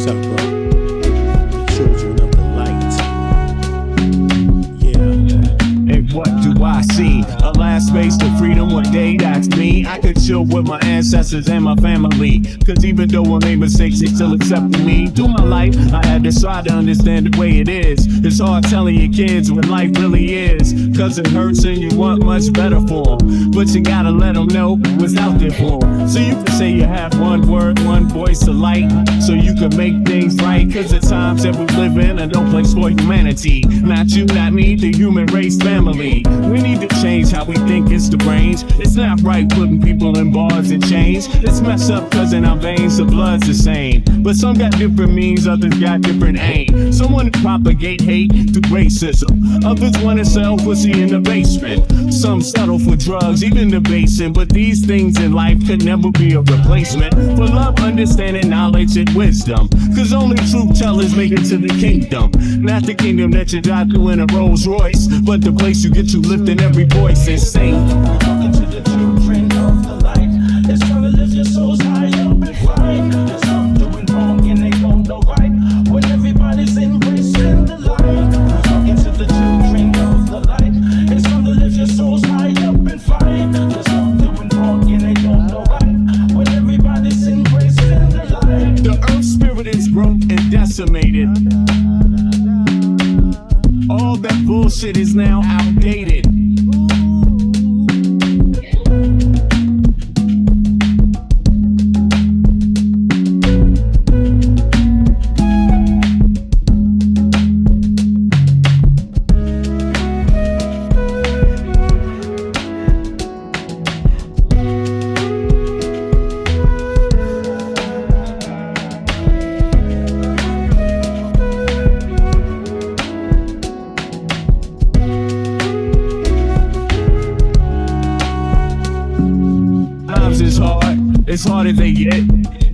What's up, bro? The children of the light. Yeah. And what do I see? A last space to freedom. One day that's me. I could chill with my ancestors and my family. Cause even though I made mistakes, they still accepted me. Through my life, I had to try to understand the way it is. It's hard telling your kids what life really is. Cause it hurts and you want much better for them. But you gotta let them know what's out there for them. So you can say you have one word, one voice to light. So you can make things right. Cause the times that we live in are no place for humanity. Not you, not me, the human race family. We need to change how we think it's the range. It's not right putting people in bars and chains. It's messed up cause in our veins the blood's the same. But some got different means, others got different aim. Some wanna propagate hate through racism. Others wanna sell pussy in the basement. Some settle for drugs, even the basement. But these things in life could never be a replacement for love, understanding, knowledge, and wisdom. Cause only truth tellers make it to the kingdom. Not the kingdom that you drive through in a Rolls Royce, but the place you get to lifting every voice and sing. Talking to the children of the light. It's time to lift your souls high up and fight. There's some doing wrong and they don't know right. When everybody's embracing the light. Talking to the children of the light. It's time to lift your souls high up and fight. There's some doing wrong and they don't know right. When everybody's embracing the light. The earth spirit is broke and decimated. All that bullshit is now outdated. It's hard as they get.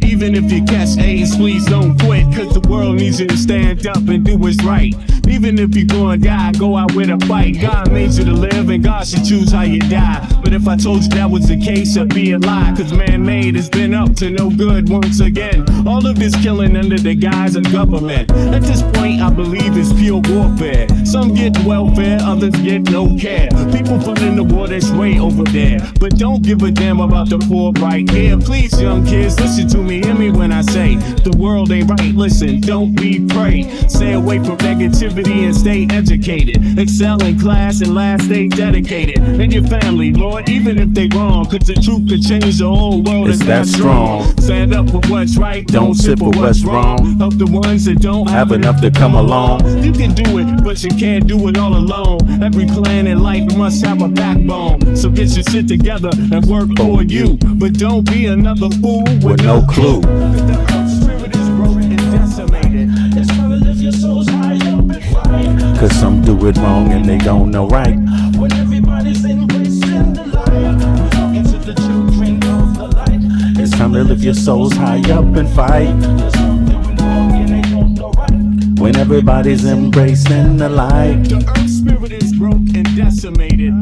Even if you catch AIDS, please don't quit. Cause the world needs you to stand up and do what's right. Even if you're gonna die, go out with a fight. God made you to live and God should choose how you die. But if I told you that was the case, it'd be a lie. Cause man-made has been up to no good once again. All of this killing under the guise of government. At this point, I believe it's pure warfare. Some get welfare, others get no care. People put in the war that's way over there. But don't give a damn about the poor right here. Please, young kids, listen to me, hear me when I say the world ain't right. Listen, don't be prey. Stay away from negativity and stay educated. Excel in class and last stay dedicated. And your family, Lord, even if they wrong. Cause the truth could change the whole world. It's that strong. Stand up for what's right, don't sit for what's wrong. Help the ones that don't Have enough to come along. You can do it, but you can't do it all alone. Every plan in life must have a backbone. So get your shit together and work for you. But don't be another fool with no clue. The earth spirit is broken and decimated. It's time to lift your souls high up and fight. Cause some do it wrong and they don't know right. When everybody's embracing the light. Talking to the children of the light. It's time to lift your souls high up and fight. There's some doing wrong and they don't know right. When everybody's embracing the light. The earth spirit is broke and decimated.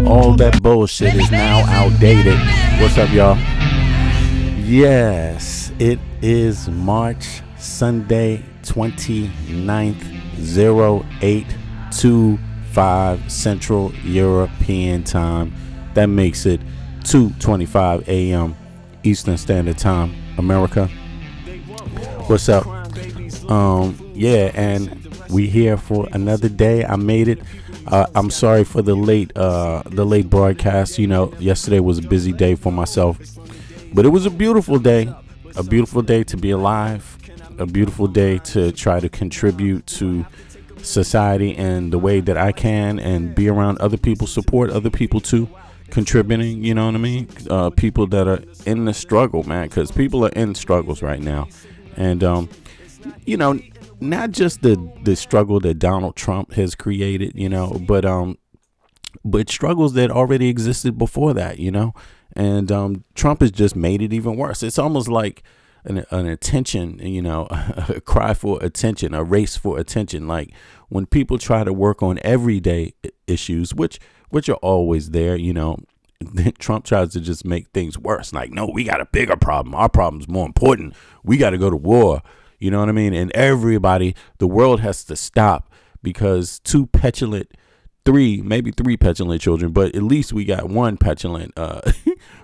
All that bullshit is now outdated. What's up, y'all? Yes, it is March, Sunday, 29th, 0825 Central European Time. That makes it 2:25 a.m. Eastern Standard Time, America. What's up? Yeah, and we here for another day. I made it. I'm sorry for the late broadcast. You know, yesterday was a busy day for myself, but it was a beautiful day to be alive, a beautiful day to try to contribute to society in the way that I can and be around other people, support other people too, contributing, you know what I mean? People that are in the struggle, man, because people are in struggles right now. And, you know, not just the struggle that Donald Trump has created, you know, but struggles that already existed before that, you know, and Trump has just made it even worse. It's almost like an attention, you know, a cry for attention, a race for attention. Like when people try to work on everyday issues, which are always there, you know, then Trump tries to just make things worse. Like, no, we got a bigger problem. Our problem's more important. We got to go to war. You know what I mean? And everybody, the world has to stop because maybe three petulant children, but at least we got one petulant.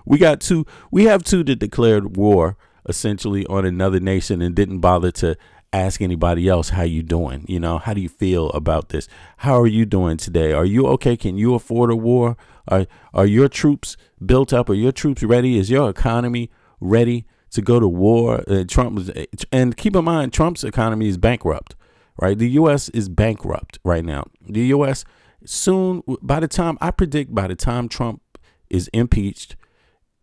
We have two that declared war essentially on another nation and didn't bother to ask anybody else, how you doing? You know, how do you feel about this? How are you doing today? Are you okay? Can you afford a war? Are your troops built up? Are your troops ready? Is your economy ready to go to war? And keep in mind, Trump's economy is bankrupt, right? The U.S. is bankrupt right now. The U.S. soon, by the time Trump is impeached,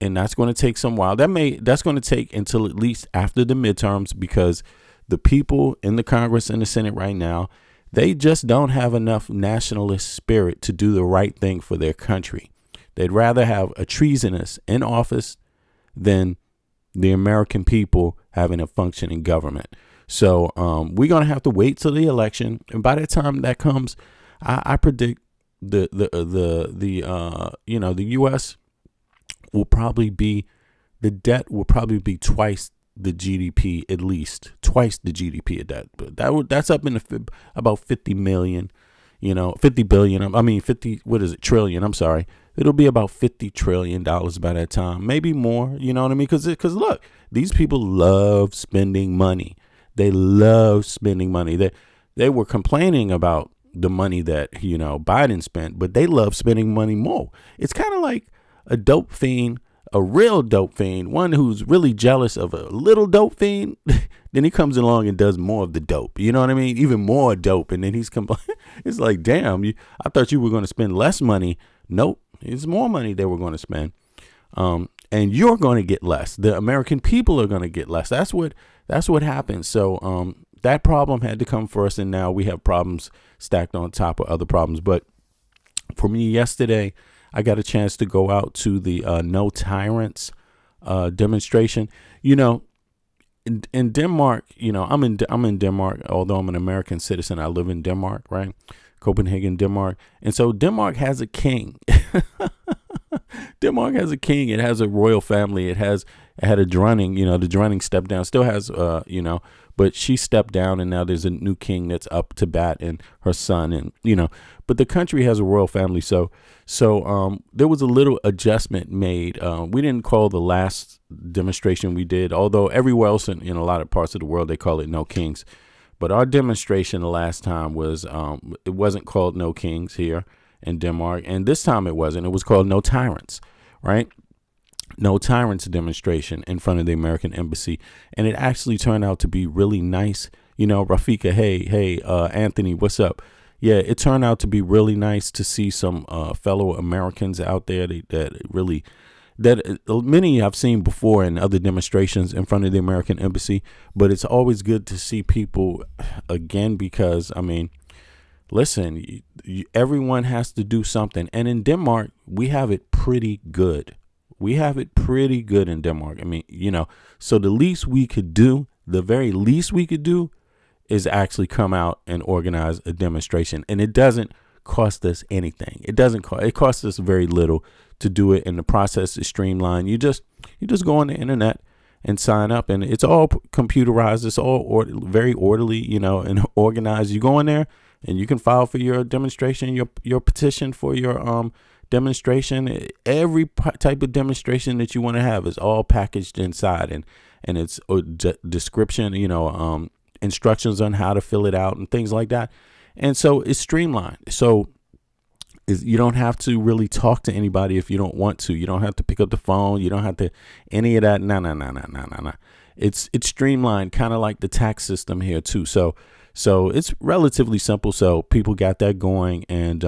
and that's going to take some while. That's going to take until at least after the midterms, because the people in the Congress and the Senate right now, they just don't have enough nationalist spirit to do the right thing for their country. They'd rather have a treasonous in office than the American people having a functioning government. So we're going to have to wait till the election. And by the time that comes, I predict the U.S. will probably be, the debt will probably be twice the GDP, at least twice the GDP of that. But that's up in about 50 million, 50 billion. 50, trillion. I'm sorry. It'll be about $50 trillion by that time, maybe more. You know what I mean? Because look, these people love spending money. They love spending money. They were complaining about the money that, Biden spent, but they love spending money more. It's kind of like a dope fiend, a real dope fiend, one who's really jealous of a little dope fiend. Then he comes along and does more of the dope. You know what I mean? Even more dope. And then he's complaining. It's like, damn, I thought you were going to spend less money. Nope. It's more money they were going to spend. And you're going to get less. The American people are going to get less. That's what happens. So that problem had to come first. And now we have problems stacked on top of other problems. But for me yesterday, I got a chance to go out to the No Tyrants demonstration. In Denmark, I'm in Denmark, although I'm an American citizen. I live in Denmark, right? Copenhagen, Denmark. And so Denmark has a king. Denmark has a king. It has a royal family. It had a Dronning, the Dronning stepped down, still has, but she stepped down, and now there's a new king that's up to bat, and her son, and, but the country has a royal family. So there was a little adjustment made. We didn't call the last demonstration we did, although everywhere else in a lot of parts of the world, they call it No Kings. But our demonstration the last time was, it wasn't called No Kings here in Denmark. And this time it wasn't. It was called No Tyrants, right? No Tyrants demonstration in front of the American embassy. And it actually turned out to be really nice. Rafika, hey, Anthony, what's up? Yeah, it turned out to be really nice to see some fellow Americans out there that many I've seen before in other demonstrations in front of the American embassy. But it's always good to see people again, because, listen, everyone has to do something. And in Denmark, we have it pretty good. We have it pretty good in Denmark. So the very least we could do is actually come out and organize a demonstration. And it doesn't cost us anything. It costs us very little to do it. And the process is streamlined. You just go on the internet and sign up, and it's all computerized. It's all very orderly, and organized. You go in there and you can file for your demonstration, your petition for your demonstration. Every type of demonstration that you want to have is all packaged inside, and it's a description, instructions on how to fill it out and things like that. And so it's streamlined. So you don't have to really talk to anybody if you don't want to. You don't have to pick up the phone. You don't have to any of that. No. It's streamlined, kind of like the tax system here too. So it's relatively simple. So people got that going, and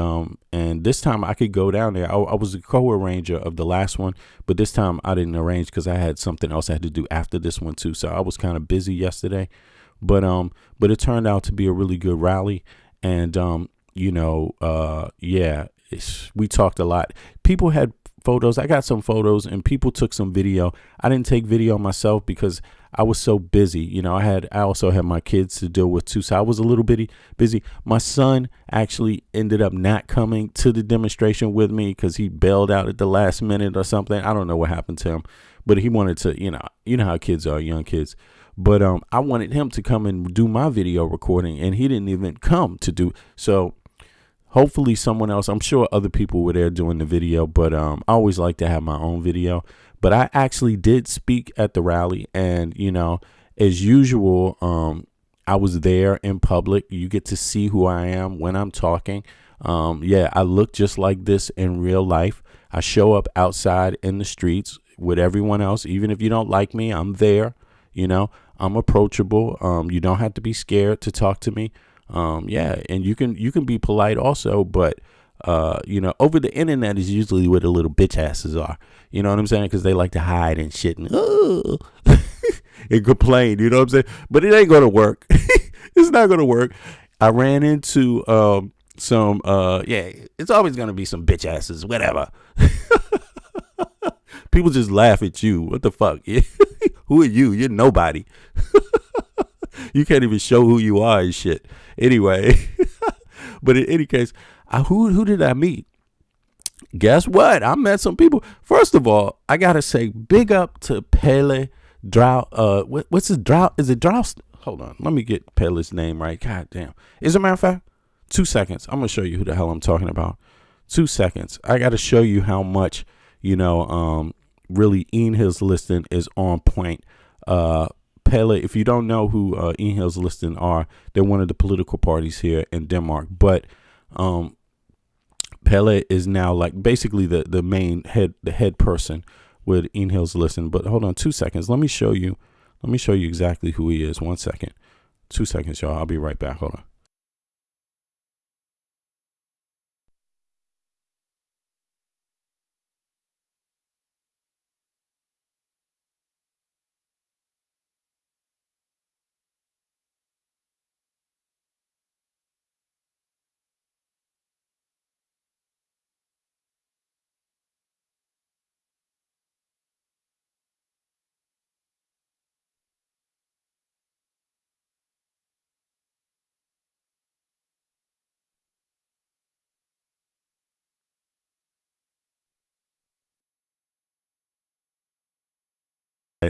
this time I could go down there. I was a co-arranger of the last one, but this time I didn't arrange because I had something else I had to do after this one too. So I was kind of busy yesterday, but it turned out to be a really good rally, and we talked a lot. People had photos. I got some photos, and people took some video. I didn't take video myself because I was so busy. You know, I also had my kids to deal with too. So I was a little bit busy. My son actually ended up not coming to the demonstration with me because he bailed out at the last minute or something. I don't know what happened to him, but he wanted to, you know how kids are, young kids. But I wanted him to come and do my video recording, and he didn't even come to do. So hopefully someone else, I'm sure other people were there doing the video, but I always like to have my own video. But I actually did speak at the rally, and, you know, as usual, I was there in public. You get to see who I am when I'm talking. Yeah, I look just like this in real life. I show up outside in the streets with everyone else. Even if you don't like me, I'm there. You know, I'm approachable. You don't have to be scared to talk to me. Yeah, and you can be polite also, but you know, over the internet is usually where the little bitch asses are. You know what I'm saying? Because they like to hide and shit and and complain. You know what I'm saying? But it ain't gonna work. It's not gonna work. I ran into some yeah. It's always gonna be some bitch asses. Whatever. People just laugh at you. What the fuck? Who are you? You're nobody. You can't even show who you are and shit. Anyway, but in any case, who did I meet? Guess what? I met some people. First of all, I gotta say big up to Pele Drow. What's his Drow? Is it Drow? Hold on, let me get Pele's name right. God damn. As a matter of fact, 2 seconds. I'm gonna show you who the hell I'm talking about. 2 seconds. I gotta show you how much, you know, really Ian Hill's listing is on point. Pele, if you don't know who Ian Hill's listing are, they're one of the political parties here in Denmark. But Pele is now like basically the main head person with Ian Hill's listing. But hold on 2 seconds. Let me show you exactly who he is. 1 second. 2 seconds, y'all. I'll be right back. Hold on.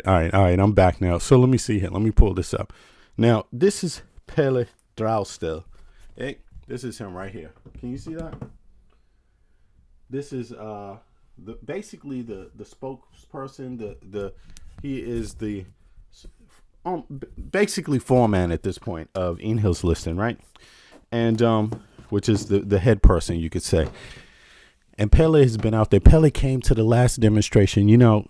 All right. I'm back now. So let me see here. Let me pull this up. Now, this is Pele Draustel. Hey, this is him right here. Can you see that? This is basically the spokesperson. He is the basically foreman at this point of Ian Hill's listing, right? And which is the head person, you could say. And Pele has been out there. Pele came to the last demonstration. You know.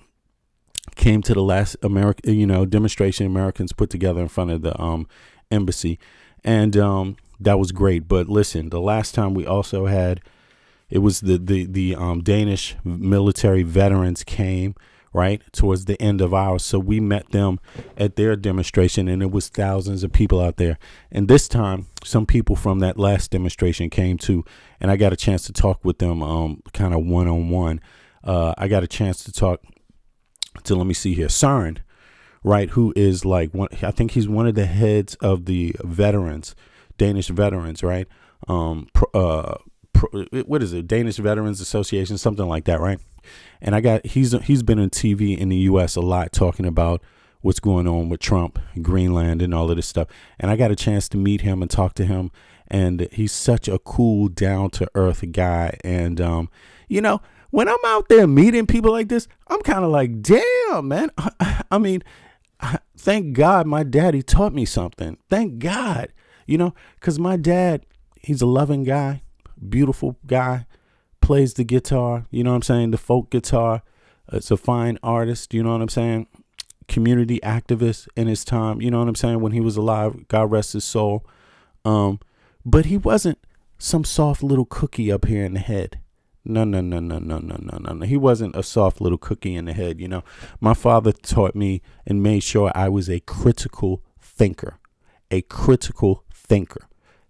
Came to the last demonstration Americans put together in front of the embassy, and that was great. But listen, the last time we also had, it was the Danish military veterans came right towards the end of ours, so we met them at their demonstration, and it was thousands of people out there. And this time, some people from that last demonstration came too, and I got a chance to talk with them, kind of one-on-one. I got a chance to talk to, let me see here, Søren, right, who is like I think he's one of the heads of the veterans, Danish veterans, right? What is it? Danish Veterans Association, something like that, right? And he's been on TV in the U.S. a lot talking about what's going on with Trump, Greenland, and all of this stuff. And I got a chance to meet him and talk to him, and he's such a cool, down to earth guy. And you know, when I'm out there meeting people like this, I'm kind of like, damn, man. I mean, thank God my daddy taught me something. Thank God, you know, because my dad, he's a loving guy, beautiful guy, plays the guitar, you know what I'm saying, the folk guitar. It's a fine artist, you know what I'm saying, community activist in his time, you know what I'm saying, when he was alive, God rest his soul. But he wasn't some soft little cookie up here in the head. No. He wasn't a soft little cookie in the head, you know. My father taught me and made sure I was a critical thinker.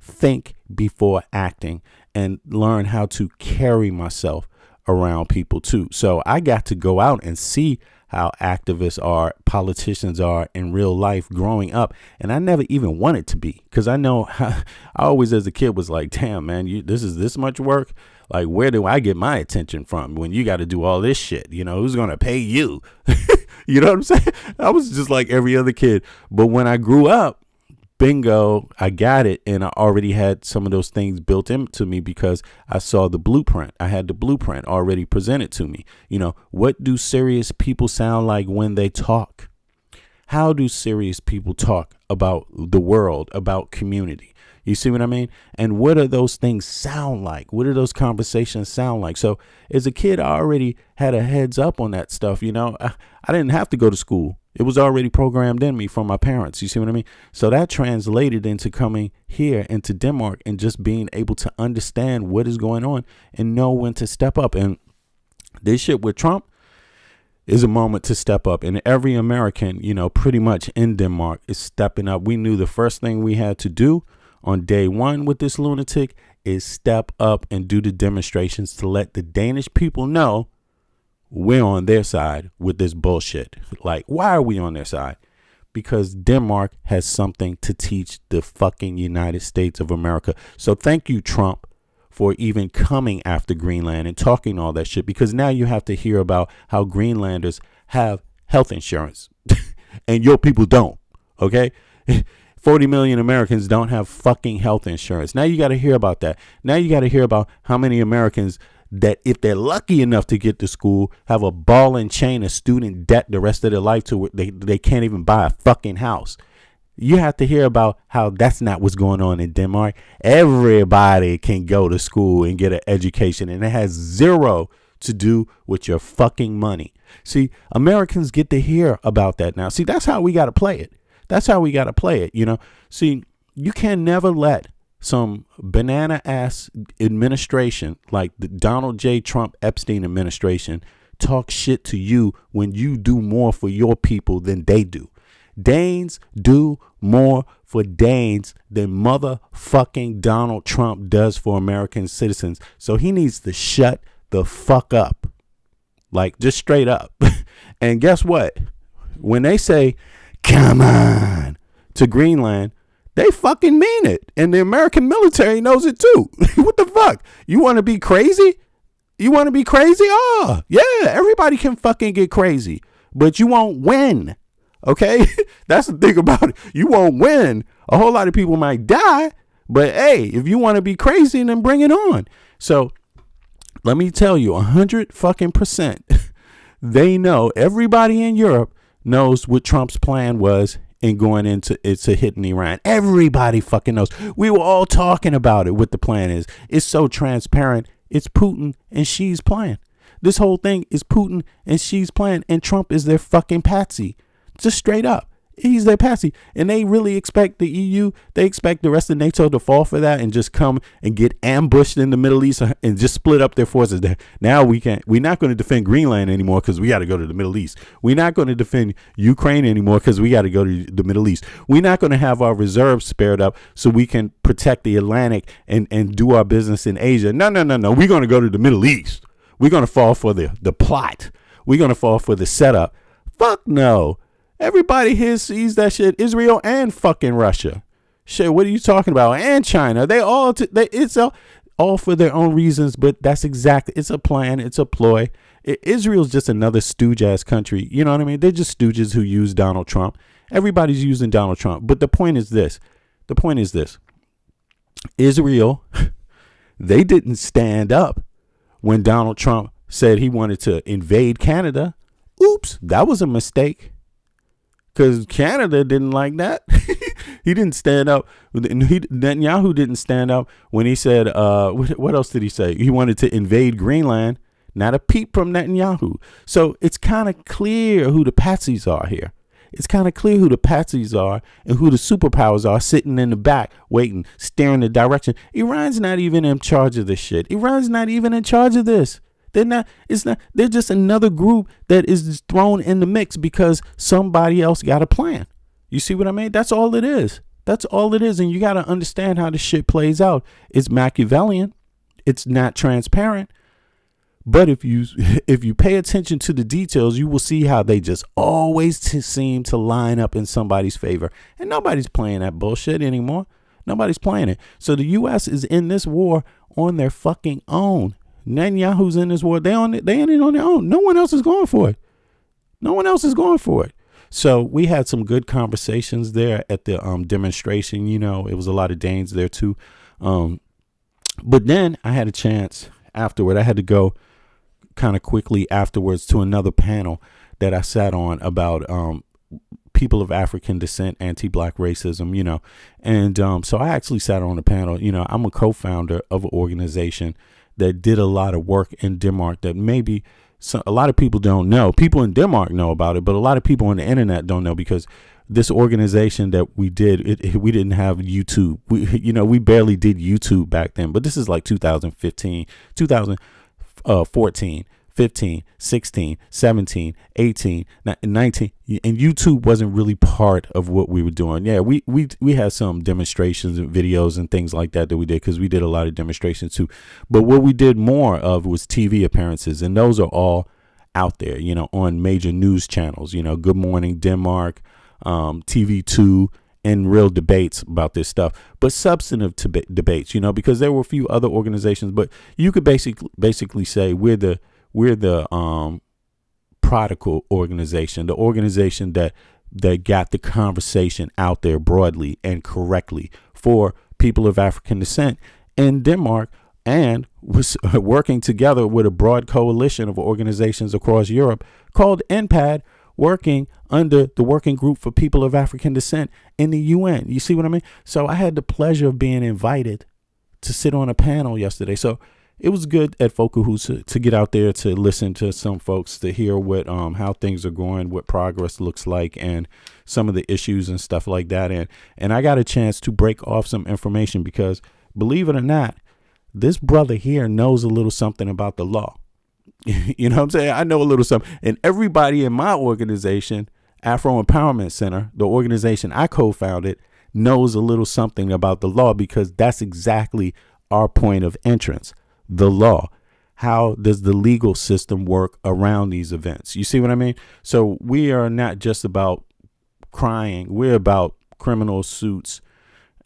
Think before acting and learn how to carry myself around people too. So I got to go out and see how activists are, politicians are in real life growing up. And I never even wanted to be, because I know how, I always as a kid was like, damn, man, this is this much work. Like, where do I get my attention from when you got to do all this shit? You know, who's going to pay you? You know what I'm saying? I was just like every other kid. But when I grew up, bingo, I got it. And I already had some of those things built into me because I saw the blueprint. I had the blueprint already presented to me. You know, what do serious people sound like when they talk? How do serious people talk about the world, about community? You see what I mean? And what do those things sound like? What do those conversations sound like? So as a kid, I already had a heads up on that stuff. You know, I didn't have to go to school. It was already programmed in me from my parents. You see what I mean? So that translated into coming here into Denmark and just being able to understand what is going on and know when to step up. And this shit with Trump is a moment to step up. And every American, you know, pretty much in Denmark is stepping up. We knew the first thing we had to do on day one with this lunatic is step up and do the demonstrations to let the Danish people know we're on their side with this bullshit. Like, why are we on their side? Because Denmark has something to teach the fucking United States of America. So thank you, Trump, for even coming after Greenland and talking all that shit, because now you have to hear about how Greenlanders have health insurance and your people don't. Okay. 40 million Americans don't have fucking health insurance. Now you got to hear about that. Now you got to hear about how many Americans that, if they're lucky enough to get to school, have a ball and chain of student debt the rest of their life to where they can't even buy a fucking house. You have to hear about how that's not what's going on in Denmark. Everybody can go to school and get an education, and it has zero to do with your fucking money. See, Americans get to hear about that now. See, that's how we got to play it. That's how we got to play it, you know. See, you can never let some banana ass administration like the Donald J. Trump Epstein administration talk shit to you when you do more for your people than they do. Danes do more for Danes than motherfucking Donald Trump does for American citizens. So he needs to shut the fuck up. Like, just straight up. And guess what? When they say, come on, to Greenland, they fucking mean it. And the American military knows it too. What the fuck? You want to be crazy? You want to be crazy? Oh, yeah, everybody can fucking get crazy, but you won't win. Okay? That's the thing about it. You won't win. A whole lot of people might die, but hey, if you want to be crazy, then bring it on. So let me tell you, 100% they know, everybody in Europe knows what Trump's plan was in going into hitting Iran. Everybody fucking knows. We were all talking about it, what the plan is. It's so transparent. It's Putin and Xi's plan. This whole thing is Putin and Xi's plan, and Trump is their fucking patsy. Just straight up. He's their patsy. And they really expect the EU, they expect the rest of NATO to fall for that and just come and get ambushed in the Middle East and just split up their forces. Now we're not going to defend Greenland anymore because we got to go to the Middle East. We're not going to defend Ukraine anymore because we got to go to the Middle East. We're not going to have our reserves spared up so we can protect the Atlantic and do our business in Asia. No. We're going to go to the Middle East. We're going to fall for the plot. We're going to fall for the setup. Fuck no. Everybody here sees that shit. Israel and fucking Russia. Shit, what are you talking about? And China. They all, it's all for their own reasons, but that's exactly, it's a plan. It's a ploy. Israel's just another stooge ass country. You know what I mean? They're just stooges who use Donald Trump. Everybody's using Donald Trump. But the point is this. Israel, they didn't stand up when Donald Trump said he wanted to invade Canada. Oops, that was a mistake. Because Canada didn't like that. He didn't stand up. Netanyahu didn't stand up when he said, what else did he say? He wanted to invade Greenland. Not a peep from Netanyahu. So it's kind of clear who the patsies are here. It's kind of clear who the patsies are and who the superpowers are sitting in the back, waiting, staring the direction. Iran's not even in charge of this shit. Iran's not even in charge of this. They're just another group that is thrown in the mix because somebody else got a plan. You see what I mean? That's all it is. That's all it is. And you got to understand how this shit plays out. It's Machiavellian. It's not transparent, But if you if you pay attention to the details, you will see how they just always seem to line up in somebody's favor. And nobody's playing that bullshit anymore. Nobody's playing it. So the U.S. is in this war on their fucking own. Netanyahu's in this war. They in it on their own. No one else is going for it. No one else is going for it. So we had some good conversations there at the demonstration. You know, it was a lot of Danes there too. But then I had a chance afterward. I had to go kind of quickly afterwards to another panel that I sat on about people of African descent, anti-black racism, you know. And so I actually sat on a panel. You know, I'm a co-founder of an organization that did a lot of work in Denmark that maybe a lot of people don't know. People in Denmark know about it, but a lot of people on the internet don't know, because this organization that we did, we didn't have YouTube. We barely did YouTube back then, but this is like 2015, 2014, 15, 16, 17, 18, 19, and YouTube wasn't really part of what we were doing. Yeah, we had some demonstrations and videos and things like that we did, because we did a lot of demonstrations too. But what we did more of was TV appearances, and those are all out there, you know, on major news channels, you know, Good Morning Denmark, TV2, and real debates about this stuff, but substantive debates, you know, because there were a few other organizations, but you could basically say we're the prodigal organization, the organization that got the conversation out there broadly and correctly for people of African descent in Denmark, and was working together with a broad coalition of organizations across Europe called NPAD, working under the Working Group for People of African Descent in the UN. You see what I mean? So I had the pleasure of being invited to sit on a panel yesterday. So it was good at Focal to get out there to listen to some folks, to hear what how things are going, what progress looks like, and some of the issues and stuff like that. And I got a chance to break off some information, because believe it or not, this brother here knows a little something about the law. You know what I'm saying? I know a little something. And everybody in my organization, Afro Empowerment Center, the organization I co-founded, knows a little something about the law, because that's exactly our point of entrance. The law. How does the legal system work around these events? You see what I mean? So we are not just about crying. We're about criminal suits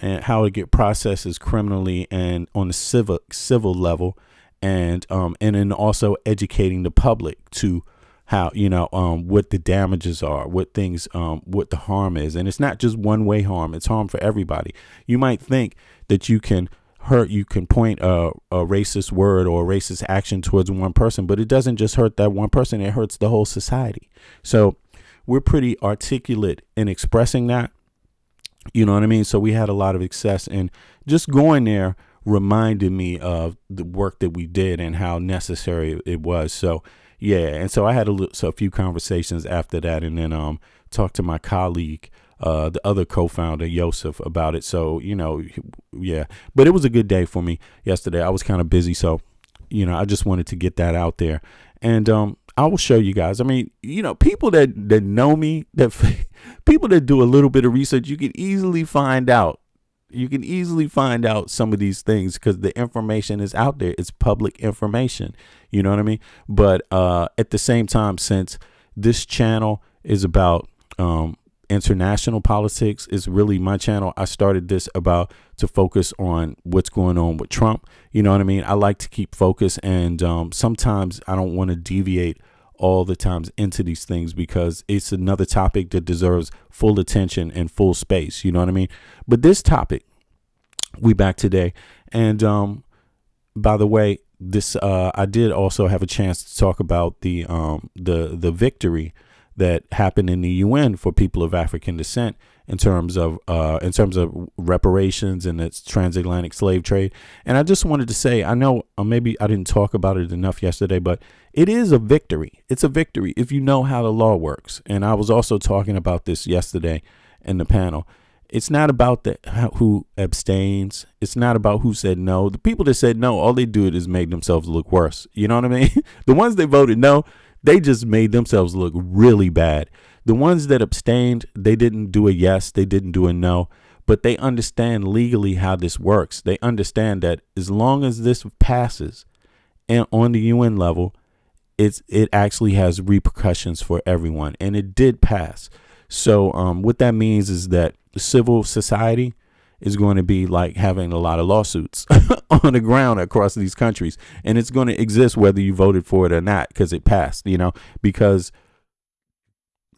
and how to get processes criminally and on the civil level, and then also educating the public to how, you know, what the damages are, what things, what the harm is. And it's not just one way harm. It's harm for everybody. You might think that you can point a racist word or a racist action towards one person, but it doesn't just hurt that one person. It hurts the whole society. So we're pretty articulate in expressing that. You know what I mean? So we had a lot of success, and just going there reminded me of the work that we did and how necessary it was. So, yeah. And so I had a few conversations after that, and then talked to my colleague, the other co-founder, Yosef, about it. So, you know, yeah, but it was a good day for me yesterday. I was kind of busy. So, you know, I just wanted to get that out there. And I will show you guys. I mean, you know, people that know me, people that do a little bit of research, you can easily find out. You can easily find out some of these things, because the information is out there. It's public information. You know what I mean? But at the same time, since this channel is about international politics, is really my channel. I started this to focus on what's going on with Trump. You know what I mean? I like to keep focus, and sometimes I don't want to deviate all the times into these things, because it's another topic that deserves full attention and full space. You know what I mean? But this topic, we back today. And by the way, this I did also have a chance to talk about the victory that happened in the UN for people of African descent in terms of reparations and its transatlantic slave trade. And I just wanted to say, I know maybe I didn't talk about it enough yesterday, but it is a victory. It's a victory if you know how the law works. And I was also talking about this yesterday in the panel. It's not about who abstains. It's not about who said no. The people that said no, all they do is make themselves look worse. You know what I mean? The ones that voted no, they just made themselves look really bad. The ones that abstained, they didn't do a yes, they didn't do a no, but they understand legally how this works. They understand that as long as this passes and on the UN level, it actually has repercussions for everyone, and it did pass. So what that means is that civil society is going to be like having a lot of lawsuits on the ground across these countries, and it's going to exist whether you voted for it or not, because it passed, because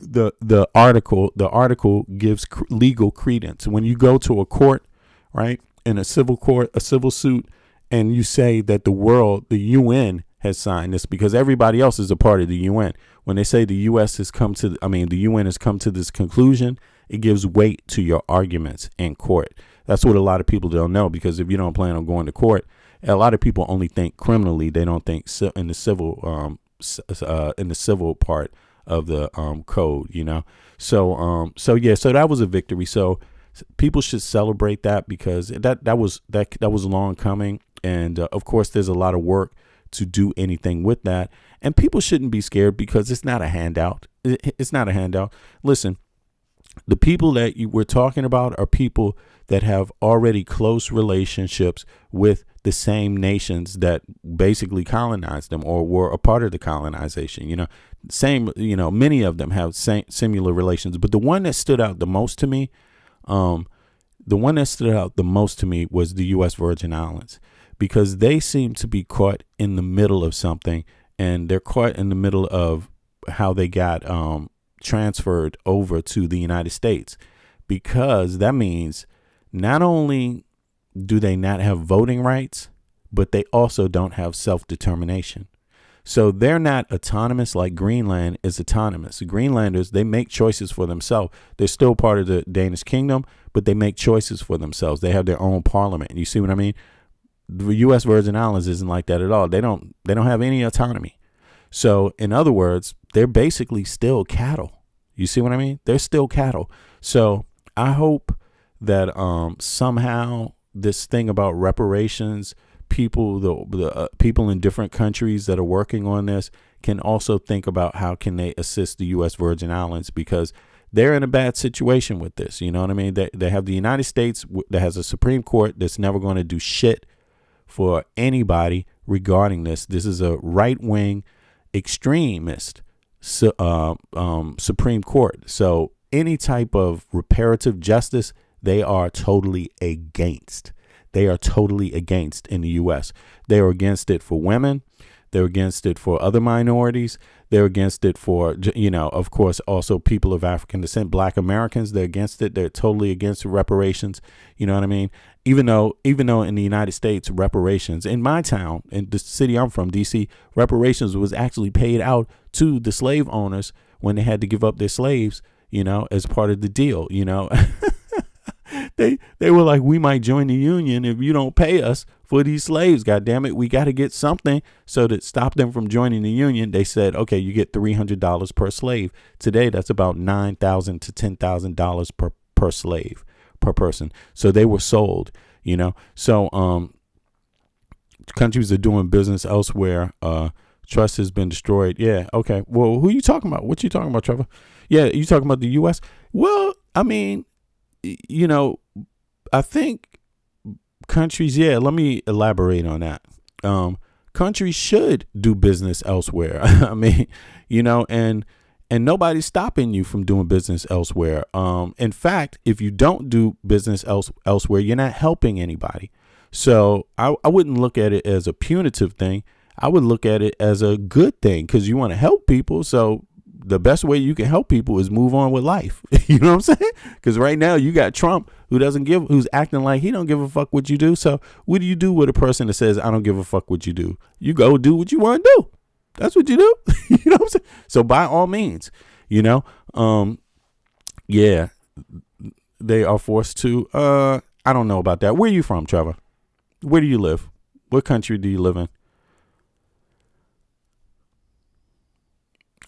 the article gives legal credence. When you go to a court, right, in a civil court, a civil suit, and you say that the UN has signed this, because everybody else is a part of the UN. When they say the UN has come to this conclusion, it gives weight to your arguments in court. That's what a lot of people don't know, because if you don't plan on going to court, a lot of people only think criminally. They don't think in the civil part of the code, So that was a victory. So people should celebrate that, because that was long coming, and of course there's a lot of work to do anything with that, and people shouldn't be scared, because it's not a handout. It's not a handout. Listen, the people that we're talking about are people that have already close relationships with the same nations that basically colonized them or were a part of the colonization. Many of them have similar relations. But the one that stood out the most to me, was the U.S. Virgin Islands, because they seem to be caught in the middle of something, and they're caught in the middle of how they got transferred over to the United States, because that means not only do they not have voting rights, but they also don't have self-determination. So they're not autonomous like Greenland is autonomous. Greenlanders, they make choices for themselves. They're still part of the Danish kingdom, but they make choices for themselves. They have their own parliament. You see what I mean? The U.S. Virgin Islands isn't like that at all. They don't have any autonomy. So in other words, they're basically still cattle. You see what I mean? They're still cattle. So I hope that somehow this thing about reparations, the people in different countries that are working on this can also think about how can they assist the U.S. Virgin Islands, because they're in a bad situation with this. You know what I mean? They have the United States that has a Supreme Court that's never going to do shit for anybody regarding this. This is a right-wing extremist Supreme Court. So any type of reparative justice, they are totally against. They are totally against in the U.S. They are against it for women. They're against it for other minorities. They're against it for, of course, also people of African descent, Black Americans. They're against it. They're totally against reparations. You know what I mean? Even though in the United States, reparations in my town, in the city I'm from, D.C., reparations was actually paid out to the slave owners when they had to give up their slaves, as part of the deal, They were like, we might join the union if you don't pay us for these slaves. God damn it. We got to get something so that stop them from joining the union. They said, okay, you get $300 per slave. Today, that's about $9,000 to $10,000 per slave, per person. So they were sold, So countries are doing business elsewhere. Trust has been destroyed. Yeah. Okay. Well, who are you talking about? What you talking about, Trevor? Yeah. You talking about the U.S.? Well, I mean, I think countries, let me elaborate on that. Countries should do business elsewhere. I mean, and nobody's stopping you from doing business elsewhere. In fact, if you don't do business elsewhere, you're not helping anybody. So I wouldn't look at it as a punitive thing. I would look at it as a good thing, because you want to help people. So the best way you can help people is move on with life. You know what I'm saying? Because right now you got Trump who's acting like he don't give a fuck what you do. So what do you do with a person that says, I don't give a fuck what you do? You go do what you want to do. That's what you do. You know what I'm saying? So by all means, they are forced to, I don't know about that. Where are you from, Trevor? Where do you live? What country do you live in?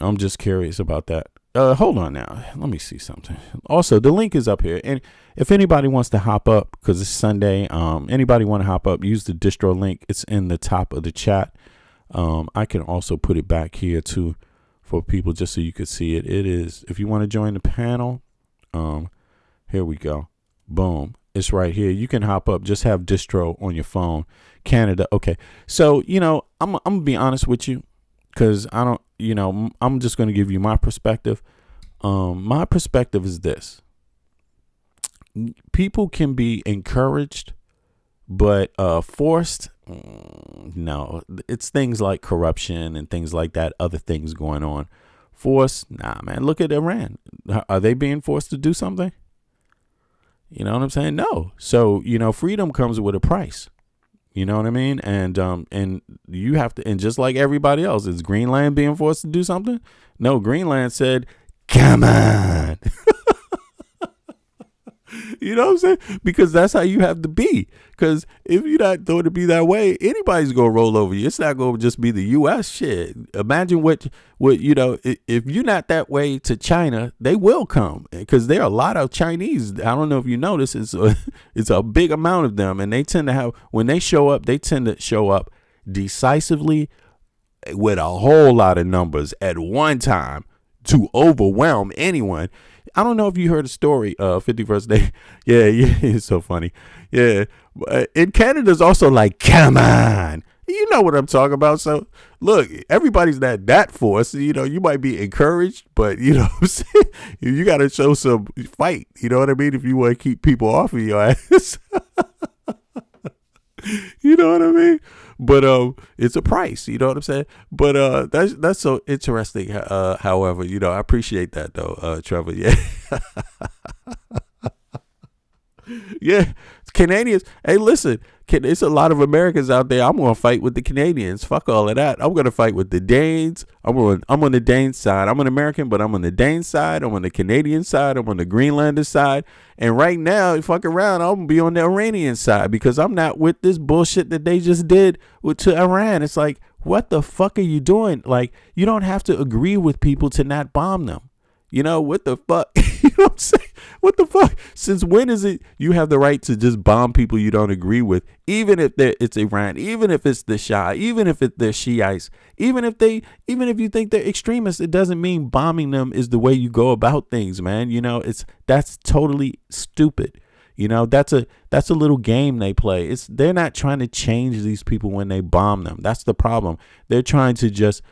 I'm just curious about that. Hold on now. Let me see something. Also, the link is up here. And if anybody wants to hop up, because it's Sunday, anybody want to hop up, use the distro link. It's in the top of the chat. I can also put it back here too for people just so you could see it. It is, if you want to join the panel, here we go. Boom. It's right here. You can hop up. Just have distro on your phone. Canada. Okay. So, I'm going to be honest with you because I don't, I'm just going to give you my perspective. My perspective is this. People can be encouraged, but forced, no. It's things like corruption and things like that, other things going on. Forced, nah, man. Look at Iran. Are they being forced to do something? You know what I'm saying? No. So, freedom comes with a price. You know what I mean? And you have to, and just like everybody else, is Greenland being forced to do something? No, Greenland said, come on. You know what I'm saying? Because that's how you have to be. Because if you're not going to be that way, anybody's going to roll over you. It's not going to just be the U.S. shit. Imagine what if you're not that way to China, they will come. Because there are a lot of Chinese. I don't know if you notice, it's a big amount of them. And they tend to have, when they show up, they tend to show up decisively with a whole lot of numbers at one time to overwhelm anyone. I don't know if you heard a story, 51st Day. Yeah, it's so funny. Yeah, in Canada's also like, come on. You know what I'm talking about. So, look, everybody's not that forced. You might be encouraged, but, you know what I'm saying? You got to show some fight. You know what I mean? If you want to keep people off of your ass. You know what I mean? But it's a price, you know what I'm saying? But that's so interesting. However, I appreciate that though, Trevor. Yeah. Yeah. Canadians. Hey, listen, there's a lot of Americans out there. I'm going to fight with the Canadians. Fuck all of that. I'm going to fight with the Danes. I'm on the Dane side. I'm an American, but I'm on the Dane side. I'm on the Canadian side. I'm on the Greenlander side. And right now, fuck around, I'm going to be on the Iranian side because I'm not with this bullshit that they just did to Iran. It's like, what the fuck are you doing? Like, you don't have to agree with people to not bomb them. What the fuck? You know what I'm saying? What the fuck? Since when is it you have the right to just bomb people you don't agree with, even if it's Iran, even if it's the Shah, even if they're Shiites, even if you think they're extremists, it doesn't mean bombing them is the way you go about things, man. That's totally stupid. That's a little game they play. They're not trying to change these people when they bomb them. That's the problem. They're trying to just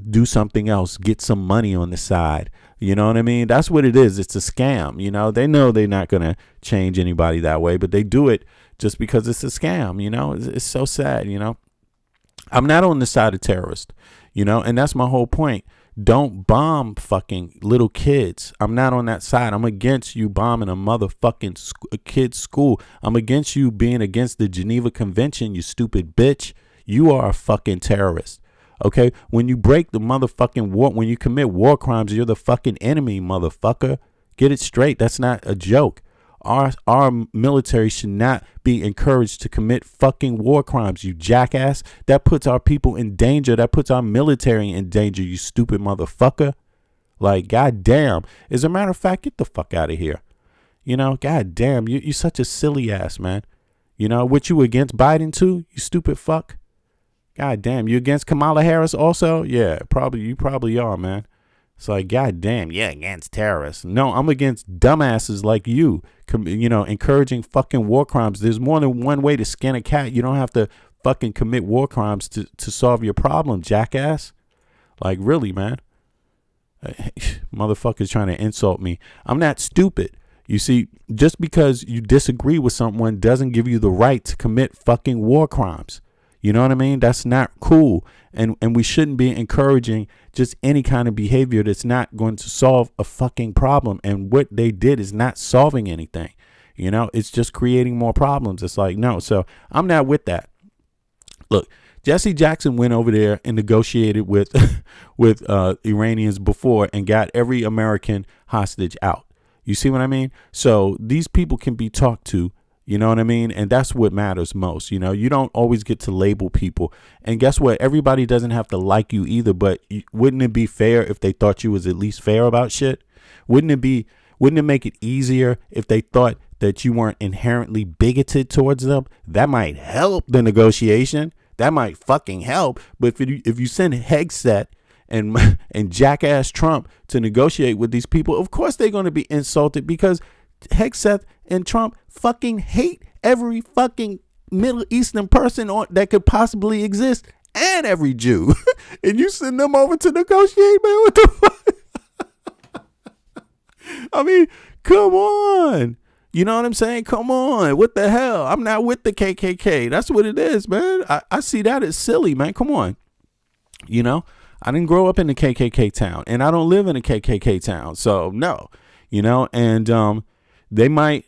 do something else, get some money on the side. You know what I mean? That's what it is. It's a scam. They know they're not going to change anybody that way, but they do it just because it's a scam. It's so sad. I'm not on the side of terrorists, and that's my whole point. Don't bomb fucking little kids. I'm not on that side. I'm against you bombing a motherfucking kid's school. I'm against you being against the Geneva Convention, you stupid bitch. You are a fucking terrorist. Okay, when you break the motherfucking war, when you commit war crimes, you're the fucking enemy, motherfucker. Get it straight. That's not a joke. Our military should not be encouraged to commit fucking war crimes, you jackass. That puts our people in danger. That puts our military in danger, you stupid motherfucker. Like, goddamn. As a matter of fact, get the fuck out of here. Goddamn, you're such a silly ass, man. What you against Biden too, you stupid fuck? God damn, you against Kamala Harris also? Yeah, you probably are, man. It's like, God damn, yeah, against terrorists. No, I'm against dumbasses like you, encouraging fucking war crimes. There's more than one way to skin a cat. You don't have to fucking commit war crimes to solve your problem, jackass. Like, really, man. Motherfuckers trying to insult me. I'm not stupid. You see, just because you disagree with someone doesn't give you the right to commit fucking war crimes. You know what I mean? That's not cool. And we shouldn't be encouraging just any kind of behavior that's not going to solve a fucking problem. And what they did is not solving anything. It's just creating more problems. It's like, no. So I'm not with that. Look, Jesse Jackson went over there and negotiated with Iranians before and got every American hostage out. You see what I mean? So these people can be talked to. You know what I mean? And that's what matters most. You don't always get to label people. And guess what? Everybody doesn't have to like you either. But wouldn't it be fair if they thought you was at least fair about shit? Wouldn't it make it easier if they thought that you weren't inherently bigoted towards them? That might help the negotiation. That might fucking help. But if you send Hegseth and jackass Trump to negotiate with these people, of course they're going to be insulted because Hegseth and Trump fucking hate every fucking Middle Eastern person that could possibly exist and every Jew. And you send them over to negotiate, man. What the fuck? I mean, come on. You know what I'm saying? Come on. What the hell? I'm not with the KKK. That's what it is, man. I see that as silly, man. Come on. You know, I didn't grow up in a KKK town, and I don't live in a KKK town. So no, you know, and there might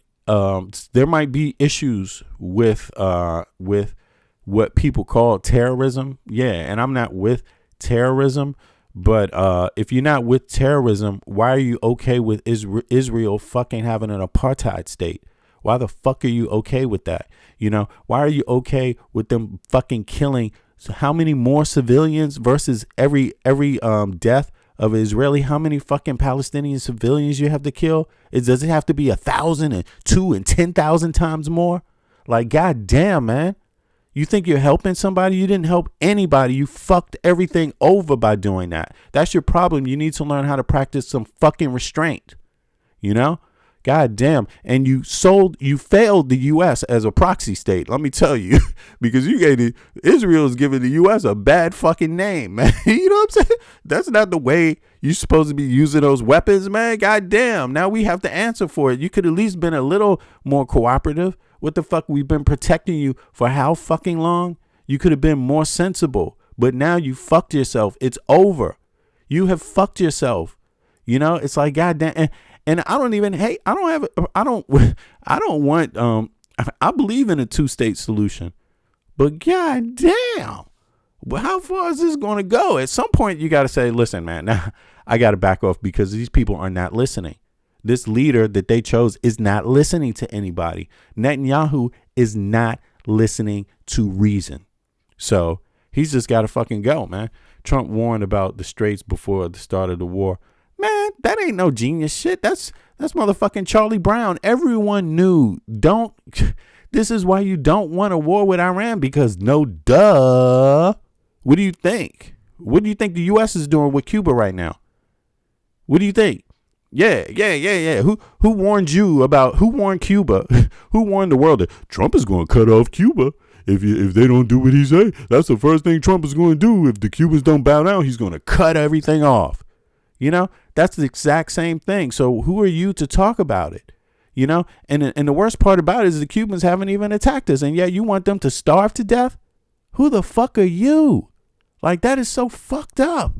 be issues with what people call terrorism. Yeah. And I'm not with terrorism. But if you're not with terrorism, why are you okay with Israel fucking having an apartheid state? Why the fuck are you okay with that? You know, why are you okay with them fucking killing? So how many more civilians versus every death of an Israeli? How many fucking Palestinian civilians you have to kill? Does it have to be 1,000 and 2 and 10,000 times more? Like, goddamn, man. You think you're helping somebody? You didn't help anybody. You fucked everything over by doing that. That's your problem. You need to learn how to practice some fucking restraint. You know? God damn. And you failed the U.S. as a proxy state. Let me tell you, because Israel is giving the U.S. a bad fucking name, man. You know what I'm saying? That's not the way you're supposed to be using those weapons, man. God damn. Now we have to answer for it. You could at least been a little more cooperative. What the fuck? We've been protecting you for how fucking long? You could have been more sensible, but now you fucked yourself. It's over. You have fucked yourself. You know, it's like, goddamn. And I don't want, I believe in a 2-state solution, but goddamn, well, how far is this going to go? At some point you got to say, listen, man, now I got to back off because these people are not listening. This leader that they chose is not listening to anybody. Netanyahu is not listening to reason. So he's just got to fucking go, man. Trump warned about the straits before the start of the war. Man, that ain't no genius shit. That's motherfucking Charlie Brown. Everyone knew. This is why you don't want a war with Iran, because no duh. What do you think? What do you think the U.S. is doing with Cuba right now? What do you think? Yeah. Who warned you about? Who warned Cuba? Who warned the world that Trump is going to cut off Cuba if they don't do what he say? That's the first thing Trump is going to do. If the Cubans don't bow down, he's going to cut everything off. You know, that's the exact same thing. So who are you to talk about it? You know, and the worst part about it is the Cubans haven't even attacked us, and yet you want them to starve to death. Who the fuck are you? Like, that is so fucked up.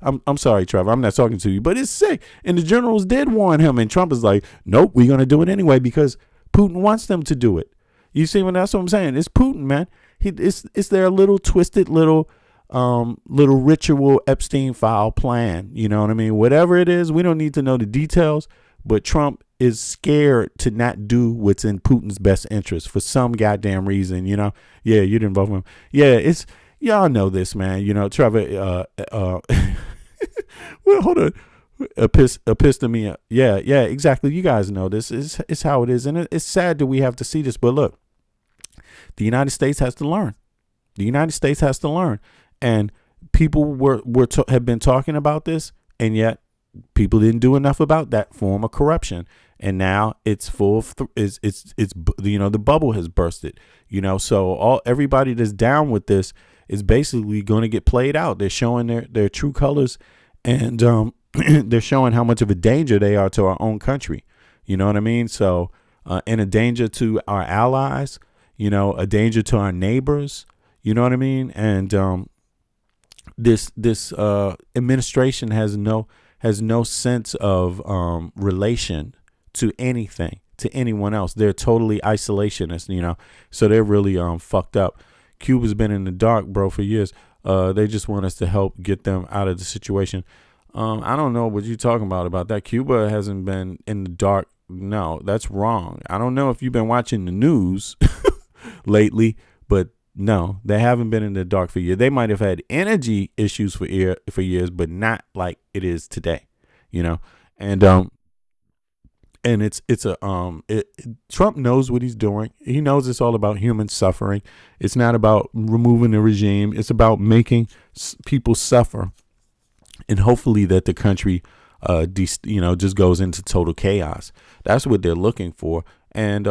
I'm sorry, Trevor. I'm not talking to you, but it's sick. And the generals did warn him, and Trump is like, nope, we're going to do it anyway because Putin wants them to do it. You see, that's what I'm saying. It's Putin, man. It's their little twisted little ritual Epstein file plan. You know what I mean? Whatever it is, we don't need to know the details, but Trump is scared to not do what's in Putin's best interest for some goddamn reason. You know? Yeah, you didn't vote for him. Yeah, y'all know this, man. You know, Trevor, well, hold on. Episteme. Yeah, exactly. You guys know this. It's how it is. And it's sad that we have to see this. But look, the United States has to learn. The United States has to learn. And people have been talking about this, and yet people didn't do enough about that form of corruption. And now it's full of it's the bubble has bursted. You know, so everybody that's down with this is basically going to get played out. They're showing their true colors, and they're showing how much of a danger they are to our own country. You know what I mean? So, and a danger to our allies, you know, a danger to our neighbors, you know what I mean? And this administration has no sense of relation to anything, to anyone else. They're totally isolationist, you know, so they're really fucked up. Cuba's been in the dark, bro, for years. They just want us to help get them out of the situation. I don't know what you're talking about that. Cuba hasn't been in the dark. No, that's wrong. I don't know if you've been watching the news lately, but no, they haven't been in the dark for years. They might have had energy issues for years, but not like it is today, you know. And Trump knows what he's doing. He knows it's all about human suffering. It's not about removing the regime. It's about making people suffer, and hopefully that the country just goes into total chaos. That's what they're looking for. And,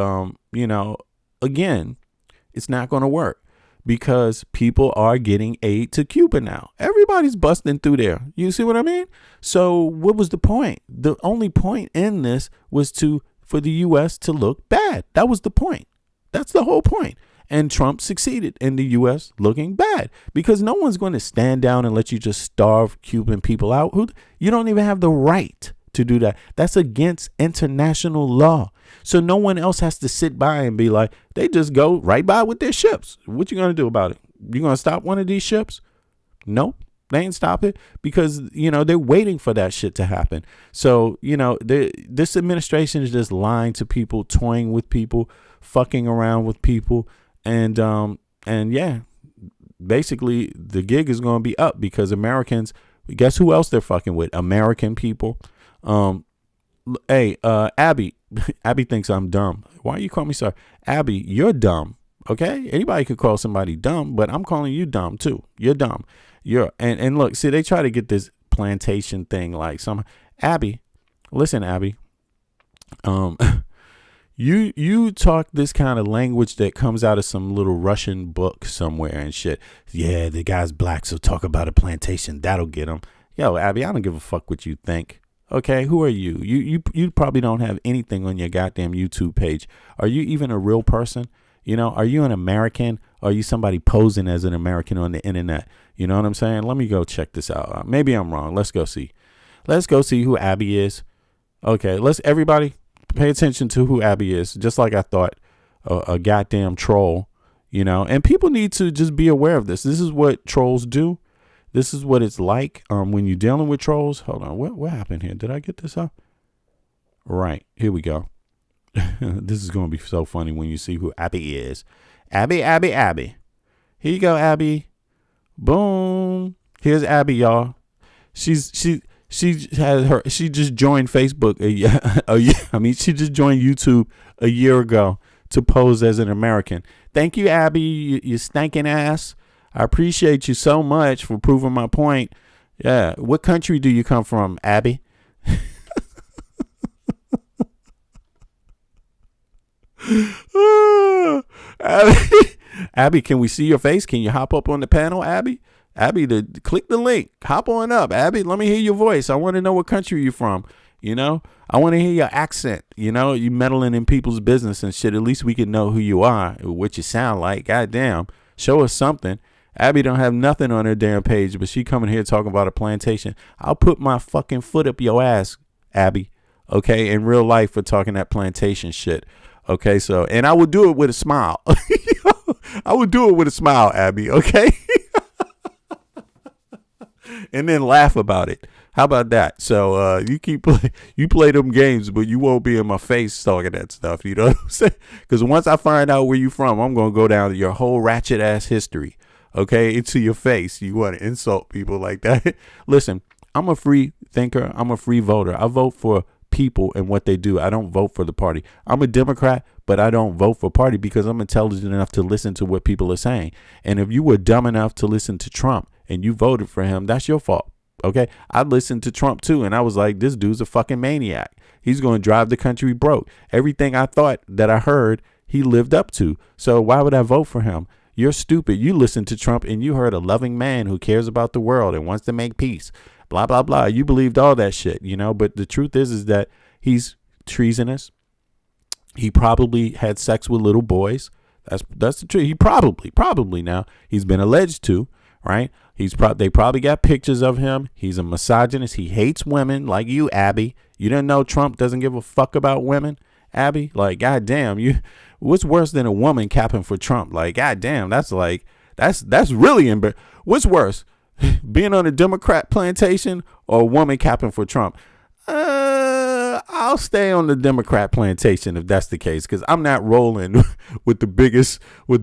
again, it's not going to work because people are getting aid to Cuba now. Everybody's busting through there. You see what I mean? So what was the point? The only point in this was for the U.S. to look bad. That was the point. That's the whole point. And Trump succeeded in the U.S. looking bad because no one's going to stand down and let you just starve Cuban people out. You don't even have the right to do that. That's against international law. So no one else has to sit by and be like, they just go right by with their ships. What you going to do about it? You going to stop one of these ships? Nope. They ain't stop it because, they're waiting for that shit to happen. So, this administration is just lying to people, toying with people, fucking around with people. And yeah, basically the gig is going to be up because Americans, guess who else they're fucking with? American people. Hey, Abby thinks I'm dumb. Why you call me sir? Abby, you're dumb. Okay. Anybody could call somebody dumb, but I'm calling you dumb too. You're dumb. And look, see, they try to get this plantation thing like Abby, listen, Abby, you talk this kind of language that comes out of some little Russian book somewhere and shit. Yeah, the guy's black, so talk about a plantation. That'll get him. Yo, Abby, I don't give a fuck what you think. Okay, who are you? You probably don't have anything on your goddamn YouTube page. Are you even a real person? Are you an American? Or are you somebody posing as an American on the internet? You know what I'm saying? Let me go check this out. Maybe I'm wrong. Let's go see. Let's go see who Abby is. Okay, everybody pay attention to who Abby is. Just like I thought, a goddamn troll, and people need to just be aware of this. This is what trolls do. This is what it's like when you're dealing with trolls. Hold on. What happened here? Did I get this up? Right. Here we go. This is going to be so funny when you see who Abby is. Abby. Here you go, Abby. Boom. Here's Abby, y'all. She just joined Facebook she just joined YouTube a year ago to pose as an American. Thank you, Abby, you stinking ass. I appreciate you so much for proving my point. Yeah. What country do you come from, Abby? Abby, can we see your face? Can you hop up on the panel, Abby? Abby, click the link. Hop on up, Abby. Let me hear your voice. I want to know what country you're from. I want to hear your accent. You meddling in people's business and shit. At least we can know who you are, what you sound like. Goddamn. Show us something. Abby don't have nothing on her damn page, but she coming here talking about a plantation. I'll put my fucking foot up your ass, Abby. Okay, in real life for talking that plantation shit. Okay, so, and I would do it with a smile. I would do it with a smile, Abby. Okay. And then laugh about it. How about that? So you play them games, but you won't be in my face talking that stuff. You know what I'm saying? Because once I find out where you from, I'm gonna go down to your whole ratchet ass history. Okay, into your face. You want to insult people like that? Listen, I'm a free thinker. I'm a free voter. I vote for people and what they do. I don't vote for the party. I'm a Democrat, but I don't vote for party because I'm intelligent enough to listen to what people are saying. And if you were dumb enough to listen to Trump and you voted for him, that's your fault. Okay, I listened to Trump too, and I was like, this dude's a fucking maniac. He's going to drive the country broke. Everything I thought that I heard, he lived up to. So why would I vote for him? You're stupid. You listened to Trump and you heard a loving man who cares about the world and wants to make peace. Blah, blah, blah. You believed all that shit, but the truth is that he's treasonous. He probably had sex with little boys. That's the truth. He probably now he's been alleged to, right? They probably got pictures of him. He's a misogynist. He hates women like you, Abby. You didn't know Trump doesn't give a fuck about women, Abby? Like, goddamn, what's worse than a woman capping for Trump? Like, goddamn, that's really embarrassing. What's worse, being on a Democrat plantation or a woman capping for Trump? I'll stay on the Democrat plantation if that's the case, because I'm not rolling with the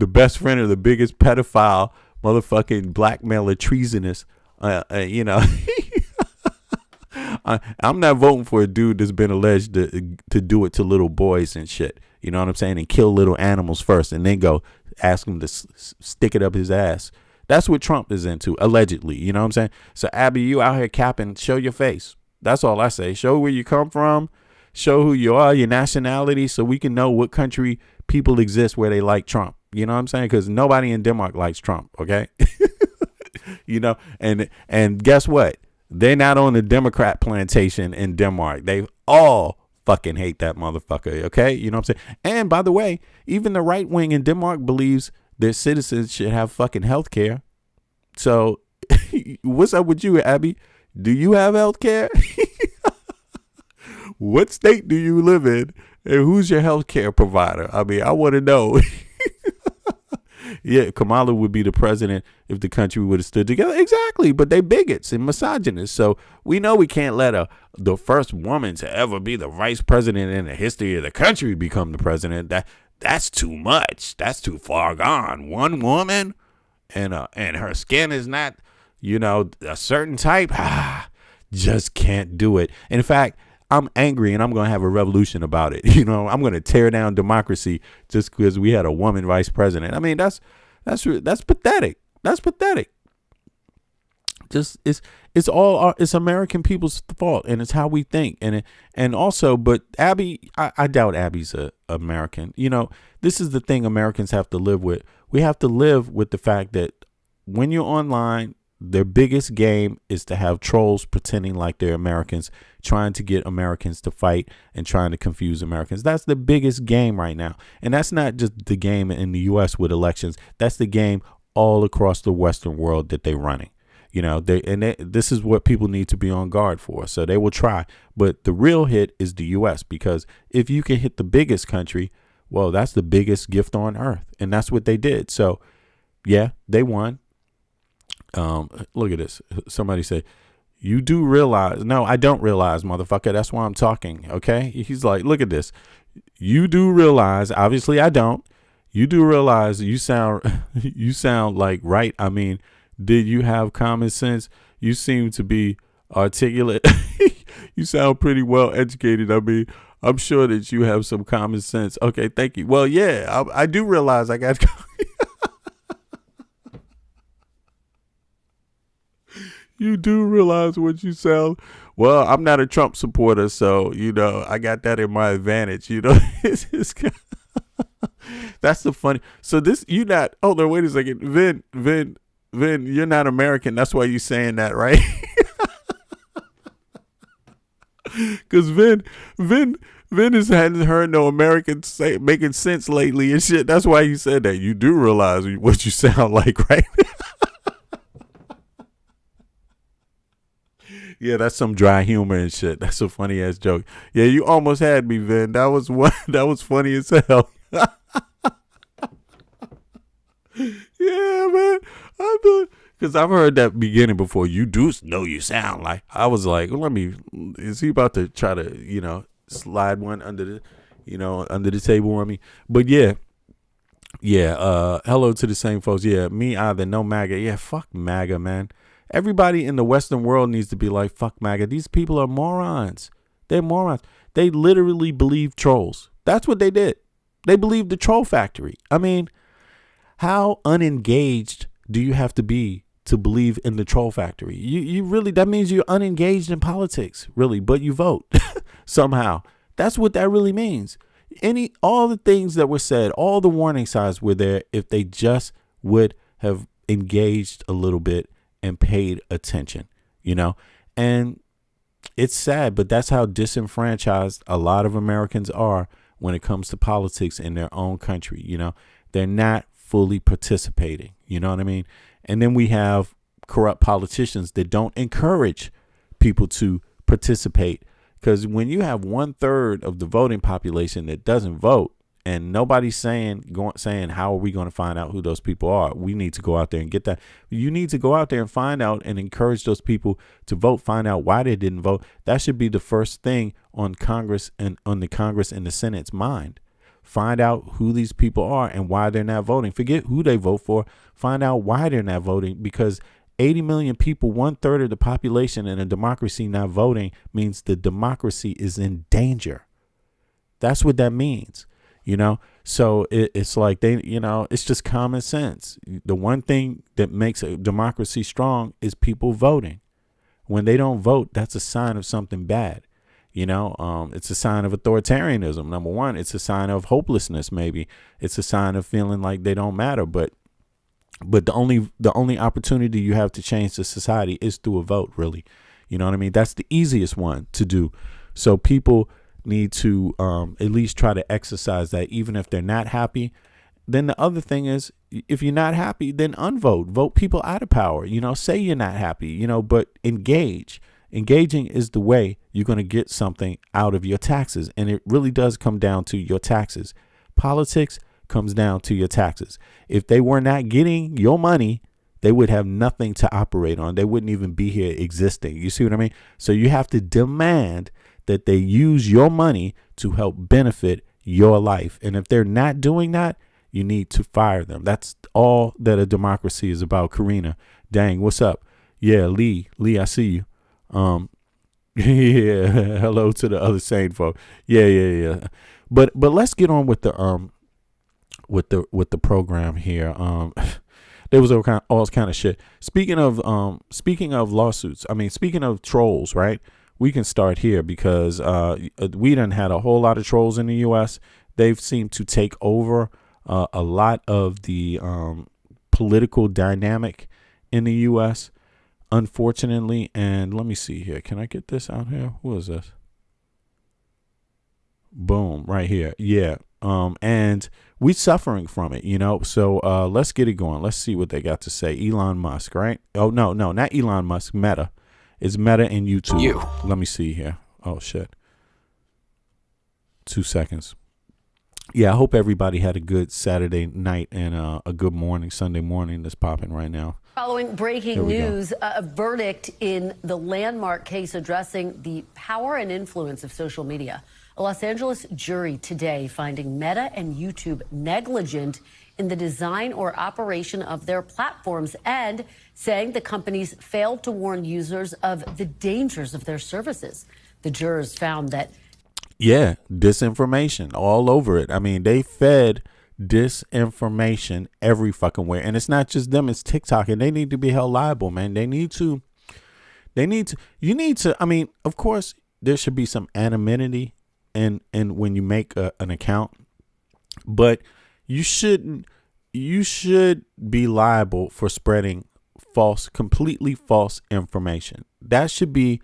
best friend or the biggest pedophile, motherfucking blackmailer, treasonous. I'm not voting for a dude that's been alleged to do it to little boys and shit. You know what I'm saying? And kill little animals first and then go ask him to stick it up his ass. That's what Trump is into, allegedly. You know what I'm saying? So, Abby, you out here capping, show your face. That's all I say. Show where you come from. Show who you are, your nationality, so we can know what country people exist where they like Trump. You know what I'm saying? Because nobody in Denmark likes Trump. Okay. You know, and guess what? They're not on the Democrat plantation in Denmark. They all fucking hate that motherfucker. Okay. You know what I'm saying? And by the way, even the right wing in Denmark believes their citizens should have fucking health care. So what's up with you, Abby? Do you have health care? What state do you live in? And who's your health care provider? I mean, I want to know. Yeah, Kamala would be the president if the country would have stood together. Exactly. But they bigots and misogynists. So we know we can't let the first woman to ever be the vice president in the history of the country become the president. That's too much. That's too far gone. One woman and her skin is not, a certain type. Just can't do it. In fact, I'm angry and I'm going to have a revolution about it. I'm going to tear down democracy just because we had a woman vice president. I mean, that's pathetic. That's pathetic. Just it's American people's fault, and it's how we think. And also, but Abby, I doubt Abby's a American. This is the thing Americans have to live with. We have to live with the fact that when you're online, their biggest game is to have trolls pretending like they're Americans, trying to get Americans to fight and trying to confuse Americans. That's the biggest game right now. And that's not just the game in the U.S. with elections. That's the game all across the Western world that they're running. This is what people need to be on guard for. So they will try. But the real hit is the U.S. because if you can hit the biggest country, well, that's the biggest gift on earth. And that's what they did. So, yeah, they won. Look at this. Somebody say, you do realize. No, I don't realize, motherfucker. That's why I'm talking. Okay. He's like, look at this. You do realize. Obviously, I don't. You do realize you sound like right. I mean, did you have common sense? You seem to be articulate. You sound pretty well educated. I mean, I'm sure that you have some common sense. Okay. Thank you. Well, yeah, I do realize I got. You do realize what you sound. Well, I'm not a Trump supporter, so, I got that in my advantage. That's the funny. So hold on, wait a second. Vin, you're not American. That's why you're saying that, right? Because Vin hadn't heard no Americans say making sense lately and shit. That's why you said that. You do realize what you sound like, right? Yeah, that's some dry humor and shit. That's a funny ass joke. Yeah, you almost had me, Vin. That was funny as hell. Yeah, man. Because I've heard that beginning before. You do know you sound like. I was like, is he about to try to, slide one under the table on me? But yeah. Hello to the same folks. Yeah, me either. No MAGA. Yeah, fuck MAGA, man. Everybody in the Western world needs to be like, fuck MAGA. These people are morons. They're morons. They literally believe trolls. That's what they did. They believed the troll factory. I mean, how unengaged do you have to be to believe in the troll factory? You really, that means you're unengaged in politics, really, but you vote somehow. That's what that really means. All the things that were said, all the warning signs were there if they just would have engaged a little bit and paid attention, and it's sad, but that's how disenfranchised a lot of Americans are when it comes to politics in their own country. They're not fully participating. You know what I mean? And then we have corrupt politicians that don't encourage people to participate, because when you have 1/3 of the voting population that doesn't vote, and nobody's saying how are we going to find out who those people are? We need to go out there and get that. You need to go out there and find out and encourage those people to vote. Find out why they didn't vote. That should be the first thing on Congress and on the Congress and the Senate's mind. Find out who these people are and why they're not voting. Forget who they vote for. Find out why they're not voting, because 80 million people, 1/3 of the population in a democracy not voting means the democracy is in danger. That's what that means. So it's like it's just common sense. The one thing that makes a democracy strong is people voting. When they don't vote, that's a sign of something bad. It's a sign of authoritarianism. Number one, it's a sign of hopelessness. Maybe it's a sign of feeling like they don't matter. But the only opportunity you have to change the society is through a vote, really. You know what I mean? That's the easiest one to do. So people need to at least try to exercise that, even if they're not happy. Then the other thing is, if you're not happy, then unvote. Vote people out of power. Say you're not happy, but engage. Engaging is the way you're going to get something out of your taxes. And it really does come down to your taxes. Politics comes down to your taxes. If they were not getting your money, they would have nothing to operate on. They wouldn't even be here existing. You see what I mean? So you have to demand that they use your money to help benefit your life. And if they're not doing that, you need to fire them. That's all that a democracy is about. Karina, dang, what's up? Yeah, Lee, I see you. Yeah, hello to the other sane folk. Yeah. But let's get on with the program here. There was all kind of shit. Speaking of lawsuits, speaking of trolls, right? We can start here because we done had a whole lot of trolls in the U.S. They've seemed to take over a lot of the political dynamic in the U.S., unfortunately. And let me see here. Can I get this out here? Who is this? Boom, right here. Yeah. And we're suffering from it, So let's get it going. Let's see what they got to say. Elon Musk, right? Oh, no, not Elon Musk. Meta. It's Meta and YouTube. Let me see here. Oh, shit. 2 seconds. Yeah, I hope everybody had a good Saturday night and a good morning, Sunday morning that's popping right now. Following breaking news, a verdict in the landmark case addressing the power and influence of social media. A Los Angeles jury today finding Meta and YouTube negligent in the design or operation of their platforms and saying the companies failed to warn users of the dangers of their services. The jurors found that disinformation all over it. They fed disinformation every fucking way. And it's not just them, it's TikTok, and they need to be held liable, man. You need to, of course, there should be some anonymity and when you make an account, but you should be liable for spreading completely false information. You should be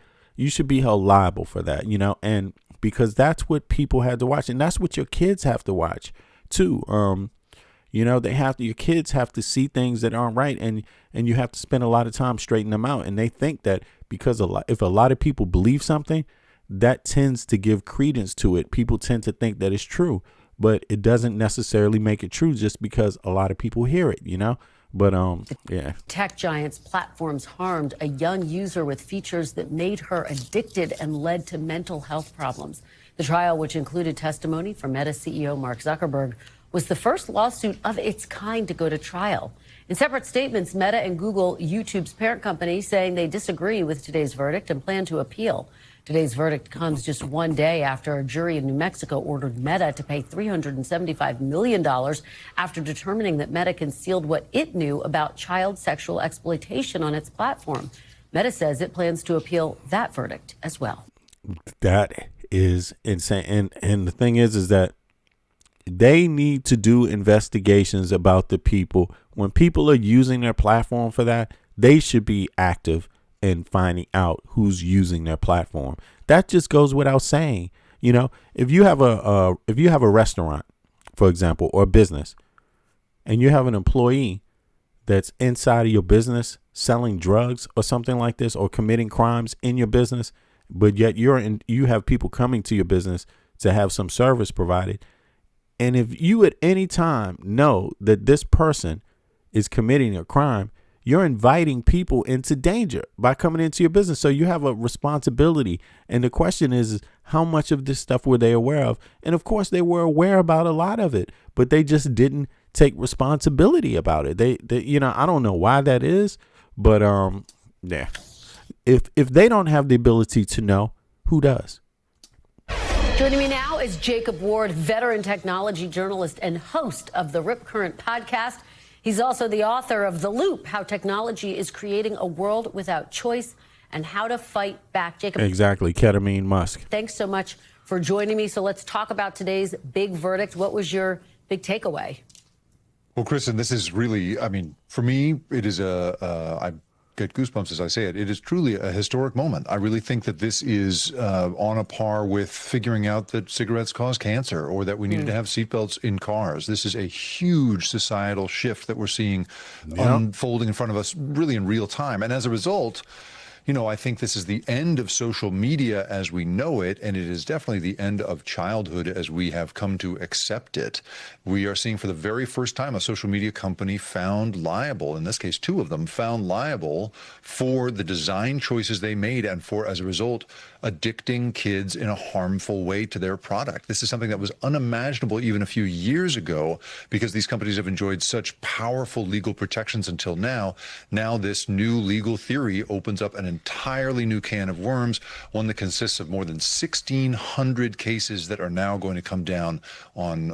held liable for that, and because that's what people had to watch, and that's what your kids have to watch too. Your kids have to see things that aren't right, and you have to spend a lot of time straightening them out. And they think that because if a lot of people believe something, that tends to give credence to it. People tend to think that it's true, but it doesn't necessarily make it true just because a lot of people hear it, But yeah. Tech giants' platforms harmed a young user with features that made her addicted and led to mental health problems. The trial, which included testimony from Meta CEO Mark Zuckerberg, was the first lawsuit of its kind to go to trial. In separate statements, Meta and Google, YouTube's parent company, saying they disagree with today's verdict and plan to appeal. Today's verdict comes just one day after a jury in New Mexico ordered Meta to pay $375 million after determining that Meta concealed what it knew about child sexual exploitation on its platform. Meta says it plans to appeal that verdict as well. That is insane. And the thing is that they need to do investigations about the people. When people are using their platform for that, they should be active and finding out who's using their platform. That just goes without saying. If you have a restaurant, for example, or a business, and you have an employee that's inside of your business selling drugs or something like this, or committing crimes in your business, but yet you have people coming to your business to have some service provided, and if you at any time know that this person is committing a crime, you're inviting people into danger by coming into your business. So you have a responsibility. And the question is how much of this stuff were they aware of? And of course, they were aware about a lot of it, but they just didn't take responsibility about it. They I don't know why that is, but yeah. If they don't have the ability to know, who does? Joining me now is Jacob Ward, veteran technology journalist and host of the Rip Current podcast. He's also the author of The Loop, How Technology is Creating a World Without Choice and how to fight back. Jacob. Exactly. Ketamine Musk. Thanks so much for joining me. So let's talk about today's big verdict. What was your big takeaway? Well, Kristen, this is really, I mean, for me, it is I get goosebumps as I say it. It is truly a historic moment. I really think that this is on a par with figuring out that cigarettes cause cancer or that we needed to have seatbelts in cars. This is a huge societal shift that we're seeing unfolding in front of us really in real time. And as a result, you know, I think this is the end of social media as we know it, and it is definitely the end of childhood as we have come to accept it. We are seeing for the very first time a social media company found liable, in this case, two of them found liable for the design choices they made and for, as a result, addicting kids in a harmful way to their product. This is something that was unimaginable even a few years ago because these companies have enjoyed such powerful legal protections until now. Now this new legal theory opens up an entirely new can of worms, one that consists of more than 1,600 cases that are now going to come down on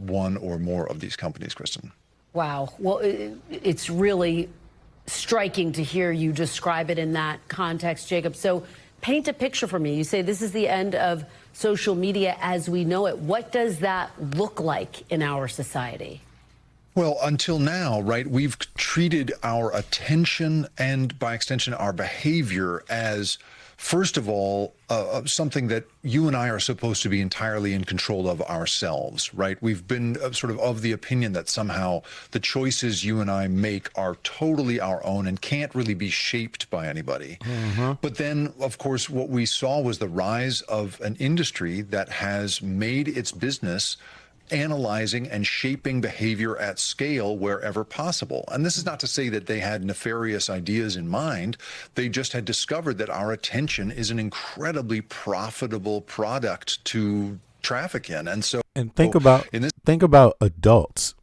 one or more of these companies, Kristen. Wow. Well, it's really striking to hear you describe it in that context, Jacob. So paint a picture for me. You say this is the end of social media as we know it. What does that look like in our society? Well, until now, right, we've treated our attention and by extension our behavior as, first of all, something that you and I are supposed to be entirely in control of ourselves, right? We've been sort of the opinion that somehow the choices you and I make are totally our own and can't really be shaped by anybody. But then, of course, what we saw was the rise of an industry that has made its business analyzing and shaping behavior at scale wherever possible. And this is not to say that they had nefarious ideas in mind. They just had discovered that our attention is an incredibly profitable product to traffic in. And so, and think about adults.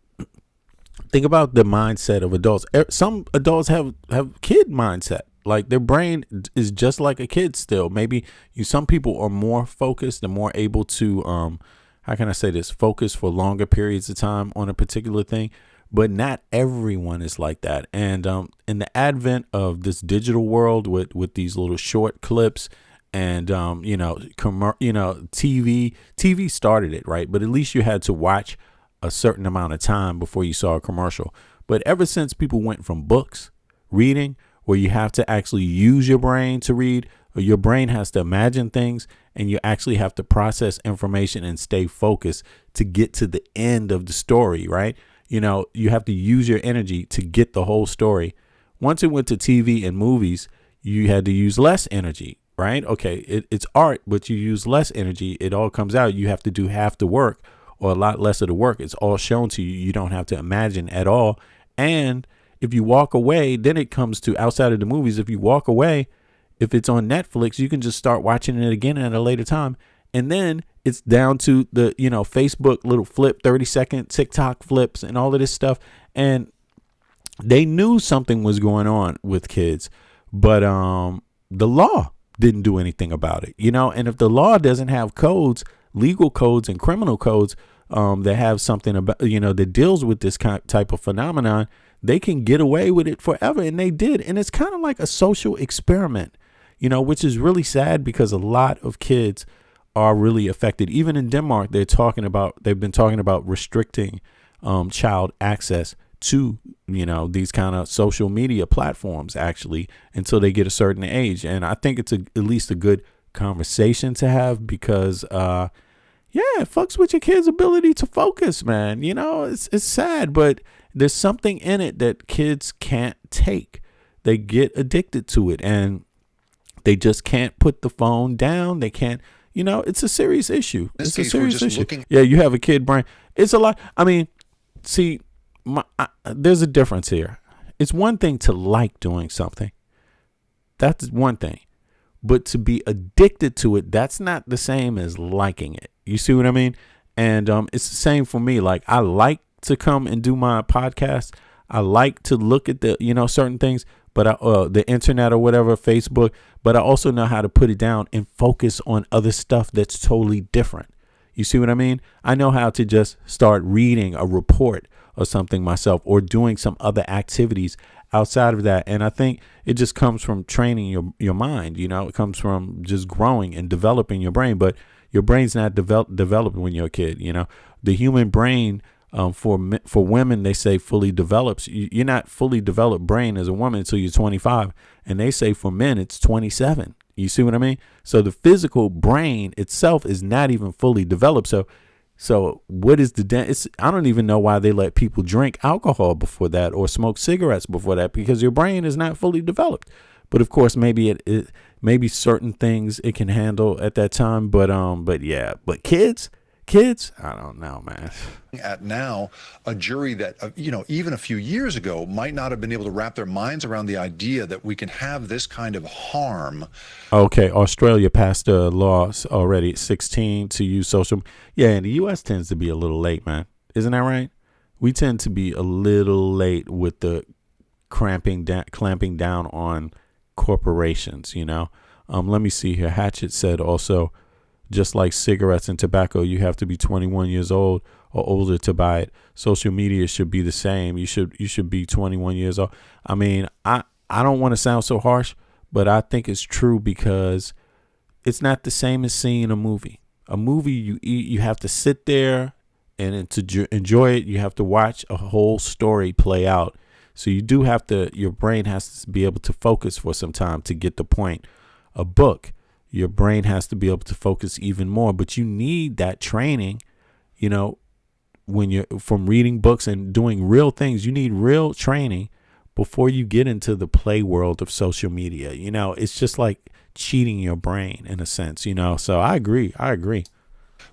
Think about the mindset of adults. Some adults have kid mindset. Like their brain is just like a kid still. Maybe some people are more focused and more able to how can I say this? Focus for longer periods of time on a particular thing, but not everyone is like that. And in the advent of this digital world with these little short clips and TV started it, right? But at least you had to watch a certain amount of time before you saw a commercial. But ever since people went from books, reading, where you have to actually use your brain to read, or your brain has to imagine things, and you actually have to process information and stay focused to get to the end of the story, right? You know, you have to use your energy to get the whole story. Once it went to TV and movies, you had to use less energy, right? Okay, it's art, but you use less energy. It all comes out. You have to do half the work or a lot less of the work. It's all shown to you. You don't have to imagine at all. And if you walk away, then it comes to outside of the movies. If you walk away, if it's on Netflix, you can just start watching it again at a later time. And then it's down to the, Facebook little flip, 30-second TikTok flips and all of this stuff. And they knew something was going on with kids, but the law didn't do anything about it, And if the law doesn't have codes, legal codes and criminal codes that have something about, that deals with this type of phenomenon, they can get away with it forever. And they did. And it's kind of like a social experiment, which is really sad because a lot of kids are really affected. Even in Denmark, they've been talking about restricting child access to, these kind of social media platforms, actually, until they get a certain age. And I think it's at least a good conversation to have because, it fucks with your kids' ability to focus, man. It's sad, but there's something in it that kids can't take. They get addicted to it and they just can't put the phone down. They can't, it's a serious issue. It's a serious issue. Yeah, you have a kid brain. It's a lot. I mean, see, there's a difference here. It's one thing to like doing something. That's one thing. But to be addicted to it, that's not the same as liking it. You see what I mean? And it's the same for me. Like, I like to come and do my podcast. I like to look at the, certain things, but the internet or whatever, Facebook, but I also know how to put it down and focus on other stuff that's totally different. You see what I mean? I know how to just start reading a report or something myself or doing some other activities outside of that. And I think it just comes from training your mind. It comes from just growing and developing your brain. But your brain's not developed when you're a kid. The human brain, for women, they say fully develops. You're not fully developed brain as a woman until you're 25, and they say for men it's 27. You see what I mean? So the physical brain itself is not even fully developed. So what is I don't even know why they let people drink alcohol before that or smoke cigarettes before that, because your brain is not fully developed. But of course, maybe maybe certain things it can handle at that time. But yeah, but kids, I don't know, man. At now, a jury that, even a few years ago might not have been able to wrap their minds around the idea that we can have this kind of harm. Okay, Australia passed a law already at 16 to use social. Yeah, and the U.S. tends to be a little late, man. Isn't that right? We tend to be a little late with the clamping down on corporations, Let me see here. Hatchett said also, just like cigarettes and tobacco, you have to be 21 years old or older to buy it. Social media should be the same. You should be 21 years old. I mean, I don't want to sound so harsh, but I think it's true, because it's not the same as seeing a movie. A movie, you have to sit there, and to enjoy it, you have to watch a whole story play out. So you do have to, your brain has to be able to focus for some time to get the point. A book, your brain has to be able to focus even more, but you need that training, when you're from reading books and doing real things. You need real training before you get into the play world of social media. It's just like cheating your brain in a sense, so I agree.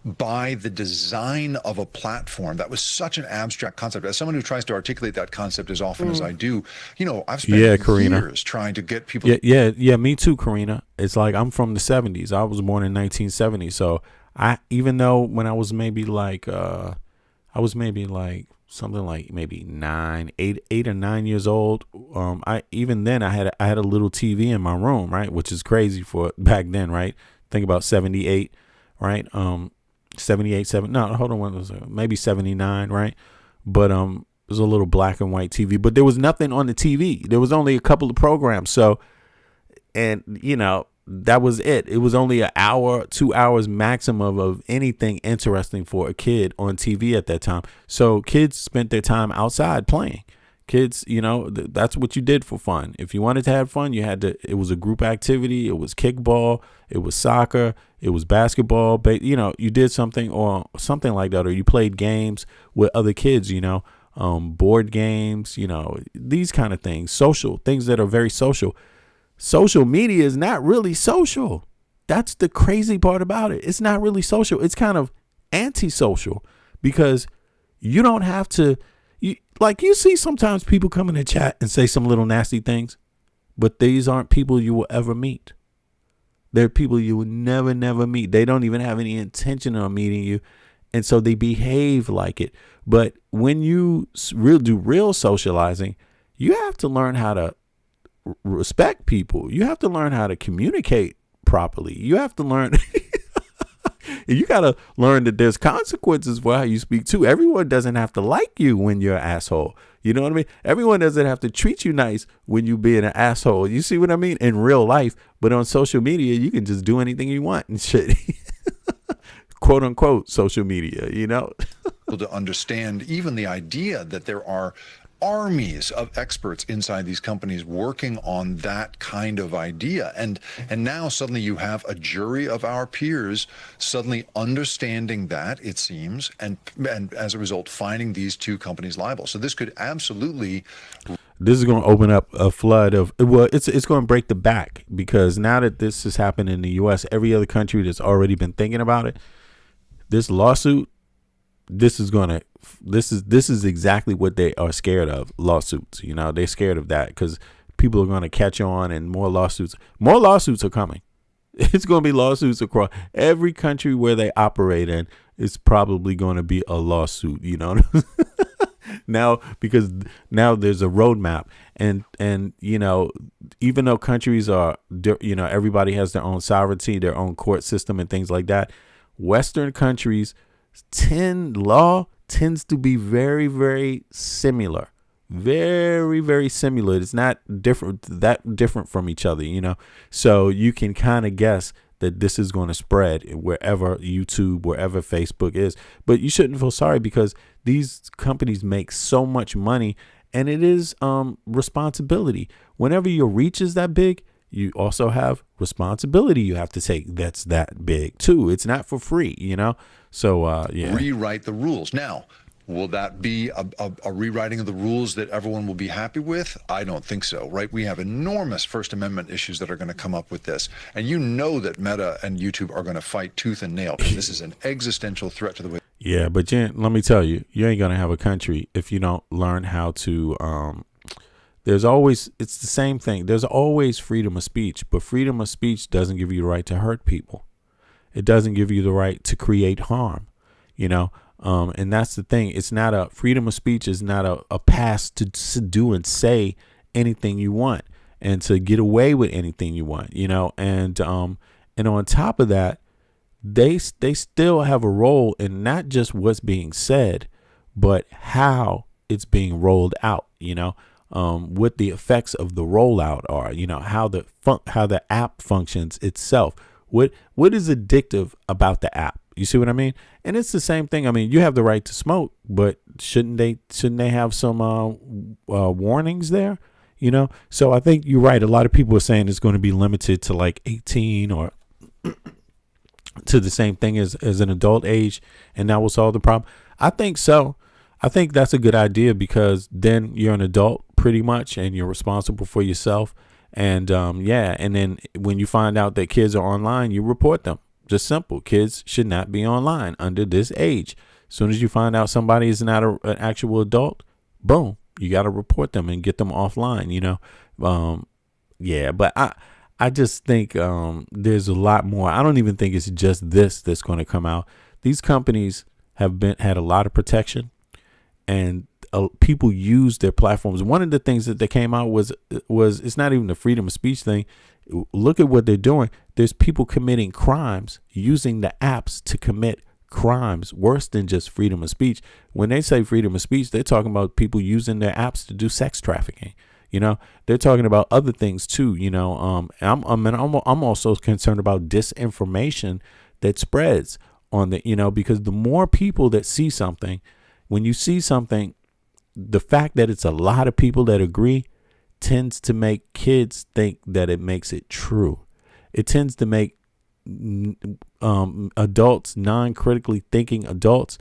By the design of a platform. That was such an abstract concept. As someone who tries to articulate that concept as often as I do, I've spent years trying to get people. Yeah, me too, Karina. It's like I'm from the 70s. I was born in 1970. So even though when I was maybe like, something like maybe 8 or 9 years old. I had a little TV in my room, right? Which is crazy for back then, right? Think about 78, right? 79, right? But it was a little black and white TV, but there was nothing on the TV. There was only a couple of programs. So, and that was it. It was only an hour, 2 hours maximum of anything interesting for a kid on TV at that time. So kids spent their time outside playing. Kids, that's what you did for fun. If you wanted to have fun, it was a group activity. It was kickball. It was soccer. It was basketball. You did something or something like that, or you played games with other kids, board games, these kind of things, social things that are very social. Social media is not really social. That's the crazy part about it. It's not really social. It's kind of antisocial, because you don't have to. You see sometimes people come in the chat and say some little nasty things, but these aren't people you will ever meet. They're people you will never meet. They don't even have any intention of meeting you. And so they behave like it. But when you do real socializing, you have to learn how to respect people. You have to learn how to communicate properly. You have to learn. You got to learn that there's consequences for how you speak too. Everyone doesn't have to like you when you're an asshole. You know what I mean? Everyone doesn't have to treat you nice when you being an asshole. You see what I mean? In real life. But on social media, you can just do anything you want and shit. Quote unquote social media, To understand even the idea that there are armies of experts inside these companies working on that kind of idea. And now suddenly you have a jury of our peers suddenly understanding that, it seems, and as a result, finding these two companies liable. So this could absolutely. This is going to open up a flood of, it's going to break the back, because now that this has happened in the U.S., every other country that's already been thinking about it, this lawsuit, this is exactly what they are scared of. Lawsuits, they're scared of that, because people are going to catch on, and more lawsuits are coming. It's going to be lawsuits across every country where they operate in. It's probably going to be a lawsuit, now, because now there's a roadmap, and even though countries are, everybody has their own sovereignty, their own court system and things like that, Western countries tends to be very, very similar very, very similar. It's not that different from each other, so you can kind of guess that this is going to spread wherever YouTube, wherever Facebook is. But you shouldn't feel sorry, because these companies make so much money, and it is responsibility. Whenever your reach is that big, you also have responsibility you have to take that's that big too. It's not for free, So yeah. Rewrite the rules. Now, will that be a rewriting of the rules that everyone will be happy with? I don't think so, right? We have enormous First Amendment issues that are going to come up with this. And you know that Meta and YouTube are going to fight tooth and nail. This is an existential threat to the way. Yeah, but Jen, let me tell you, you ain't going to have a country if you don't learn how to it's the same thing. There's always freedom of speech, but freedom of speech doesn't give you the right to hurt people. It doesn't give you the right to create harm, and that's the thing. It's not freedom of speech is not a pass to do and say anything you want and to get away with anything you want, and on top of that, they still have a role in not just what's being said, but how it's being rolled out, what the effects of the rollout are, how the app functions itself. What is addictive about the app? You see what I mean? And it's the same thing. I mean, you have the right to smoke, but shouldn't they have some warnings there? So I think you're right. A lot of people are saying it's going to be limited to like 18 or to the same thing as an adult age, and that will solve the problem. I think so. I think that's a good idea, because then you're an adult pretty much, and you're responsible for yourself. And and then when you find out that kids are online, you report them. Just simple. Kids should not be online under this age. As soon as you find out somebody is not an actual adult, boom, you got to report them and get them offline. But I just think there's a lot more. I don't even think it's just this that's going to come out. These companies have had a lot of protection, and people use their platforms. One of the things that they came out was it's not even the freedom of speech thing. Look at what they're doing. There's people committing crimes using the apps to commit crimes worse than just freedom of speech. When they say freedom of speech, they're talking about people using their apps to do sex trafficking. They're talking about other things too. I'm also concerned about disinformation that spreads on because the more people that see something, when you see something, the fact that it's a lot of people that agree tends to make kids think that it makes it true. It tends to make adults, non-critically thinking adults,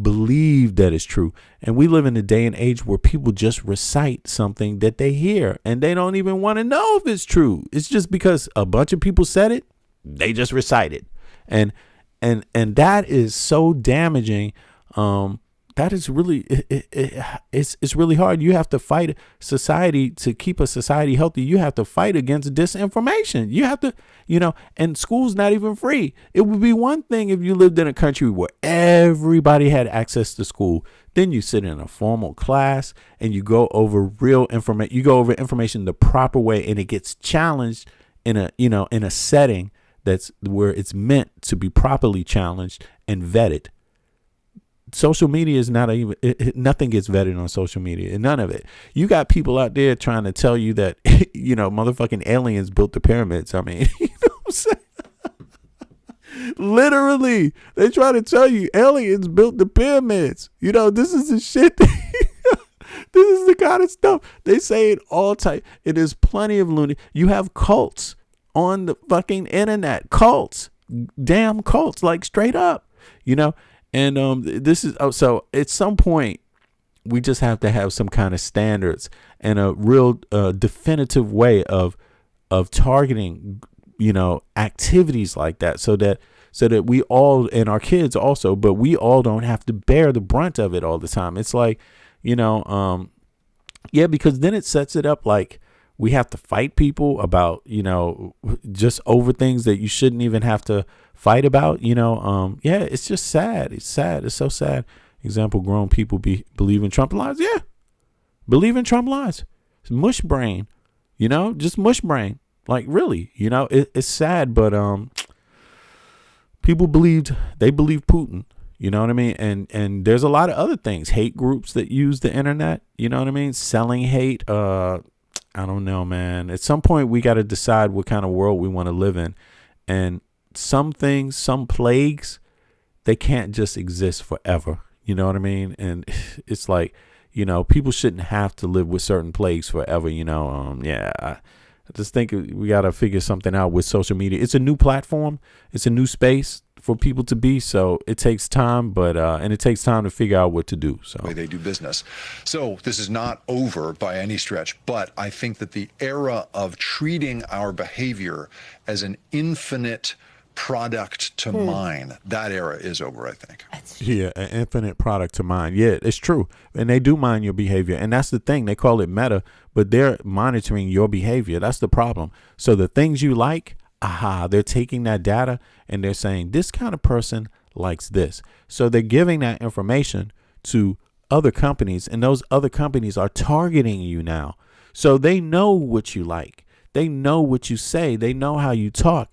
believe that it's true. And we live in a day and age where people just recite something that they hear, and they don't even want to know if it's true. It's just because a bunch of people said it, they just recite it. And that is so damaging. That is really, it's really hard. You have to fight society to keep a society healthy. You have to fight against disinformation. You have to, and school's not even free. It would be one thing if you lived in a country where everybody had access to school. Then you sit in a formal class and you go over real information. You go over information the proper way, and it gets challenged in a setting that's where it's meant to be properly challenged and vetted. Social media is not even, nothing gets vetted on social media, none of it. You got people out there trying to tell you that, motherfucking aliens built the pyramids. I mean, you know what I'm saying? Literally, they try to tell you aliens built the pyramids. This is the shit. This is the kind of stuff they say it all type. It is plenty of loony. You have cults on the fucking internet. Cults, damn cults, like straight up, And this is so at some point we just have to have some kind of standards and a real definitive way of targeting, activities like that, so that we all, and our kids also, but we all don't have to bear the brunt of it all the time. It's like, because then it sets it up like we have to fight people about, just over things that you shouldn't even have to fight about, it's just sad. It's sad. It's so sad. Example, grown people believe in Trump lies. Yeah. Believe in Trump lies. It's mush brain, just mush brain. Like really, it's sad, but people believe Putin, You know what I mean? And there's a lot of other things, hate groups that use the internet. You know what I mean? Selling hate. I don't know, man. At some point, we got to decide what kind of world we want to live in. And some things, some plagues, they can't just exist forever. You know what I mean? And it's like, you know, people shouldn't have to live with certain plagues forever. You know, I just think we got to figure something out with social media. It's a new platform. It's a new space for people to be. So it takes time, but and it takes time to figure out what to do. So way they do business. So this is not over by any stretch, but I think that the era of treating our behavior as an infinite product to mine, that era is over, I think. Yeah, an infinite product to mine. Yeah, it's true. And they do mine your behavior. And that's the thing. They call it meta, but they're monitoring your behavior. That's the problem. So the things you like, they're taking that data and they're saying this kind of person likes this. So they're giving that information to other companies, and those other companies are targeting you now. So they know what you like. They know what you say. They know how you talk.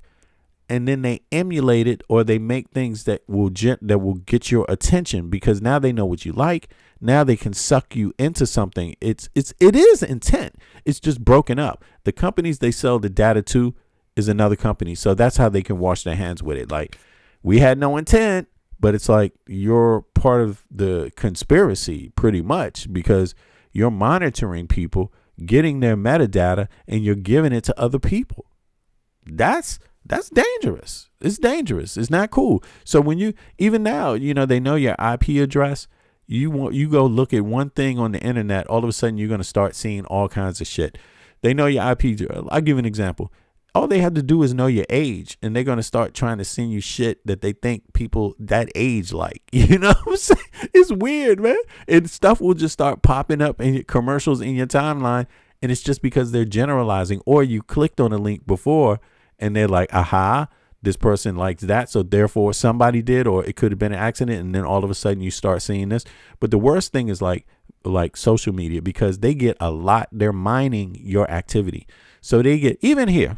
And then they emulate it, or they make things that will get your attention, because now they know what you like. Now they can suck you into something. It is intent. It's just broken up. The companies they sell the data to is another company. So that's how they can wash their hands with it. Like, we had no intent, but it's like you're part of the conspiracy pretty much, because you're monitoring people, getting their metadata, and you're giving it to other people. That's dangerous. It's dangerous. It's not cool. So when you, even now, you know, they know your IP address. You go look at one thing on the internet, all of a sudden you're going to start seeing all kinds of shit. They know your IP. I'll give you an example. All they have to do is know your age, and they're going to start trying to send you shit that they think people that age like. You know what I'm saying? It's weird, man. And stuff will just start popping up in your commercials in your timeline, and it's just because they're generalizing, or you clicked on a link before and they're like, this person likes that, so therefore somebody did, or it could have been an accident, and then all of a sudden you start seeing this. But the worst thing is like social media, because they get a lot. They're mining your activity. So they get, even here,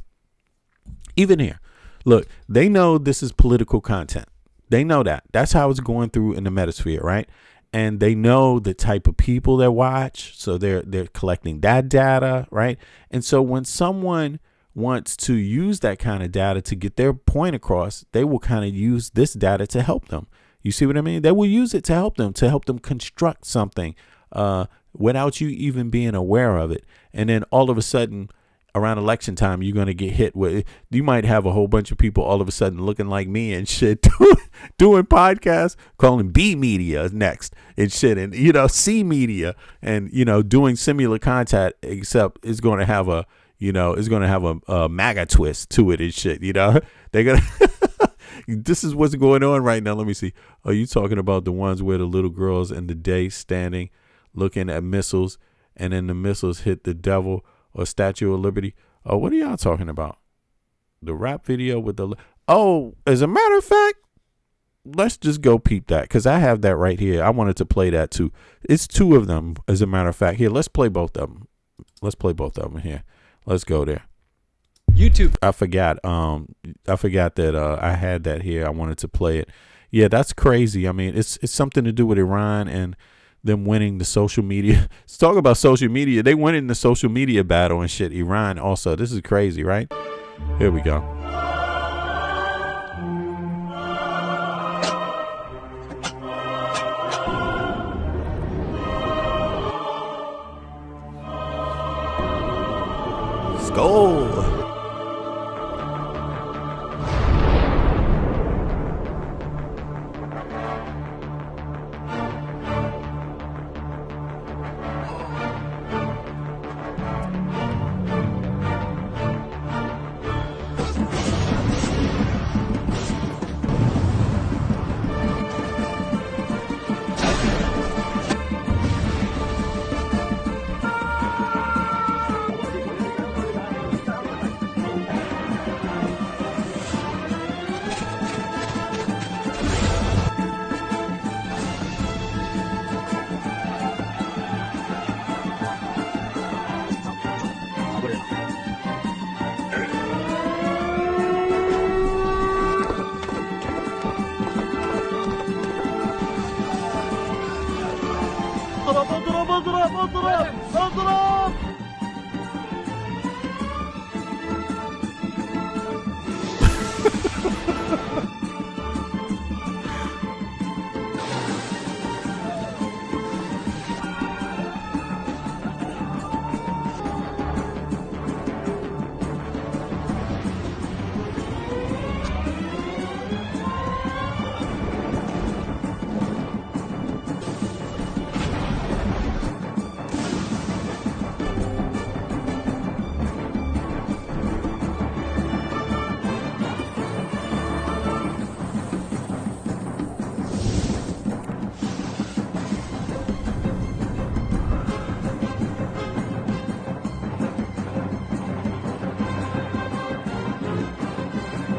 look, they know this is political content. They know that. That's how it's going through in the metasphere, right? And they know the type of people that watch. So they're collecting that data, right? And so when someone wants to use that kind of data to get their point across, they will kind of use this data to help them. You see what I mean? They will use it to help them construct something without you even being aware of it. And then all of a sudden, around election time, you're going to get hit with, you might have a whole bunch of people all of a sudden looking like me and shit, doing podcasts, calling B media next and shit, and, you know, C media, and, you know, doing similar content, except it's going to have a, you know, it's going to have a MAGA twist to it and shit, you know. They're going to, this is what's going on right now. Let me see. Are you talking about the ones where the little girls in the day standing, looking at missiles, and then the missiles hit the devil or Statue of Liberty? Oh, what are y'all talking about? The rap video with the, as a matter of fact, let's just go peep that, because I have that right here. I wanted to play that too. It's two of them, as a matter of fact. Here, let's play both of them. Let's play both of them here. Let's go there. YouTube. I forgot that I had that here. I wanted to play it. Yeah, that's crazy. I mean, it's something to do with Iran and them winning the social media. Let's talk about social media. They went in the social media battle and shit. Iran also. This is crazy, right? Here we go. Go.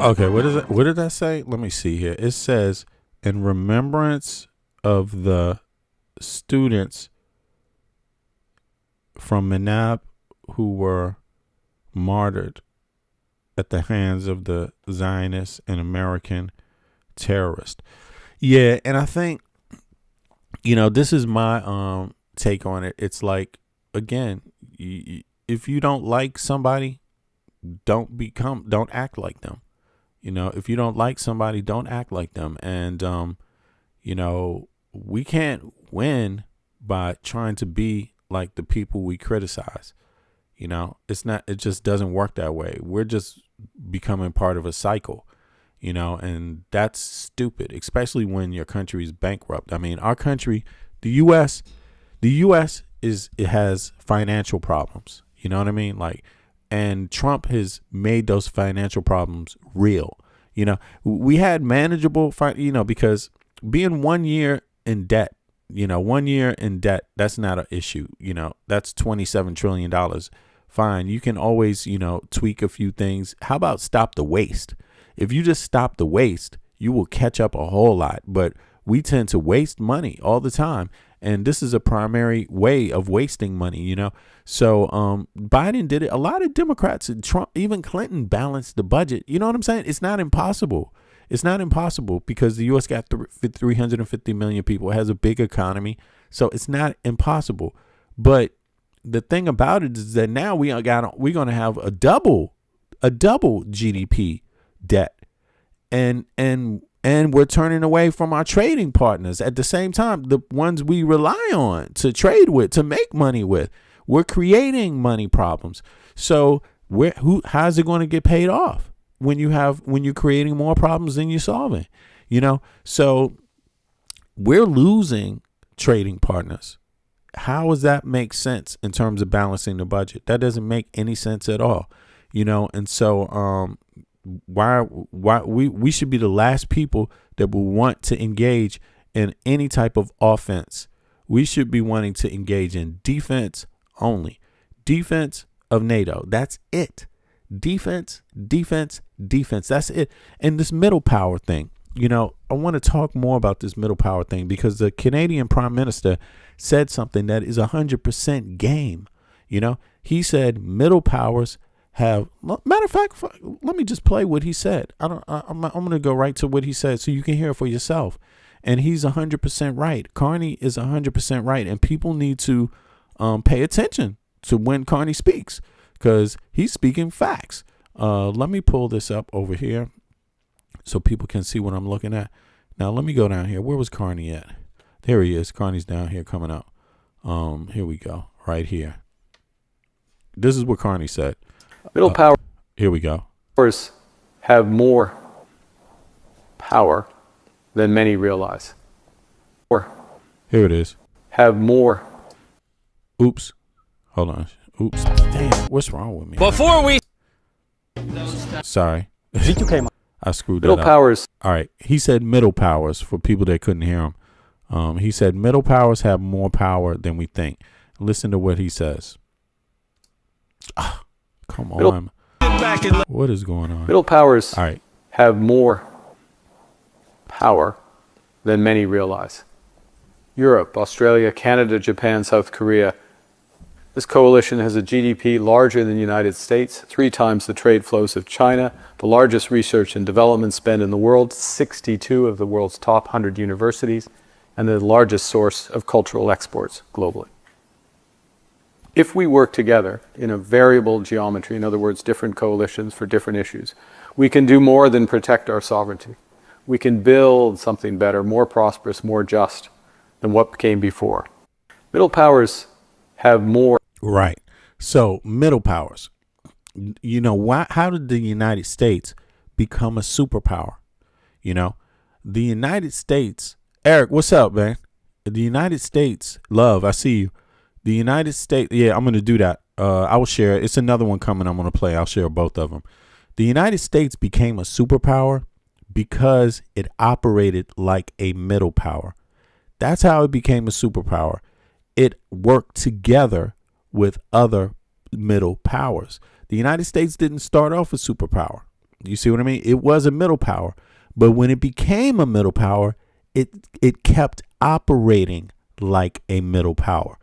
Okay, what is it? What did that say? Let me see here. It says, in remembrance of the students from Menab who were martyred at the hands of the Zionist and American terrorists. Yeah, and I think, this is my take on it. It's like, again, if you don't like somebody, don't act like them. If you don't like somebody, don't act like them. And, we can't win by trying to be like the people we criticize. It just doesn't work that way. We're just becoming part of a cycle, and that's stupid, especially when your country is bankrupt. I mean, our country, the U.S. it has financial problems. You know what I mean? And Trump has made those financial problems real. We had manageable, because being 1 year in debt, 1 year in debt, that's not an issue. That's $27 trillion. Fine. You can always, tweak a few things. How about stop the waste? If you just stop the waste, you will catch up a whole lot. But we tend to waste money all the time. And this is a primary way of wasting money, So Biden did it. A lot of Democrats and Trump, even Clinton, balanced the budget. You know what I'm saying? It's not impossible. It's not impossible because the U.S. got 350 million people. It has a big economy. So it's not impossible. But the thing about it is that now we're going to have a double GDP debt. And we're turning away from our trading partners at the same time, the ones we rely on to trade with, to make money with. We're creating money problems. So how's it going to get paid off when you're creating more problems than you're solving? So we're losing trading partners. How does that make sense in terms of balancing the budget? That doesn't make any sense at all. And so why we should be the last people that will want to engage in any type of offense. We should be wanting to engage in defense only. Defense of NATO. That's it. Defense. That's it. And this middle power thing, I want to talk more about this middle power thing because the Canadian Prime Minister said something that is 100% game. He said middle powers have, matter of fact, let me just play what he said. I'm going to go right to what he said so you can hear it for yourself. And he's 100% right. Carney is 100% right. And people need to pay attention to when Carney speaks because he's speaking facts. Let me pull this up over here so people can see what I'm looking at. Now, let me go down here. Where was Carney at? There he is. Carney's down here coming up. Here we go. Right here. This is what Carney said. Middle power. Here we go. Powers have more power than many realize. Or Here it is. have more. Oops. Hold on. Oops. Damn. What's wrong with me? Before we Sorry. I screwed that Middle up. powers. All right. He said middle powers for people that couldn't hear him. He said middle powers have more power than we think. Listen to what he says. Come on. What is going on? Middle powers All right. have more power than many realize. Europe, Australia, Canada, Japan, South Korea. This coalition has a GDP larger than the United States, 3 times the trade flows of China, the largest research and development spend in the world, 62 of the world's top 100 universities, and the largest source of cultural exports globally. If we work together in a variable geometry, in other words, different coalitions for different issues, we can do more than protect our sovereignty. We can build something better, more prosperous, more just than what came before. Middle powers have more. Right. So middle powers, you know, how did the United States become a superpower? You know, the United States, Eric, what's up, man? The United States, love, I see you. The United States, yeah, I'm going to do that. I will share it. It's another one coming I'm going to play. I'll share both of them. The United States became a superpower because it operated like a middle power. That's how it became a superpower. It worked together with other middle powers. The United States didn't start off a superpower. You see what I mean? It was a middle power. But when it became a middle power, it kept operating like a middle power.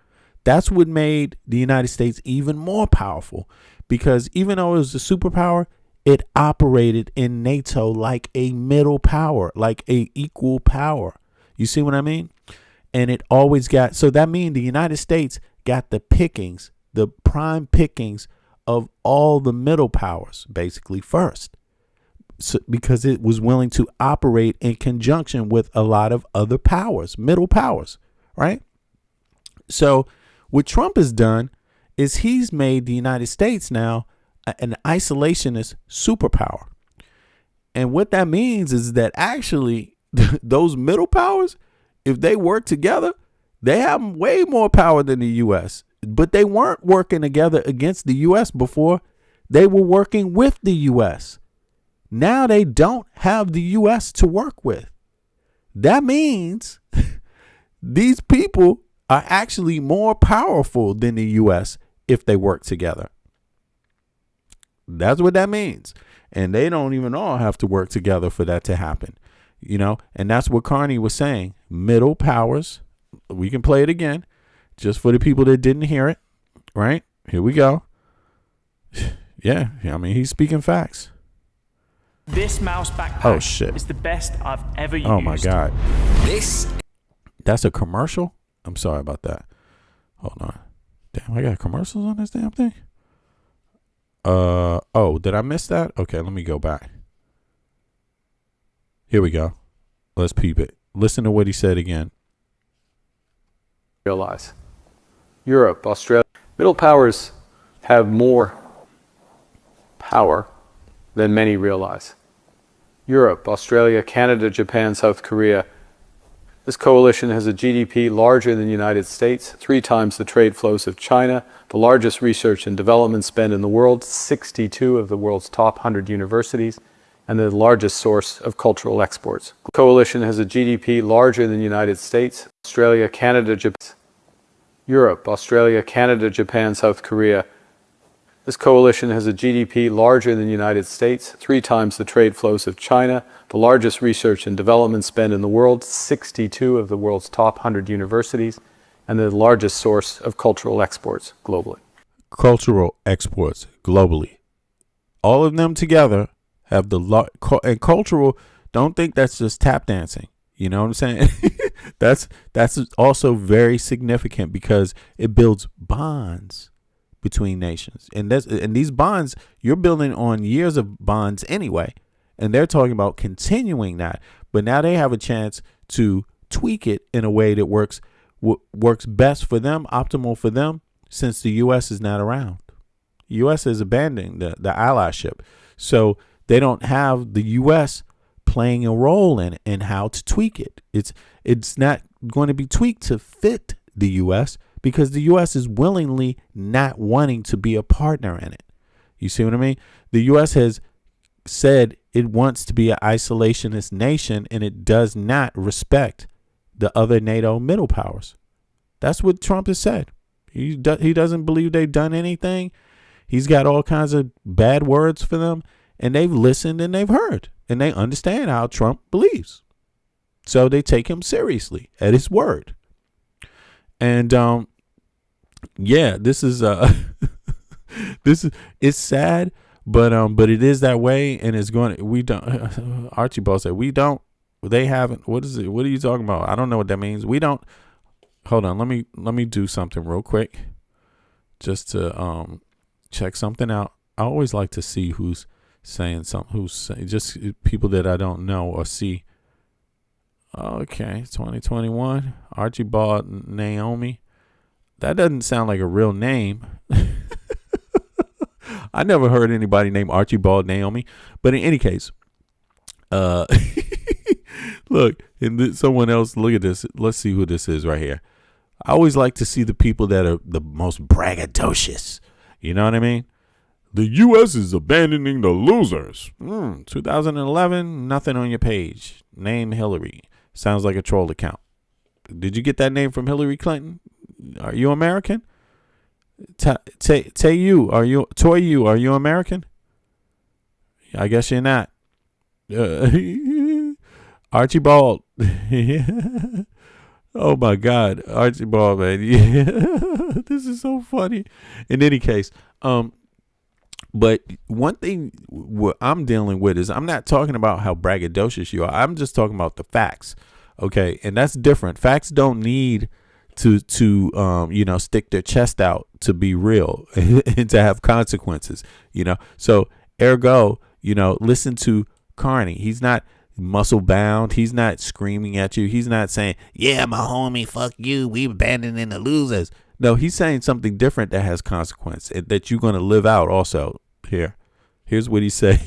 That's what made the United States even more powerful, because even though it was a superpower, it operated in NATO like a middle power, like a equal power. You see what I mean? And it always got, so that means the United States got the pickings, the prime pickings of all the middle powers, basically first. So, because it was willing to operate in conjunction with a lot of other powers, middle powers, right? So what Trump has done is he's made the United States now an isolationist superpower. And what that means is that actually those middle powers, if they work together, they have way more power than the U.S. But they weren't working together against the U.S. before. They were working with the U.S. Now they don't have the U.S. to work with. That means these people are actually more powerful than the U.S. if they work together. That's what that means. And they don't even all have to work together for that to happen. You know, and that's what Carney was saying. Middle powers. We can play it again just for the people that didn't hear it. Right? Here we go. Yeah, I mean, he's speaking facts. This mouse backpack is the best I've ever used. Oh my God. That's a commercial? I'm sorry about that. Hold on. Damn, I got commercials on this damn thing? Oh, did I miss that? Okay, let me go back. Here we go. Let's peep it. Listen to what he said again. Realize. Europe, Australia. Middle powers have more power than many realize. Europe, Australia, Canada, Japan, South Korea. This coalition has a GDP larger than the United States, 3 times the trade flows of China, the largest research and development spend in the world, 62 of the world's top 100 universities, and the largest source of cultural exports. The coalition has a GDP larger than the United States, Australia, Canada, Japan, Europe, Australia, Canada, Japan, South Korea. This coalition has a GDP larger than the United States, 3 times the trade flows of China, the largest research and development spend in the world, 62 of the world's top 100 universities, and the largest source of cultural exports globally. Cultural exports globally. All of them together have the and cultural, don't think that's just tap dancing. You know what I'm saying? That's also very significant because it builds bonds between nations. And these bonds, you're building on years of bonds anyway. And they're talking about continuing that. But now they have a chance to tweak it in a way that works best for them, optimal for them, since the U.S. is not around. The U.S. is abandoning the allyship. So they don't have the U.S. playing a role in it and how to tweak it. It's not going to be tweaked to fit the U.S. because the U.S. is willingly not wanting to be a partner in it. You see what I mean? The U.S. has said it wants to be an isolationist nation, and it does not respect the other NATO middle powers. That's what Trump has said. He doesn't believe they've done anything. He's got all kinds of bad words for them, and they've listened and they've heard, and they understand how Trump believes. So they take him seriously at his word. And yeah, this is it's sad, but it is that way, and it's going. We don't. Archibald said we don't They haven't. What is it? What are you talking about? I don't know what that means. We don't. Hold on. Let me do something real quick, just to check something out. I always like to see who's saying something. Who's saying, just people that I don't know or see. Okay, 2021. Archibald Naomi. That doesn't sound like a real name. I never heard anybody named Archibald Naomi. But in any case, look, and someone else, look at this. Let's see who this is right here. I always like to see the people that are the most braggadocious. You know what I mean? The U.S. is abandoning the losers. 2011, nothing on your page. Name Hillary. Sounds like a troll account. Did you get that name from Hillary Clinton? Are you American? Toy, are you American? I guess you're not. Archibald. Oh my God, Archibald, man. This is so funny. In any case, but one thing what I'm dealing with is I'm not talking about how braggadocious you are. I'm just talking about the facts. Okay. And that's different. Facts don't need to stick their chest out to be real and to have consequences, So ergo, listen to Carney. He's not muscle bound. He's not screaming at you. He's not saying, yeah, my homie, fuck you. We abandoning the losers. No, he's saying something different that has consequence that you're going to live out also. Here's what he said.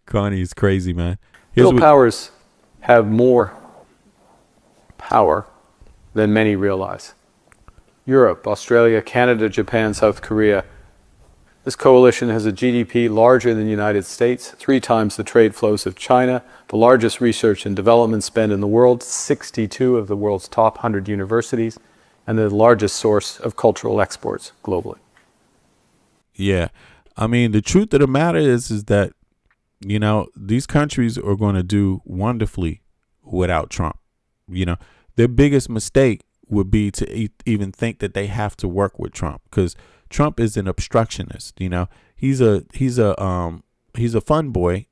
Carney is crazy, man. Real powers have more power than many realize. Europe, Australia, Canada, Japan, South Korea. This coalition has a GDP larger than the United States, 3 times the trade flows of China, the largest research and development spend in the world, 62 of the world's top 100 universities, and the largest source of cultural exports globally. Yeah. I mean, the truth of the matter is that, these countries are going to do wonderfully without Trump. Their biggest mistake would be to even think that they have to work with Trump, because Trump is an obstructionist. He's a fun boy,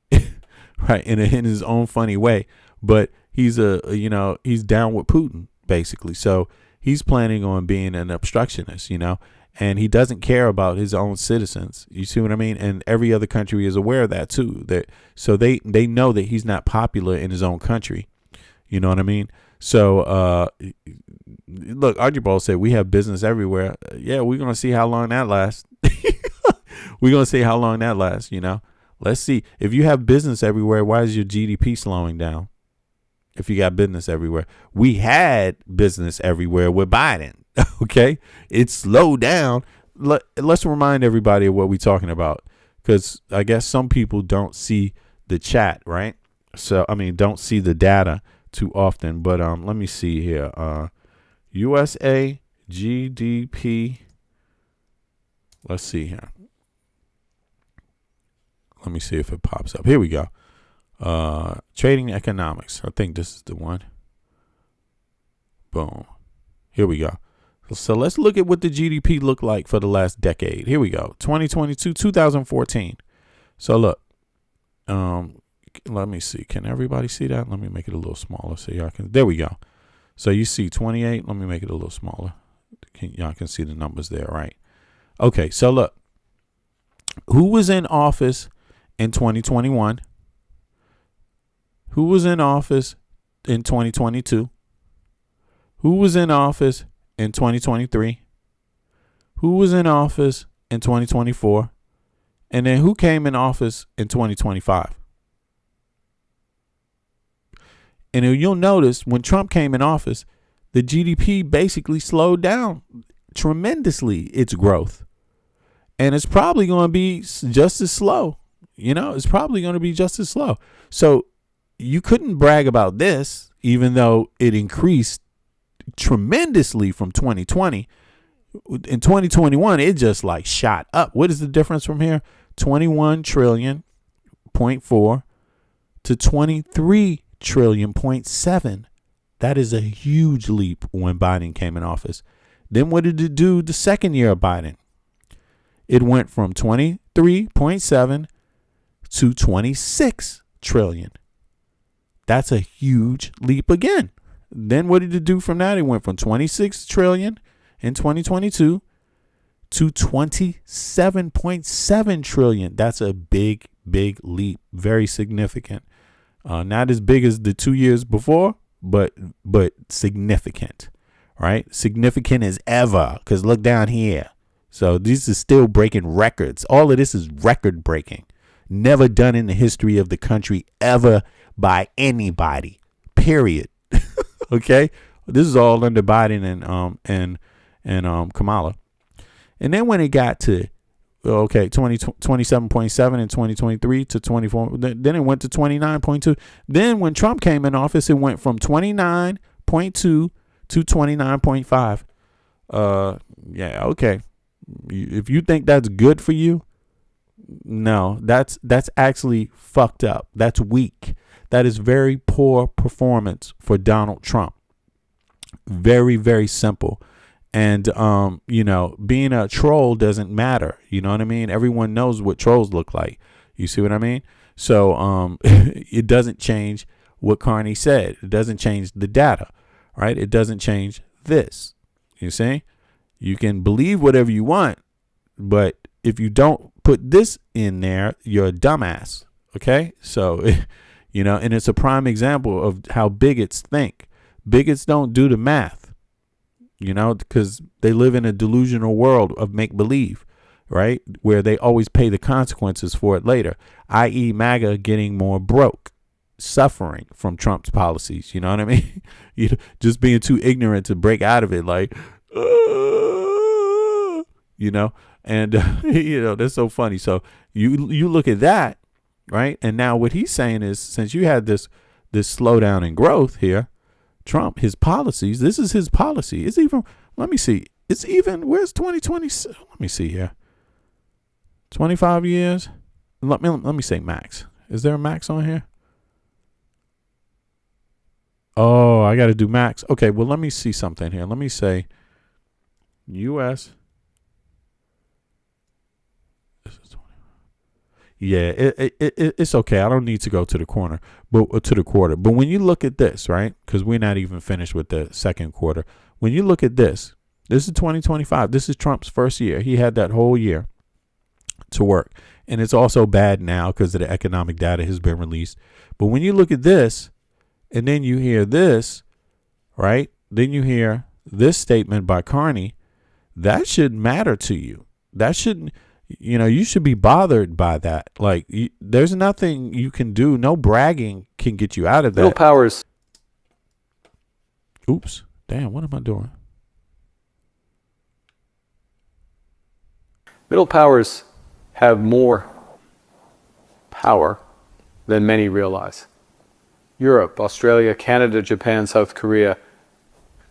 right? In his own funny way, but he's he's down with Putin basically. So he's planning on being an obstructionist, and he doesn't care about his own citizens. You see what I mean? And every other country is aware of that too. So they know that he's not popular in his own country. You know what I mean? So, look, Archibald said we have business everywhere. Yeah, we're going to see how long that lasts. We're going to see how long that lasts, Let's see. If you have business everywhere, why is your GDP slowing down? If you got business everywhere. We had business everywhere with Biden, okay? It slowed down. Let's remind everybody of what we're talking about, because I guess some people don't see the chat, right? So, don't see the data too often, but let me see here. USA GDP. Let's see here. Let me see if it pops up. Here we go. Trading economics. I think this is the one. Boom. Here we go. So let's look at what the GDP looked like for the last decade. Here we go. 2022, 2014. So look. Let me see. Can everybody see that? Let me make it a little smaller so y'all can. There we go. So you see 28. Let me make it a little smaller. Y'all can see the numbers there, right? Okay. So look, who was in office in 2021? Who was in office in 2022? Who was in office in 2023? Who was in office in 2024? And then who came in office in 2025? And you'll notice when Trump came in office, the GDP basically slowed down tremendously, its growth. And it's probably going to be just as slow. It's probably going to be just as slow. So you couldn't brag about this, even though it increased tremendously from 2020. In 2021, it just like shot up. What is the difference from here? 21 trillion, 0.4 to 23 trillion, 0.7. That is a huge leap when Biden came in office. Then what did it do the second year of Biden? It went from 23.7 to 26 trillion. That's a huge leap again. Then what did it do from that? It went from 26 trillion in 2022 to 27.7 trillion. That's a big, big leap. Very significant. Not as big as the 2 years before, but significant, right? Significant as ever. Because look down here. So this is still breaking records. All of this is record breaking. Never done in the history of the country ever by anybody. Period. Okay, this is all under Biden and Kamala. And then when it got to 27.7 in 2023 to 24, then it went to 29.2. Then when Trump came in office, it went from 29.2 to 29.5. Yeah, okay. If you think that's good for you, no, that's actually fucked up. That's weak. That is very poor performance for Donald Trump. Very, very simple. And, being a troll doesn't matter. You know what I mean? Everyone knows what trolls look like. You see what I mean? So it doesn't change what Carney said. It doesn't change the data, right? It doesn't change this. You see? You can believe whatever you want, but if you don't put this in there, you're a dumbass. Okay? So, and it's a prime example of how bigots think. Bigots don't do the math, because they live in a delusional world of make-believe, right? Where they always pay the consequences for it later, i.e. MAGA getting more broke, suffering from Trump's policies. You know what I mean? Just being too ignorant to break out of it, like, and, that's so funny. So you look at that, right? And now what he's saying is, since you had this slowdown in growth here, Trump, his policies, this is his policy. It's even, let me see. It's even, where's 2020? Let me see here. 25 years. Let me say max. Is there a max on here? Oh, I got to do max. Okay, well, let me see something here. Let me say U.S. Yeah, it's okay. I don't need to go to the quarter. But when you look at this, right? Because we're not even finished with the second quarter. When you look at this is 2025. This is Trump's first year. He had that whole year to work. And it's also bad now because of the economic data has been released. But when you look at this, and then you hear this, right? Then you hear this statement by Carney, that should matter to you. That shouldn't. You should be bothered by that. Like, there's nothing you can do. No bragging can get you out of that. Middle powers. Oops. Damn, what am I doing? Middle powers have more power than many realize. Europe, Australia, Canada, Japan, South Korea.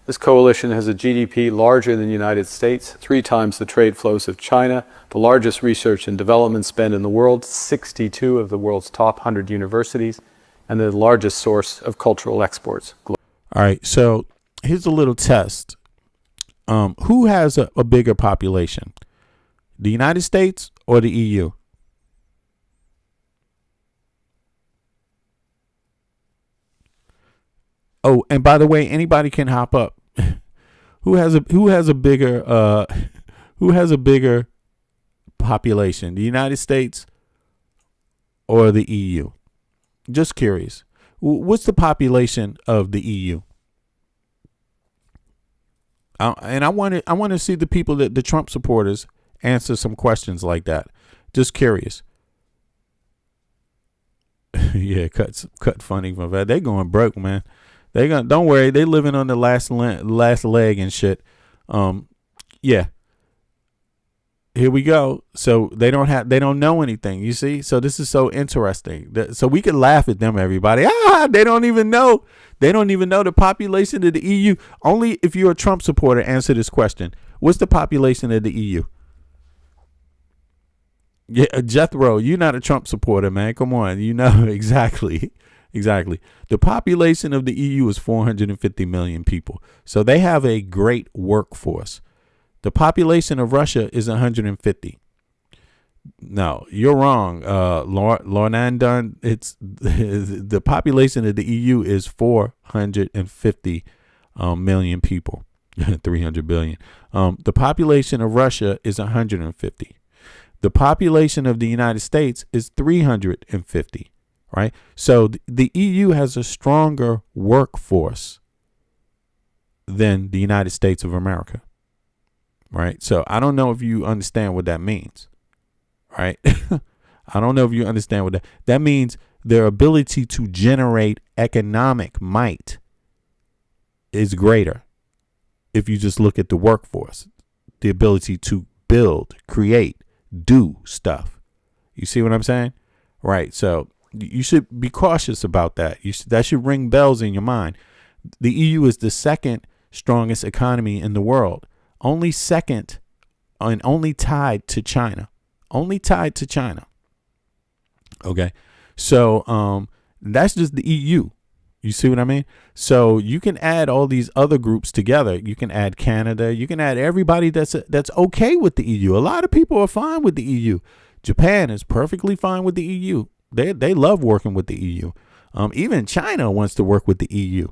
This coalition has a GDP larger than the United States, 3 times the trade flows of China, the largest research and development spend in the world, 62 of the world's top 100 universities, and the largest source of cultural exports. All right, so here's a little test. Who has a bigger population, the United States or the EU? Oh, and by the way, anybody can hop up. Who has a bigger population, the United States or the EU? Just curious. What's the population of the EU? And I want to see the people that the Trump supporters answer some questions like that. Just curious. Yeah, cut funding from that. They going broke, man. Don't worry, they living on the last leg and shit. Yeah. Here we go. So they don't know anything, you see? So this is so interesting. So we can laugh at them, everybody. They don't even know. They don't even know the population of the EU. Only if you're a Trump supporter answer this question. What's the population of the EU? Yeah, Jethro, you're not a Trump supporter, man. Come on. You know exactly. Exactly. The population of the EU is 450 million people. So they have a great workforce. The population of Russia is 150. No, you're wrong. Lornan Dunn, it's the population of the EU is 450 million people, 300 billion. The population of Russia is 150. The population of the United States is 350, right? So the EU has a stronger workforce than the United States of America, right? So I don't know if you understand what that means. Right? I don't know if you understand what that means. Their ability to generate economic might is greater if you just look at the workforce, the ability to build, create, do stuff. You see what I'm saying? Right. So you should be cautious about that. That should ring bells in your mind. The EU is the second strongest economy in the world, only second and only tied to China. Only tied to China. Okay. So that's just the EU. You see what I mean? So you can add all these other groups together. You can add Canada. You can add everybody that's okay with the EU. A lot of people are fine with the EU. Japan is perfectly fine with the EU. They love working with the EU. Even China wants to work with the EU.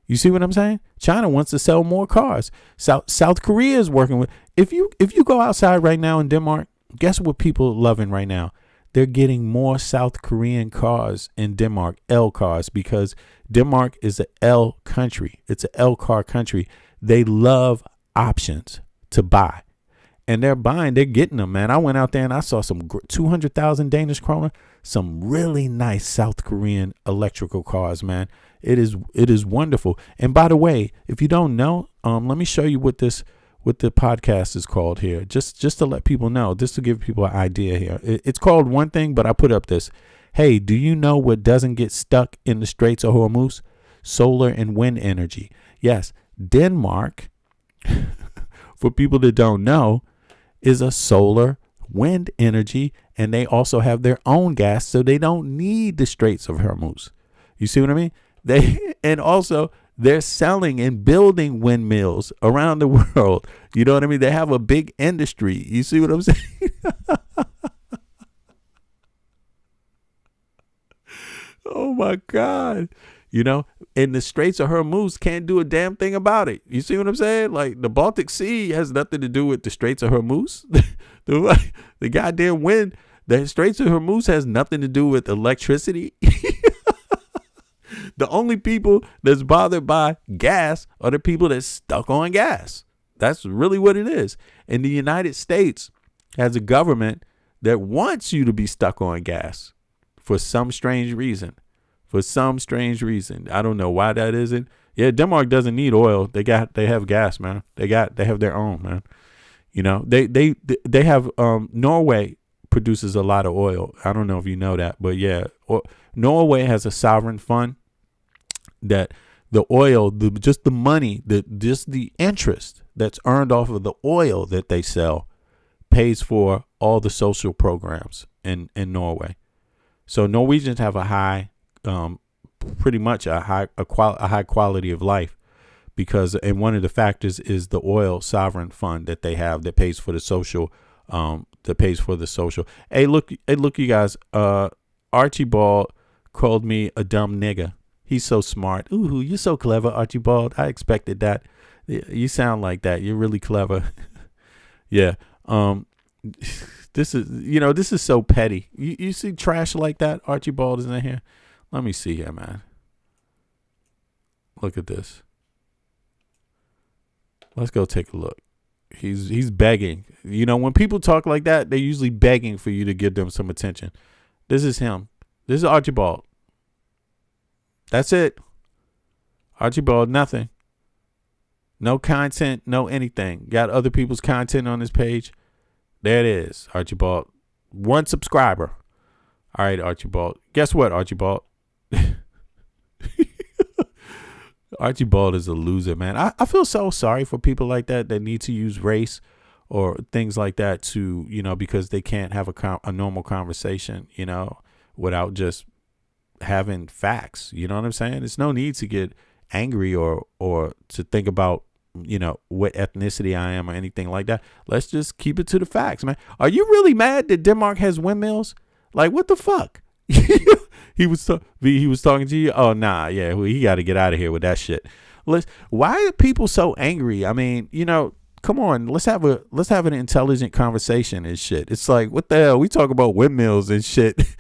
You see what I'm saying? China wants to sell more cars. South Korea is working with. If you go outside right now in Denmark, guess what people are loving right now? They're getting more South Korean cars in Denmark, L cars, because Denmark is an L country. It's an L car country. They love options to buy. And they're getting them, man. I went out there and I saw some 200,000 Danish kroner, some really nice South Korean electrical cars, man. It is wonderful. And by the way, if you don't know, let me show you what the podcast is called here, just to let people know, just to give people an idea here. It's called one thing, but I put up this. Hey, do you know what doesn't get stuck in the Straits of Hormuz? Solar and wind energy. Yes, Denmark, for people that don't know, is a solar wind energy, and they also have their own gas, so they don't need the Straits of Hormuz. You see what I mean? They're selling and building windmills around the world. You know what I mean? They have a big industry. You see what I'm saying? Oh, my God. You know, and the Straits of Hormuz can't do a damn thing about it. You see what I'm saying? Like, the Baltic Sea has nothing to do with the Straits of Hormuz. The goddamn wind, the Straits of Hormuz has nothing to do with electricity. The only people that's bothered by gas are the people that's stuck on gas. That's really what it is. And the United States has a government that wants you to be stuck on gas for some strange reason. I don't know why that isn't. Yeah, Denmark doesn't need oil. They have gas, man. They have their own, man. You know, they have Norway produces a lot of oil. I don't know if you know that, but yeah, Norway has a sovereign fund that the oil, just the money, the interest that's earned off of the oil that they sell pays for all the social programs in Norway. So Norwegians have a high, pretty much a high quality of life because, and one of the factors is the oil sovereign fund that they have that pays for the social, Hey, look, you guys, Archibald called me a dumb nigga. He's so smart. Ooh, you're so clever, Archibald. I expected that. You sound like that. You're really clever. Yeah. This is so petty. You see trash like that? Archibald is in here. Let me see here, man. Look at this. Let's go take a look. He's begging. You know, when people talk like that, they're usually begging for you to give them some attention. This is him. This is Archibald. That's it. Archibald, nothing. No content, no anything. Got other people's content on his page. There it is, Archibald. 1 subscriber. All right, Archibald. Guess what, Archibald? Archibald is a loser, man. I feel so sorry for people like that need to use race or things like that to, because they can't have a normal conversation, without just having facts. You know what I'm saying? There's no need to get angry or to think about, what ethnicity I am or anything like that. Let's just keep it to the facts, man. Are you really mad that Denmark has windmills? Like, what the fuck? He was talking to you. Oh nah, yeah, he got to get out of here with that shit. Why are people so angry? I mean, come on, let's have an intelligent conversation and shit. It's like, what the hell? We talk about windmills and shit.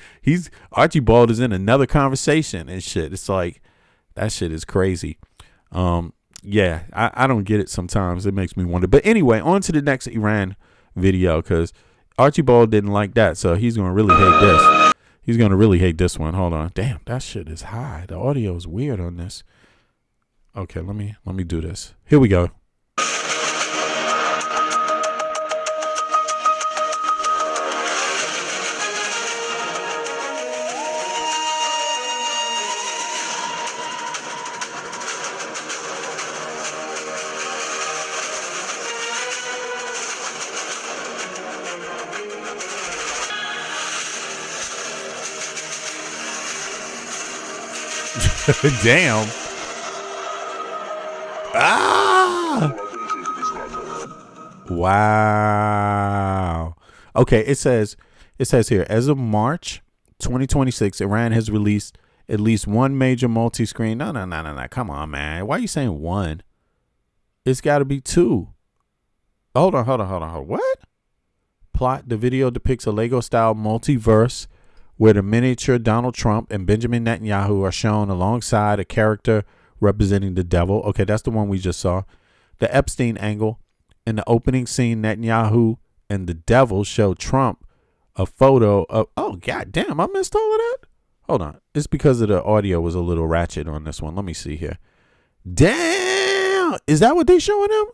Archibald is in another conversation and shit. It's like, that shit is crazy. Yeah, I don't get it sometimes. It makes me wonder. But anyway, on to the next Iran video, because Archibald didn't like that, so he's gonna really hate this. He's gonna really hate this one. Hold on. Damn, that shit is high. The audio is weird on this. Okay, let me do this. Here we go. Damn. Ah. Wow. Okay, it says here, as of March 2026, Iran has released at least one major multi-screen. No. Come on, man. Why are you saying one? It's got to be two. Hold on. What? Plot: the video depicts a Lego-style multiverse where the miniature Donald Trump and Benjamin Netanyahu are shown alongside a character representing the devil. Okay, that's the one we just saw. The Epstein angle. In the opening scene, Netanyahu and the devil show Trump a photo of... Oh, goddamn, I missed all of that? Hold on. It's because of the audio was a little ratchet on this one. Let me see here. Damn! Is that what they showing him?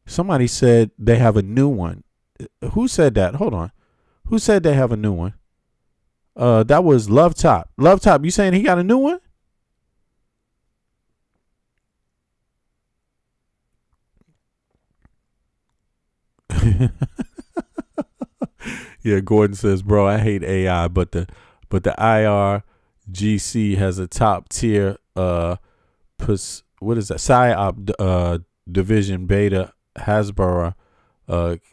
Somebody said they have a new one. Who said that? Hold on. Who said they have a new one? That was Love Top. Love Top, you saying he got a new one? Yeah, Gordon says, bro, I hate AI, but the IRGC has a top tier what is that? PsyOp division beta Hasbro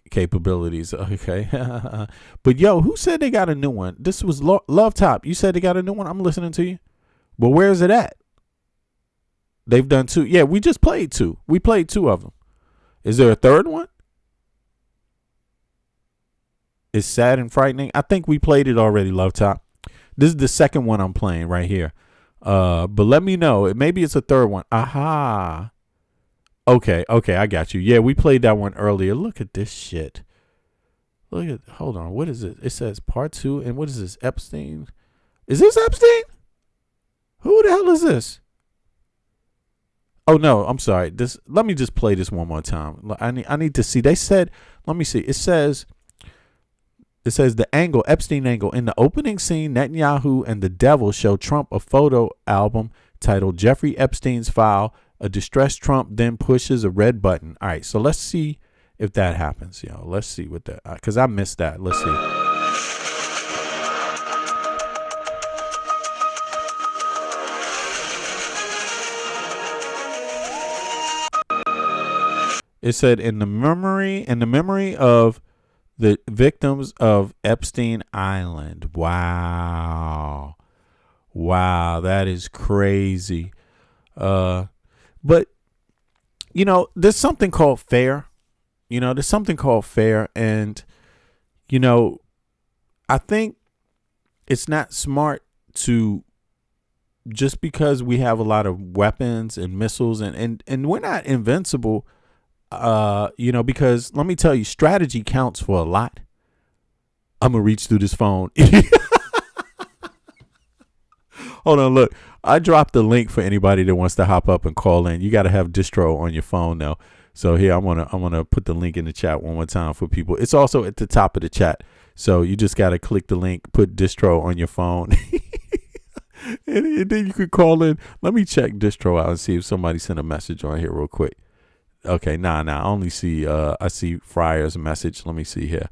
capabilities. Okay. But yo, who said they got a new one? This was Love Top. You said they got a new one. I'm listening to you. But where is it at? They've done two. Yeah, we just played two. We played two of them. Is there a third one? It's sad and frightening. I think we played it already, Love Top. This is the second one I'm playing right here. But let me know. Maybe it's a third one. Aha. Okay, I got you. Yeah, we played that one earlier. Look at this shit. Hold on. What is it? It says part 2. And what is this? Epstein? Is this Epstein? Who the hell is this? Oh no, I'm sorry. Let me just play this one more time. I need to see. They said, let me see. It says the angle, Epstein angle. In the opening scene, Netanyahu and the devil show Trump a photo album titled Jeffrey Epstein's File. A distressed Trump then pushes a red button. All right, so let's see if that happens. Let's see what that, because I missed that. Let's see. It said in the memory of the victims of Epstein Island. Wow, that is crazy. But there's something called fair. And I think it's not smart to, just because we have a lot of weapons and missiles and we're not invincible. Because let me tell you, strategy counts for a lot. I'm gonna reach through this phone. Hold on, look. I dropped the link for anybody that wants to hop up and call in. You got to have distro on your phone now. So here, I'm gonna put the link in the chat one more time for people. It's also at the top of the chat. So you just got to click the link, put distro on your phone, and then you could call in. Let me check distro out and see if somebody sent a message on here real quick. Okay, nah. I only see I see Fryer's message. Let me see here.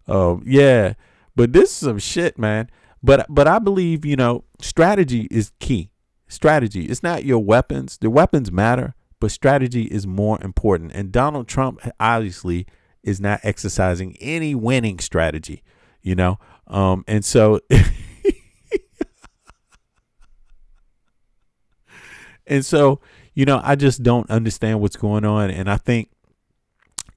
Yeah, but this is some shit, man. But I believe strategy is key. Strategy. It's not your weapons. The weapons matter, but strategy is more important. And Donald Trump obviously is not exercising any winning strategy, you know? And so, and so, you know, I just don't understand what's going on. And I think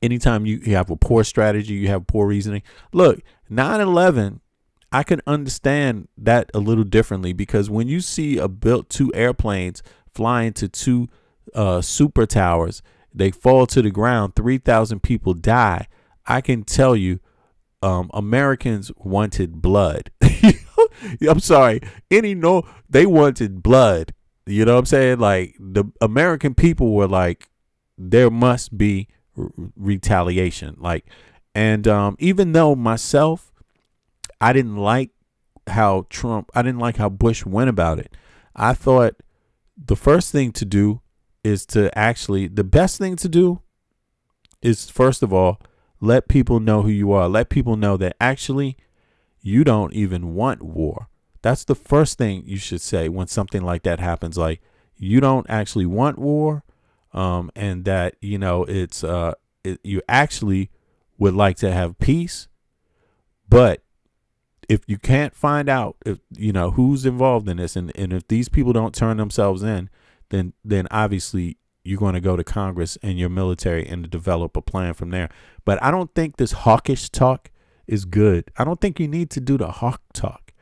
anytime you have a poor strategy, you have poor reasoning. Look, 9/11, I can understand that a little differently, because when you see two airplanes fly into two super towers, they fall to the ground, 3,000 people die. I can tell you, Americans wanted blood. I'm sorry. They wanted blood. You know what I'm saying? Like, the American people were like, there must be retaliation. Like, and even though myself, I didn't like how Bush went about it. I thought the best thing to do is, first of all, let people know who you are. Let people know that actually you don't even want war. That's the first thing you should say when something like that happens. Like, you don't actually want war, and that, you know, you actually would like to have peace. But if you can't find out, if you know who's involved in this, and if these people don't turn themselves in, then obviously you're going to go to Congress and your military and develop a plan from there. But I don't think this hawkish talk is good. I don't think you need to do the hawk talk,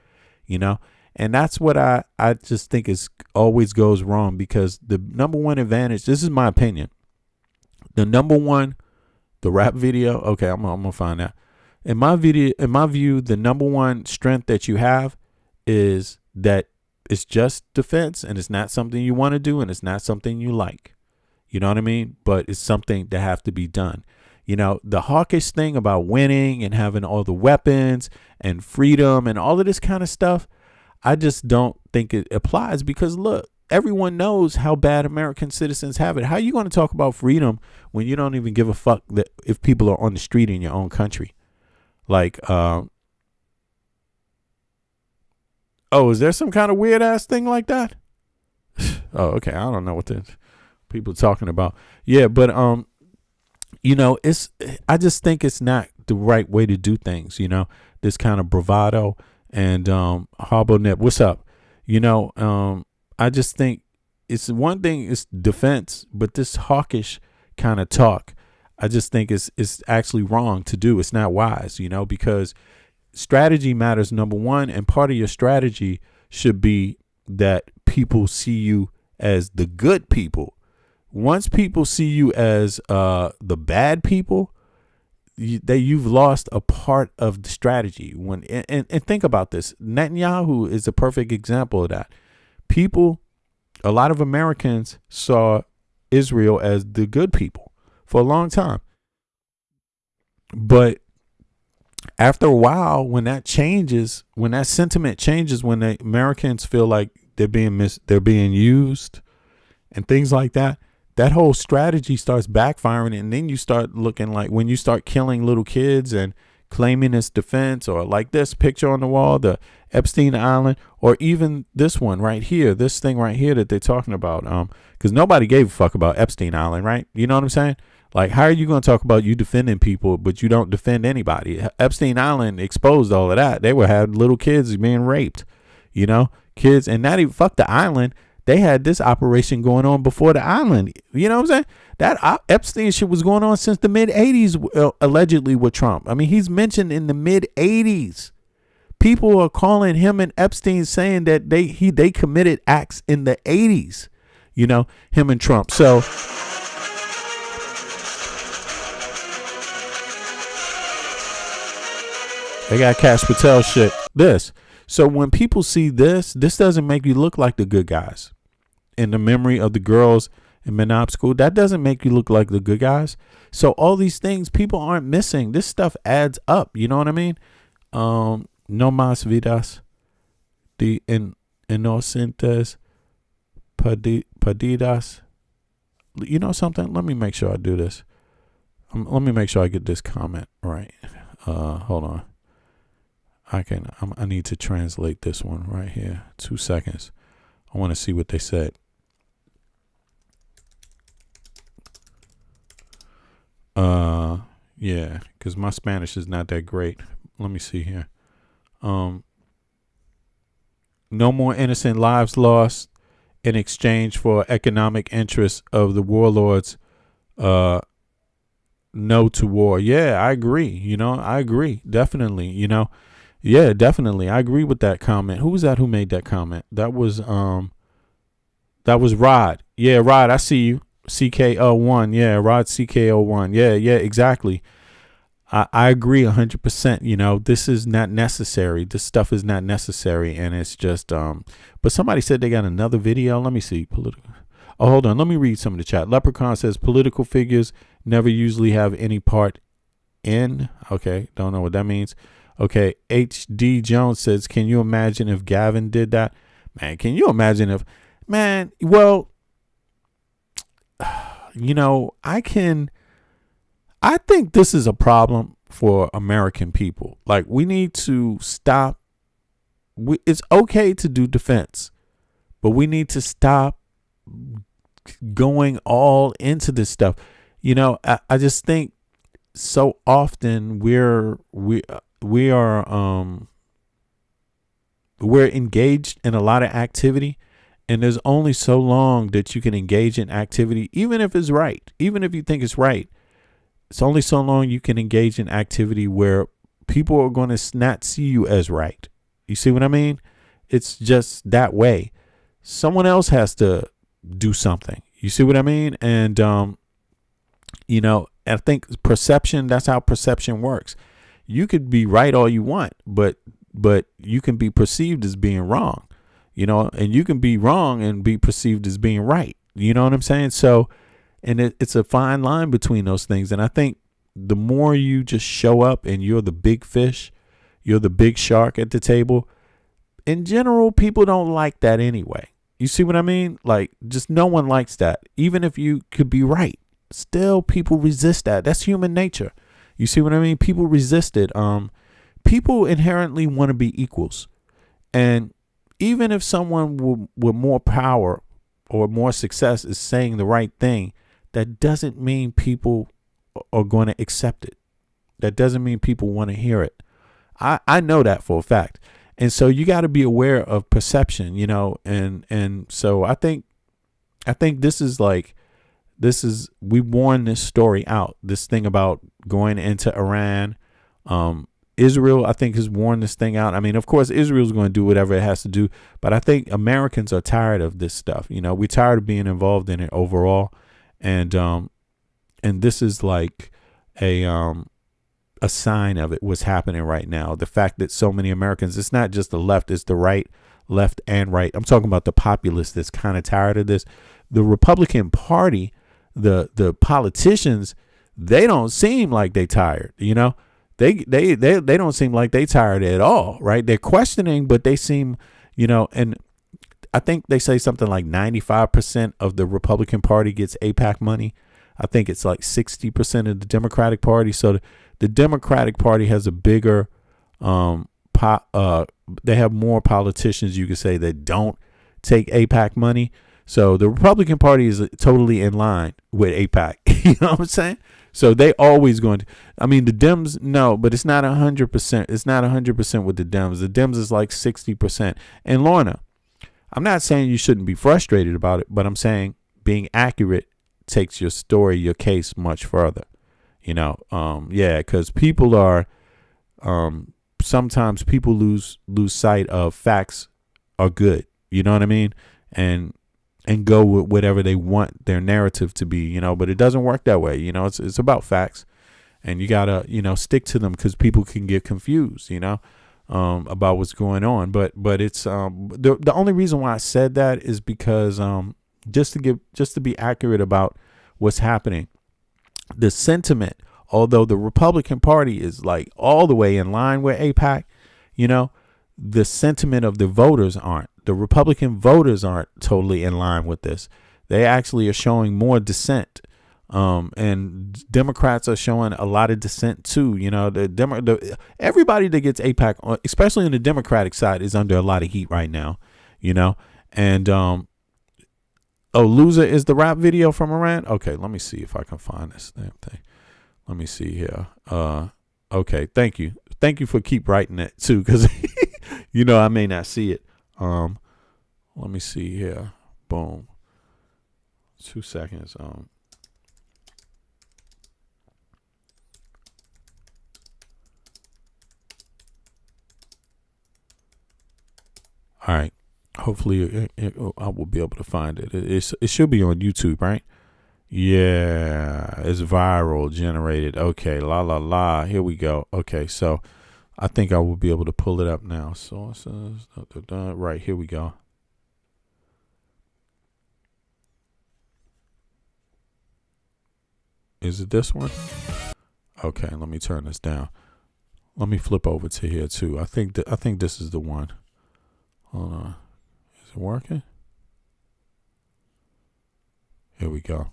you know? And that's what I just think always goes wrong, because the number one advantage, this is my opinion, the rap video, okay, I'm gonna find out. In my view, the number one strength that you have is that it's just defense, and it's not something you want to do, and it's not something you like. You know what I mean? But it's something that have to be done. You know, the hawkish thing about winning and having all the weapons and freedom and all of this kind of stuff, I just don't think it applies, because look, everyone knows how bad American citizens have it. How are you going to talk about freedom when you don't even give a fuck that if people are on the street in your own country? Like, oh, is there some kind of weird ass thing like that? Oh, okay. I don't know what the people are talking about. Yeah, but you know, I just think it's not the right way to do things, you know, this kind of bravado and Harbonet. What's up? You know, I just think it's one thing, it's defense, but this hawkish kind of talk, I just think it's actually wrong to do. It's not wise, you know, because strategy matters, number one, and part of your strategy should be that people see you as the good people. Once people see you as the bad people, you've lost a part of the strategy. And think about this. Netanyahu is a perfect example of that. A lot of Americans saw Israel as the good people for a long time. But after a while, when that changes, when that sentiment changes, when the Americans feel like they're being used and things like that, that whole strategy starts backfiring. And then you start looking like, when you start killing little kids and claiming it's defense, or like this picture on the wall, the Epstein Island, or even this one right here, this thing right here that they're talking about. Because nobody gave a fuck about Epstein Island, right? You know what I'm saying? Like, how are you going to talk about you defending people, but you don't defend anybody? Epstein Island exposed all of that. They had little kids being raped, you know, kids, and not even fuck the island. They had this operation going on before the island. You know what I'm saying? That Epstein shit was going on since the mid 80s, allegedly, with Trump. I mean, he's mentioned in the mid 80s. People are calling him and Epstein, saying that they committed acts in the 80s, you know, him and Trump. So they got Cash Patel shit. So when people see this doesn't make you look like the good guys. In the memory of the girls in Menop School, that doesn't make you look like the good guys. So all these things people aren't missing. This stuff adds up. You know what I mean? No más vidas de inocentes perdidas. You know something? Let me make sure I do this. Let me make sure I get this comment right. Hold on. I need to translate this one right here. 2 seconds. I want to see what they said. Yeah, because my Spanish is not that great. Let me see here. No more innocent lives lost in exchange for economic interests of the warlords. No to war. Yeah, I agree. I agree. Definitely. Yeah, definitely. I agree with that comment. Who was that who made that comment? That was Rod. Yeah, Rod, I see you. CKO1. Yeah, Rod CKO1. Yeah, exactly. I agree 100%. This is not necessary. This stuff is not necessary. And it's just, but somebody said they got another video. Let me see. Oh, hold on. Let me read some of the chat. Leprechaun says political figures never usually have any part in. Okay. Don't know what that means. Okay. HD Jones says, can you imagine if Gavin did that? Man, can you imagine if, man, well, I think this is a problem for American people. Like, we need to stop. It's okay to do defense, but we need to stop going all into this stuff. I just think so often we're engaged in a lot of activity, and there's only so long that you can engage in activity, even if it's right, even if you think it's right. It's only so long you can engage in activity where people are going to not see you as right. You see what I mean? It's just that way. Someone else has to do something. You see what I mean? And, I think perception, that's how perception works. You could be right all you want, but you can be perceived as being wrong, and you can be wrong and be perceived as being right. You know what I'm saying? So, and it's a fine line between those things. And I think the more you just show up and you're the big fish, you're the big shark at the table, in general, people don't like that anyway. You see what I mean? Like, just no one likes that. Even if you could be right, still people resist that. That's human nature. You see what I mean? People resist it. People inherently want to be equals. And even if someone with more power or more success is saying the right thing, that doesn't mean people are going to accept it. That doesn't mean people want to hear it. I know that for a fact. And so you got to be aware of perception, and so I think we worn this story out, this thing about going into Iran. Israel, I think, has worn this thing out. I mean, of course, Israel's going to do whatever it has to do, but I think Americans are tired of this stuff. We're tired of being involved in it overall. And this is like a sign of it, what's happening right now. The fact that so many Americans, it's not just the left, it's the right, left and right. I'm talking about the populace that's kind of tired of this. The Republican Party, the politicians, they don't seem like they tired, They don't seem like they tired at all, right? They're questioning, but they seem, and I think they say something like 95% of the Republican Party gets AIPAC money. I think it's like 60% of the Democratic Party. So the Democratic Party has a bigger, they have more politicians, you could say, that don't take AIPAC money. So the Republican Party is totally in line with AIPAC. You know what I'm saying? So they always going to, I mean, the Dems, no, but it's not 100%. It's not 100% with the Dems. The Dems is like 60%. And Lorna, I'm not saying you shouldn't be frustrated about it, but I'm saying being accurate takes your story, your case much further. Because people are, sometimes people lose sight of facts are good. You know what I mean? And go with whatever they want their narrative to be, but it doesn't work that way. It's about facts, and you gotta, stick to them, because people can get confused, about what's going on. But it's, the only reason why I said that is because, just to be accurate about what's happening, the sentiment, although the Republican Party is like all the way in line with AIPAC, the sentiment of the voters aren't. The Republican voters aren't totally in line with this. They actually are showing more dissent. And Democrats are showing a lot of dissent too. Everybody that gets AIPAC, especially on the Democratic side, is under a lot of heat right now. And Loser is the rap video from Iran. Okay, let me see if I can find this damn thing. Let me see here. Okay, thank you for keep writing that too, because I may not see it. Let me see here. Boom. 2 seconds. All right. Hopefully, I will be able to find it. It should be on YouTube, right? Yeah, it's viral generated. Okay, la. Here we go. Okay, so I think I will be able to pull it up now. Sources, right, here we go. Is it this one? Okay, let me turn this down. Let me flip over to here too. I think this is the one. Hold on. Is it working? Here we go.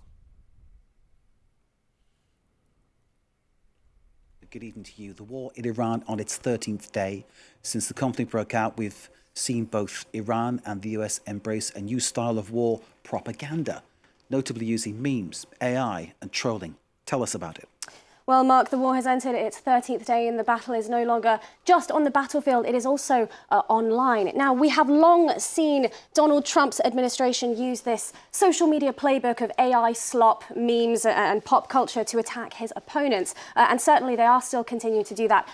Good evening to you. The war in Iran on its 13th day. Since the conflict broke out, we've seen both Iran and the US embrace a new style of war propaganda, notably using memes, AI, and trolling. Tell us about it. Well, Mark, the war has entered its 13th day and the battle is no longer just on the battlefield, it is also online. Now, we have long seen Donald Trump's administration use this social media playbook of AI slop, memes and pop culture to attack his opponents. And certainly they are still continuing to do that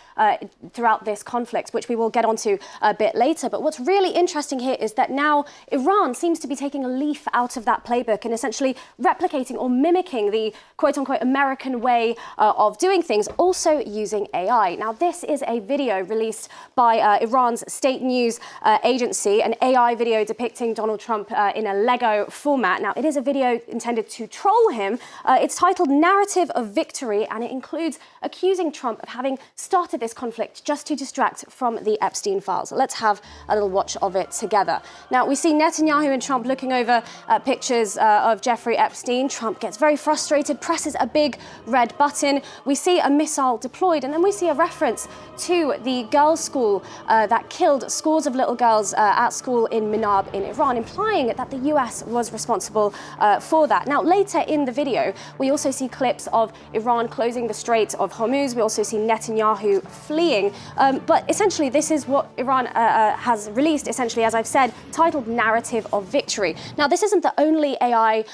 throughout this conflict, which we will get onto a bit later. But what's really interesting here is that now Iran seems to be taking a leaf out of that playbook and essentially replicating or mimicking the quote-unquote American way of doing things, also using AI. Now, this is a video released by Iran's state news agency, an AI video depicting Donald Trump in a Lego format. Now, it is a video intended to troll him. It's titled Narrative of Victory, and it includes accusing Trump of having started this conflict just to distract from the Epstein files. Let's have a little watch of it together. Now, we see Netanyahu and Trump looking over pictures of Jeffrey Epstein. Trump gets very frustrated, presses a big red button. We see a missile deployed, and then we see a reference to the girls' school that killed scores of little girls at school in Minab in Iran, implying that the US was responsible for that. Now, later in the video, we also see clips of Iran closing the Strait of Hormuz. We also see Netanyahu fleeing. But essentially, this is what Iran has released, essentially, as I've said, titled Narrative of Victory. Now, this isn't the only AI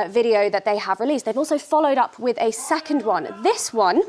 video that they have released. They've also followed up with a second one. This one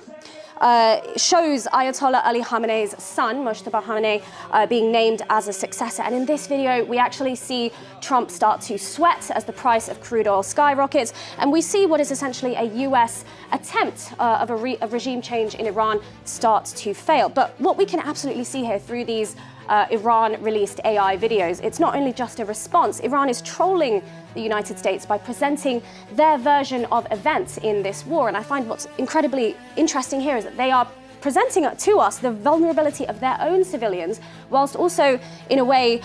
shows Ayatollah Ali Khamenei's son, Mojtaba Khamenei, being named as a successor. And in this video, we actually see Trump start to sweat as the price of crude oil skyrockets. And we see what is essentially a US attempt of a regime change in Iran start to fail. But what we can absolutely see here through these Iran-released AI videos, it's not only just a response. Iran is trolling the United States by presenting their version of events in this war. And I find what's incredibly interesting here is that they are presenting to us the vulnerability of their own civilians, whilst also, in a way,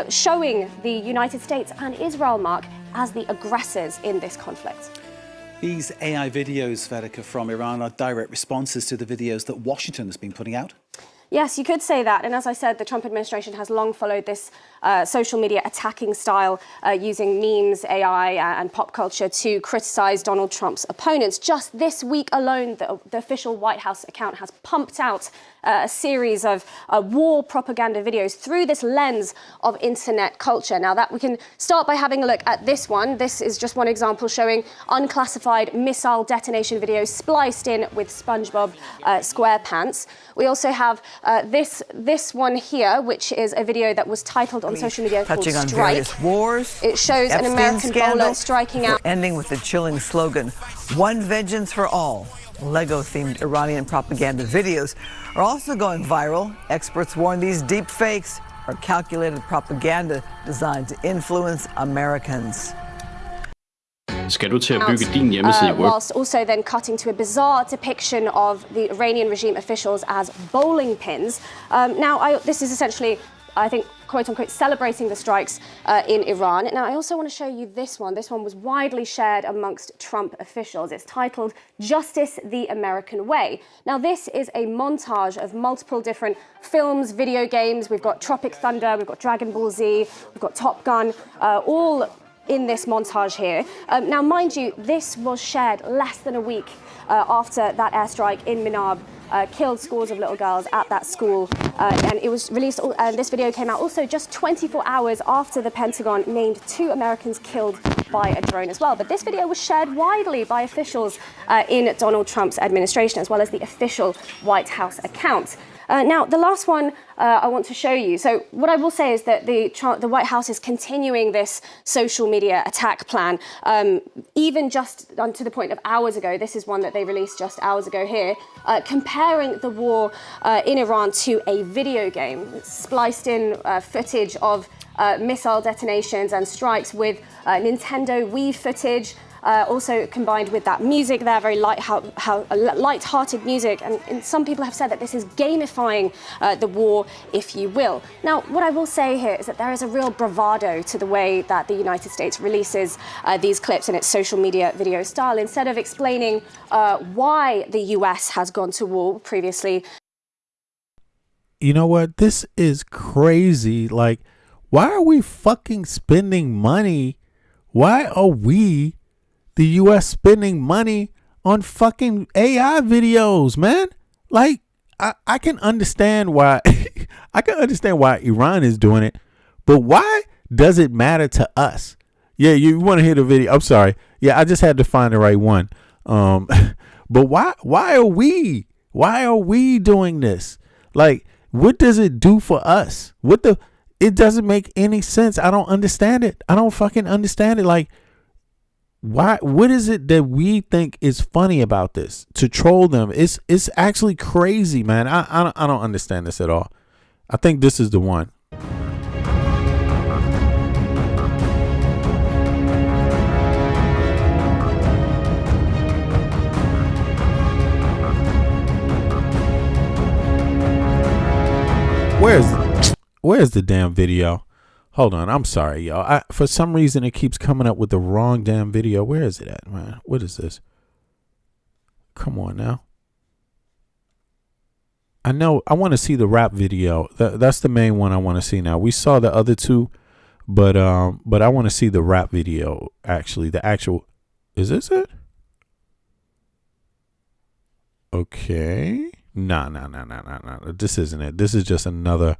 showing the United States and Israel, Mark, as the aggressors in this conflict. These AI videos, Vedika, from Iran are direct responses to the videos that Washington has been putting out. Yes, you could say that. And as I said, the Trump administration has long followed this social media attacking style using memes, AI and pop culture to criticize Donald Trump's opponents. Just this week alone, the official White House account has pumped out a series of war propaganda videos through this lens of internet culture. Now, that we can start by having a look at this one. This is just one example showing unclassified missile detonation videos spliced in with SpongeBob SquarePants. We also have this one here, which is a video that was titled on social media called touching on Strike. various wars. It shows Epstein an American scandal, bowler striking out. ending with the chilling slogan, "One vengeance for all." Lego-themed Iranian propaganda videos are also going viral. Experts warn these deep fakes are calculated propaganda designed to influence Americans. Skal du til at bygge din hjemmeside i Word? Whilst also then cutting to a bizarre depiction of the Iranian regime officials as bowling pins. Now, this is essentially, I think, quote-unquote celebrating the strikes in Iran. Now, I also want to show you this one. This one was widely shared amongst Trump officials. It's titled Justice the American Way. Now, this is a montage of multiple different films, video games. We've got Tropic Thunder, we've got Dragon Ball Z, we've got Top Gun, all in this montage here. Now, mind you, this was shared less than a week after that airstrike in Minab killed scores of little girls at that school. And it was released, and this video came out also just 24 hours after the Pentagon named 2 Americans killed by a drone as well. But this video was shared widely by officials in Donald Trump's administration, as well as the official White House account. Now, the last one I want to show you. So what I will say is that the White House is continuing this social media attack plan, even just to the point of hours ago. This is one that they released just hours ago here, comparing the war in Iran to a video game. It's spliced in footage of missile detonations and strikes with Nintendo Wii footage. Also combined with that music there, very light-hearted music, and some people have said that this is gamifying the war, if you will. Now, what I will say here is that there is a real bravado to the way that the United States releases these clips in its social media video style. Instead of explaining why the US has gone to war previously. You know what? This is crazy. Like, why are we fucking spending money? Why are we, the U.S., spending money on fucking AI videos, man? Like, I can understand why I can understand why Iran is doing it, but why does it matter to us? Yeah, you want to hear the video? I'm sorry. Yeah, I just had to find the right one. But why are we doing this? Like, what does it do for us? It doesn't make any sense. I don't understand it. I don't fucking understand it. Like, why? What is it that we think is funny about this? To troll them? It's actually crazy, man. I don't understand this at all. I think this is the one. Where's the damn video? Hold on, I'm sorry, y'all. For some reason, it keeps coming up with the wrong damn video. Where is it at, man? What is this? Come on now. I know. I want to see the rap video. That's the main one I want to see now. We saw the other two, but I want to see the rap video. Actually, the actual. Is this it? Okay. No. This isn't it. This is just another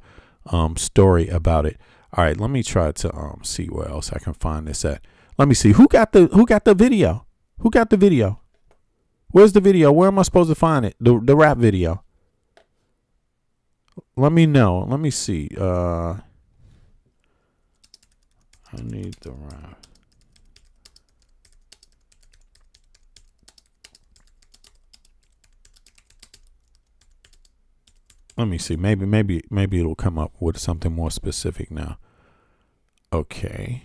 story about it. All right, let me try to see where else I can find this at. Let me see. Who got the video? Who got the video? Where's the video? Where am I supposed to find it? The rap video. Let me know. Let me see. I need the rap. Let me see. Maybe it'll come up with something more specific now. Okay.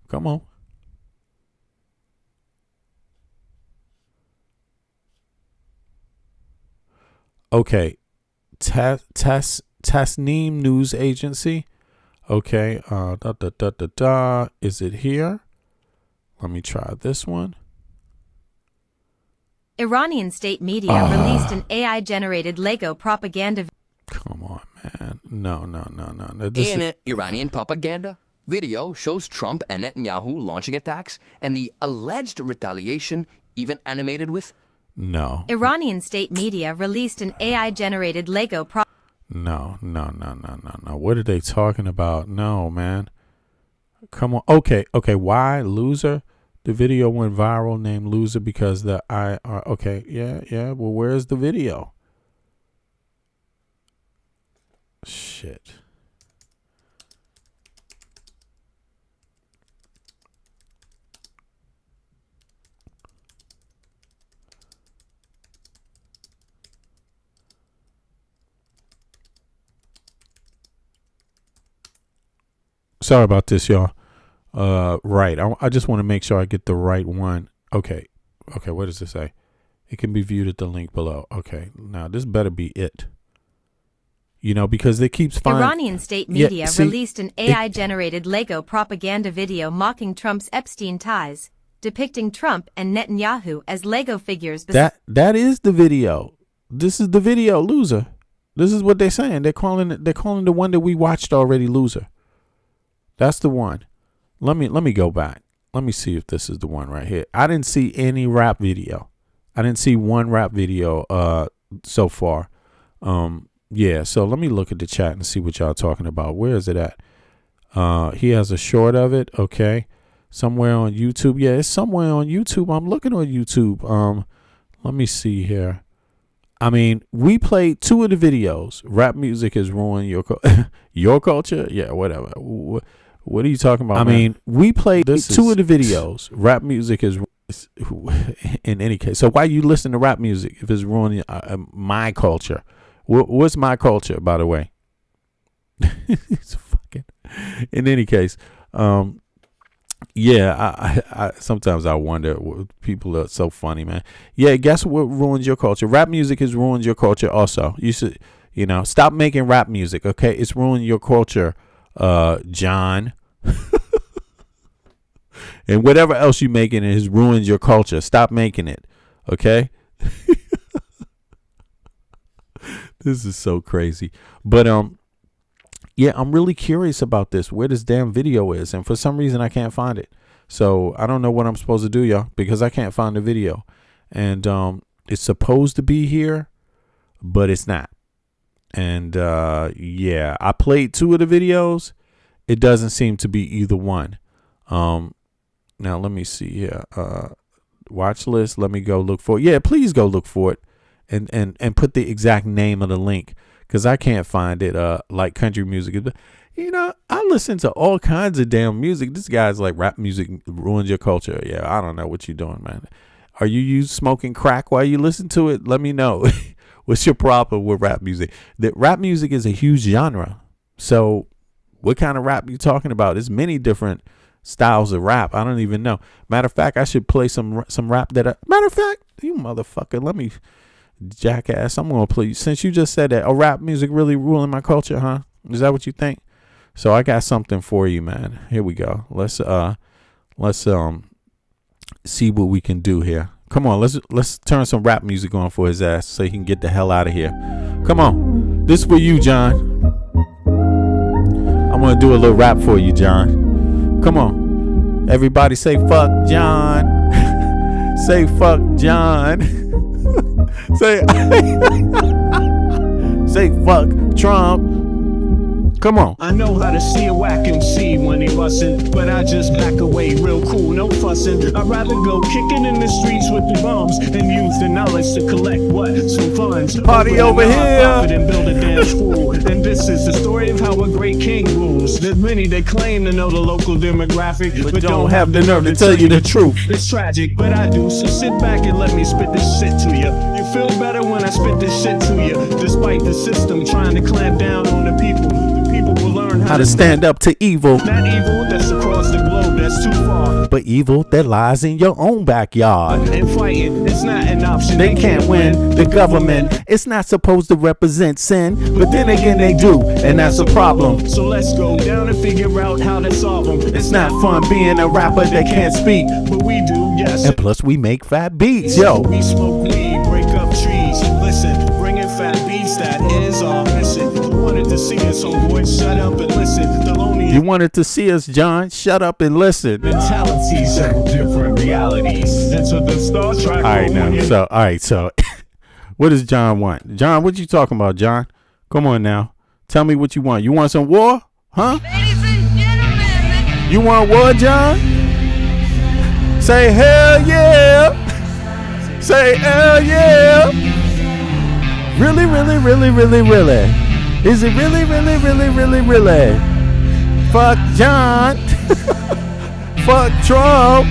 Come on. Okay. Tasneem News Agency. Okay. Is it here? Let me try this one. Iranian state media released an AI-generated Lego propaganda. Come on, man. No. Iranian propaganda video shows Trump and Netanyahu launching attacks and the alleged retaliation even animated with. No. Iranian state media released an AI-generated Lego No. What are they talking about? No, man. Come on. Okay. Why? Loser? The video went viral, named Loser, because okay. Yeah. Well, where's the video? Shit. Sorry about this, y'all. Right. I just want to make sure I get the right one. Okay. What does it say? It can be viewed at the link below. Okay, now this better be it. You know, because they keeps finding... Iranian state media released an AI-generated Lego propaganda video mocking Trump's Epstein ties, depicting Trump and Netanyahu as Lego figures. That is the video. This is the video, loser. This is what they're saying. They're calling the one that we watched already, loser. That's the one. Let me go back. Let me see if this is the one right here. I didn't see any rap video. I didn't see one rap video so far. Yeah, so let me look at the chat and see what y'all talking about. Where is it at? He has a short of it. Okay. Somewhere on YouTube. Yeah, it's somewhere on YouTube. I'm looking on YouTube. Let me see here. I mean, we played 2 of the videos. Rap music has ruined your culture. Yeah, whatever. What are you talking about? I mean, we played 2 of the videos. Rap music is in any case. So why you listen to rap music if it's ruining my culture? What's my culture, by the way? It's fucking. In any case, yeah. I sometimes I wonder. People are so funny, man. Yeah, guess what ruins your culture? Rap music has ruined your culture. Also, you should, stop making rap music. Okay, it's ruined your culture, John. And whatever else you making, it has ruined your culture. Stop making it. Okay. This is so crazy. But yeah, I'm really curious about this, where this damn video is, and for some reason I can't find it. So I don't know what I'm supposed to do, y'all, because I can't find the video. And it's supposed to be here, but it's not. And yeah, I played 2 of the videos. It doesn't seem to be either one. Now let me see here. Watch list. Let me go look for it. Yeah, please go look for it. And put the exact name of the link, because I can't find it. Like country music, I listen to all kinds of damn music. This guy's like, rap music ruins your culture. Yeah, I don't know what you're doing, man. Are you smoking crack while you listen to it? Let me know. What's your problem with rap music? That rap music is a huge genre. So what kind of rap you talking about? There's many different styles of rap. I don't even know. Matter of fact, I should play some rap that. Matter of fact, you motherfucker, let me. Jackass, I'm gonna play. Since you just said that, rap music really ruling my culture, huh? Is that what you think? So I got something for you, man. Here we go. Let's see what we can do here. Come on, let's turn some rap music on for his ass so he can get the hell out of here. Come on, this is for you, John. I'm gonna do a little rap for you, John. Come on, everybody, say fuck John. Say fuck John. Say fuck Trump. Come on. I know how to see a whack MC when he bustin', but I just back away real cool, no fussin'. I'd rather go kicking in the streets with the bums and use the knowledge to collect some funds. Party over here. And build a damn school. And this is the story of how a great king rules. There's many that claim to know the local demographic, but don't have the nerve to tell you the truth. It's tragic, but I do. So sit back and let me spit this shit to you. You feel better when I spit this shit to you. Despite the system trying to clamp down on the people. People will learn how to stand up to evil. Not evil that's across the globe, that's too far. But evil that lies in your own backyard. And fighting, it's not an option. They can't win. The government, it's not supposed to represent sin. But then again they do, and that's a problem. So let's go down and figure out how to solve them. It's not fun being a rapper that can't speak. But we do, yes. And plus we make fat beats, yo. We smoke weed, break up trees. Listen, bringing fat beats, that is our mission. Wanted to see us, homeboy, shut up and listen. You wanted to see us, John? Shut up and listen. Mentality, several different realities. And so the Star Trek. All right, so what does John want? John, what you talking about, John? Come on now. Tell me what you want. You want some war? Huh? Ladies and gentlemen. You want war, John? Say hell yeah. Say hell yeah. Really, really, really, really, really. Is it really, really, really, really, really? Fuck John. Fuck Trump.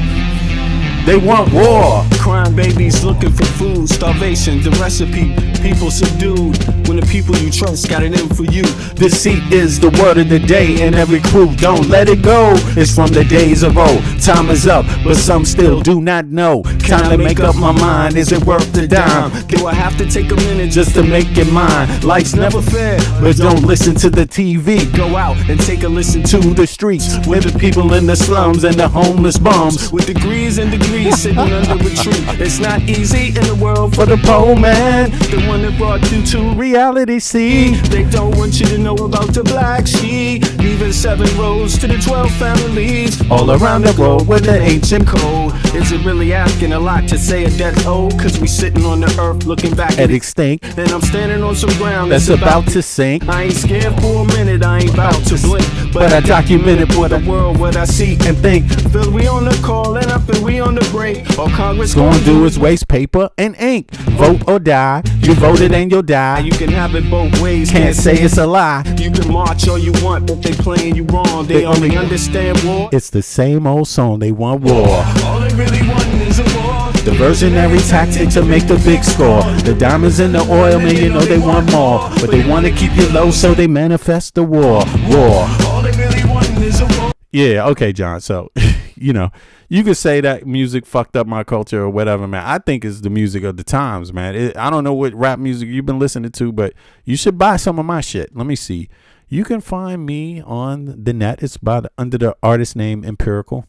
They want war. Crime babies looking for food, starvation, the recipe, people subdued. When the people you trust got it in for you. Deceit is the word of the day, and every crew don't let it go. It's from the days of old. Time is up, but some still do not know. Time to make up my mind. Is it worth the dime? Do I have to take a minute Just to make it mine. Life's never fair, but don't listen to the TV. go out and take a listen To the streets, with the people in the slums and the homeless bums. with degrees and degrees sitting under a tree? It's not easy in the world For the poor man, the one that brought you to reality see. They don't want you to know about the black sheep. Leaving 7 rows to the 12 families All around the world with the ancient cold. Is it really asking a lot to say a death old? Cause we sitting on the earth looking back at extinct. and I'm standing on some ground That's about to sink. I ain't scared for a minute, I ain't about to blink. But I documented for the world what I see and think. Feel we on the call and I feel we on the break. All Congress Gonna do is waste paper and ink. Vote or die. You voted and you'll die. You can have it both ways. Can't say it's a lie. You can march all you want, but they playing you wrong. They only understand war. It's the same old song. They want war. All they really want is a war. Diversionary tactic to make the big score. The diamonds in the oil, man, you know they want more. But they want to keep you low, so they manifest the war. War. All they really want is a war. Yeah, okay, John. So, you know, you could say that music fucked up my culture or whatever, man. I think it's the music of the times, man. I don't know what rap music you've been listening to, but you should buy some of my shit. Let me see. You can find me on the net. It's under the artist name Empirical.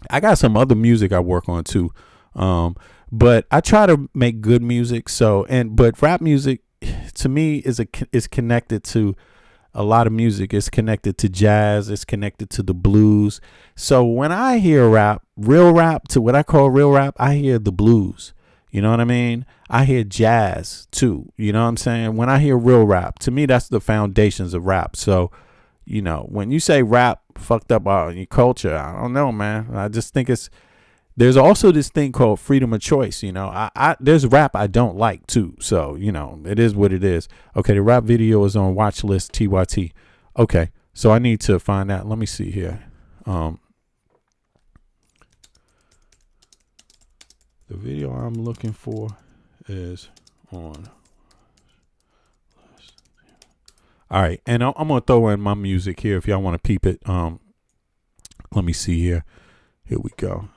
I got some other music I work on too. But I try to make good music. But rap music to me is connected to a lot of music. It's connected to jazz. It's connected to the blues. So when I hear rap, real rap, to what I call real rap, I hear the blues. You know what I mean? I hear jazz too. You know what I'm saying? When I hear real rap, to me, that's the foundations of rap. So, you know, when you say rap fucked up our culture, I don't know, man. I just think there's also this thing called freedom of choice. You know, there's rap I don't like too. So, you know, it is what it is. Okay. The rap video is on watch list TYT. Okay. So I need to find out. Let me see here. The video I'm looking for is on. All right. And I'm going to throw in my music here if y'all want to peep it. Let me see here. Here we go.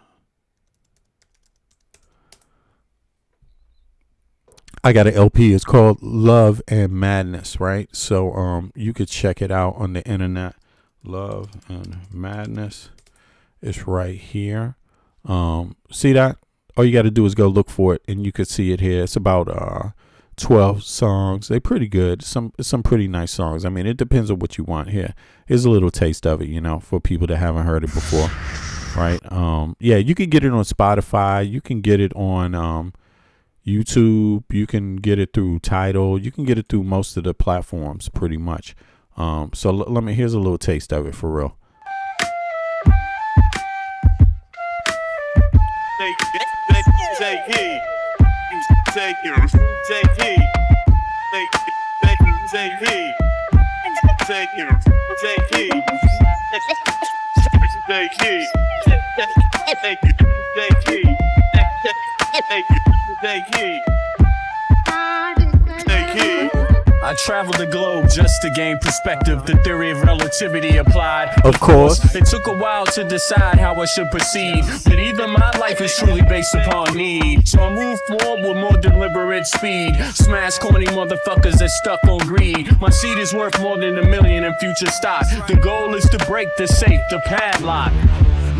I got an LP. It's called Love and Madness, right? So you could check it out on the internet. Love and Madness. It's right here. See that? All you got to do is go look for it, and you could see it here. It's about 12 songs. They're pretty good. Some pretty nice songs. I mean, it depends on what you want here. Here's a little taste of it, you know, for people that haven't heard it before, right? Yeah, you can get it on Spotify. You can get it on YouTube. You can get it through Tidal. You can get it through most of the platforms, pretty much. So here's a little taste of it for real. Take heed. Take heed. Take heed. Take heed. Take heed. Take heed. Take heed. Take heed. Take heed. I traveled the globe just to gain perspective. The theory of relativity applied. Of course. It took a while to decide how I should proceed, but either my life is truly based upon need. So I move forward with more deliberate speed. Smash corny motherfuckers that stuck on greed. My seed is worth more than $1 million in future stock. The goal is to break the safe, the padlock.